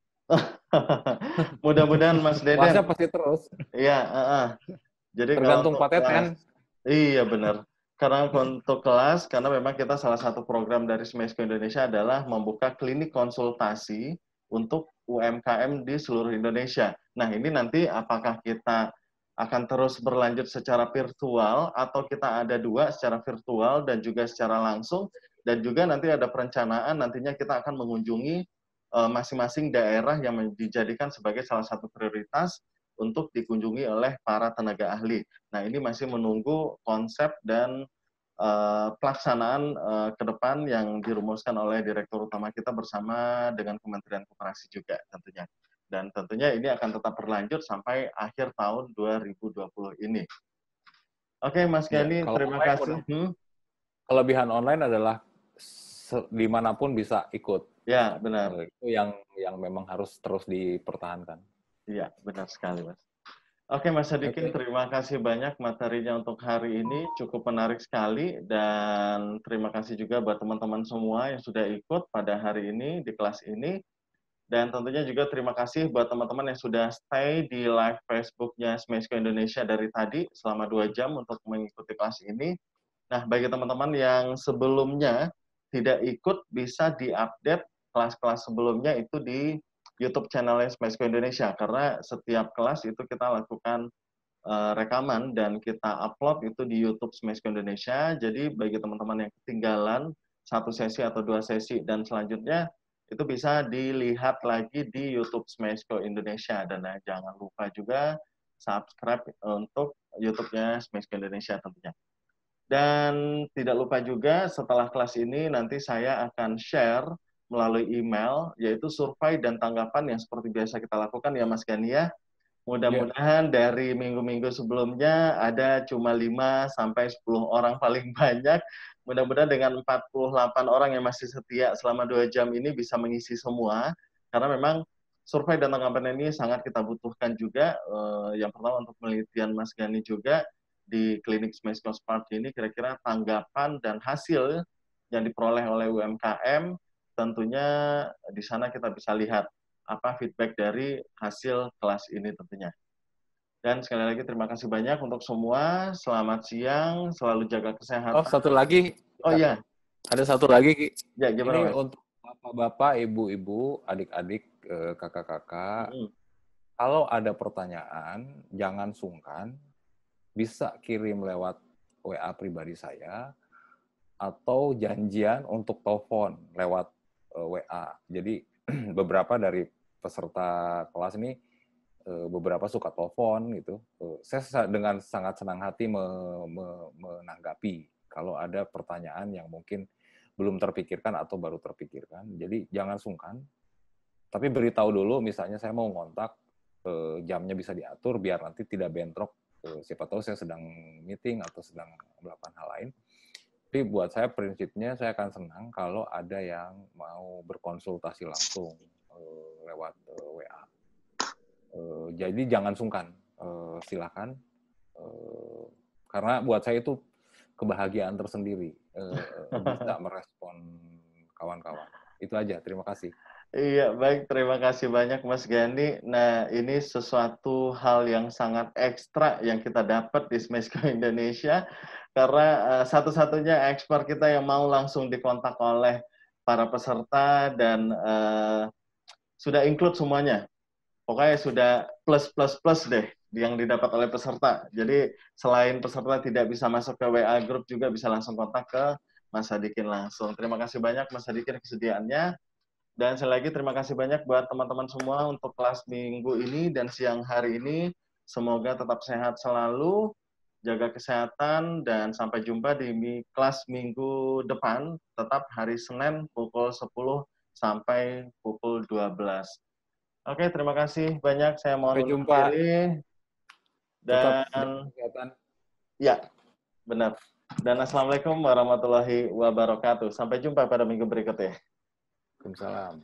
Mudah-mudahan Mas Deden. Kelasnya pasti terus. Iya, jadi tergantung Pak Teten. Iya benar. Karena untuk kelas, karena memang kita salah satu program dari Smesco Indonesia adalah membuka klinik konsultasi untuk UMKM di seluruh Indonesia. Nah, ini nanti apakah kita akan terus berlanjut secara virtual, atau kita ada dua, secara virtual dan juga secara langsung, dan juga nanti ada perencanaan nantinya kita akan mengunjungi masing-masing daerah yang dijadikan sebagai salah satu prioritas untuk dikunjungi oleh para tenaga ahli. Nah, ini masih menunggu konsep dan pelaksanaan ke depan yang dirumuskan oleh Direktur Utama kita bersama dengan Kementerian Koperasi juga tentunya. Dan tentunya ini akan tetap berlanjut sampai akhir tahun 2020 ini. Oke, Mas Gani, terima kasih. Kelebihan online adalah dimanapun bisa ikut. Ya, benar. Itu yang memang harus terus dipertahankan. Iya, benar sekali, Mas. Oke, Mas Sadikin, terima kasih banyak materinya untuk hari ini. Cukup menarik sekali. Dan terima kasih juga buat teman-teman semua yang sudah ikut pada hari ini, di kelas ini. Dan tentunya juga terima kasih buat teman-teman yang sudah stay di live Facebook-nya Smesco Indonesia dari tadi selama 2 jam untuk mengikuti kelas ini. Nah, bagi teman-teman yang sebelumnya tidak ikut, bisa diupdate kelas-kelas sebelumnya itu di YouTube channelnya Smesco Indonesia, karena setiap kelas itu kita lakukan rekaman dan kita upload itu di YouTube Smesco Indonesia. Jadi bagi teman-teman yang ketinggalan satu sesi atau dua sesi dan selanjutnya itu bisa dilihat lagi di YouTube Smesco Indonesia. Dan jangan lupa juga subscribe untuk YouTube-nya Smesco Indonesia tentunya. Dan tidak lupa juga setelah kelas ini nanti saya akan share melalui email, yaitu survei dan tanggapan yang seperti biasa kita lakukan ya Mas Gani ya. Mudah-mudahan dari minggu-minggu sebelumnya ada cuma 5 sampai 10 orang paling banyak. Mudah-mudahan dengan 48 orang yang masih setia selama 2 jam ini bisa mengisi semua. Karena memang survei dan tanggapan ini sangat kita butuhkan juga. Yang pertama untuk penelitian Mas Gani juga di klinik Smesco Spark ini, kira-kira tanggapan dan hasil yang diperoleh oleh UMKM, tentunya di sana kita bisa lihat apa feedback dari hasil kelas ini tentunya. Dan sekali lagi terima kasih banyak untuk semua. Selamat siang, selalu jaga kesehatan. Oh, satu lagi. Oh iya. Ada satu lagi, Ki. Ya, gimana, ini Mas? untuk bapak-bapak, ibu-ibu, adik-adik, kakak-kakak. Kalau ada pertanyaan, jangan sungkan. Bisa kirim lewat WA pribadi saya atau janjian untuk telepon lewat WA. Jadi beberapa dari peserta kelas ini beberapa suka telepon gitu. Saya dengan sangat senang hati menanggapi kalau ada pertanyaan yang mungkin belum terpikirkan atau baru terpikirkan. Jadi jangan sungkan. Tapi beritahu dulu, misalnya saya mau ngontak, jamnya bisa diatur biar nanti tidak bentrok. Siapa tahu saya sedang meeting atau sedang melakukan hal lain. Tapi buat saya prinsipnya saya akan senang kalau ada yang mau berkonsultasi langsung lewat WA. Jadi jangan sungkan, silakan. Karena buat saya itu kebahagiaan tersendiri bisa merespon kawan-kawan. Itu aja, terima kasih. Iya, baik. Terima kasih banyak Mas Gani. Nah, ini sesuatu hal yang sangat ekstra yang kita dapat di Smesco Indonesia, karena satu-satunya ekspor kita yang mau langsung dikontak oleh para peserta dan sudah include semuanya. Pokoknya sudah plus deh yang didapat oleh peserta. Jadi selain peserta tidak bisa masuk ke WA group, juga bisa langsung kontak ke Mas Sadikin langsung. Terima kasih banyak Mas Sadikin kesediaannya. Dan sekali lagi terima kasih banyak buat teman-teman semua untuk kelas minggu ini dan siang hari ini. Semoga tetap sehat selalu, jaga kesehatan, dan sampai jumpa di kelas minggu depan, tetap hari Senin pukul 10 sampai pukul 12. Oke, terima kasih banyak. Saya mohon undur diri. Dan ya, benar. Dan Assalamualaikum warahmatullahi wabarakatuh. Sampai jumpa pada minggu berikutnya. Waalaikumsalam.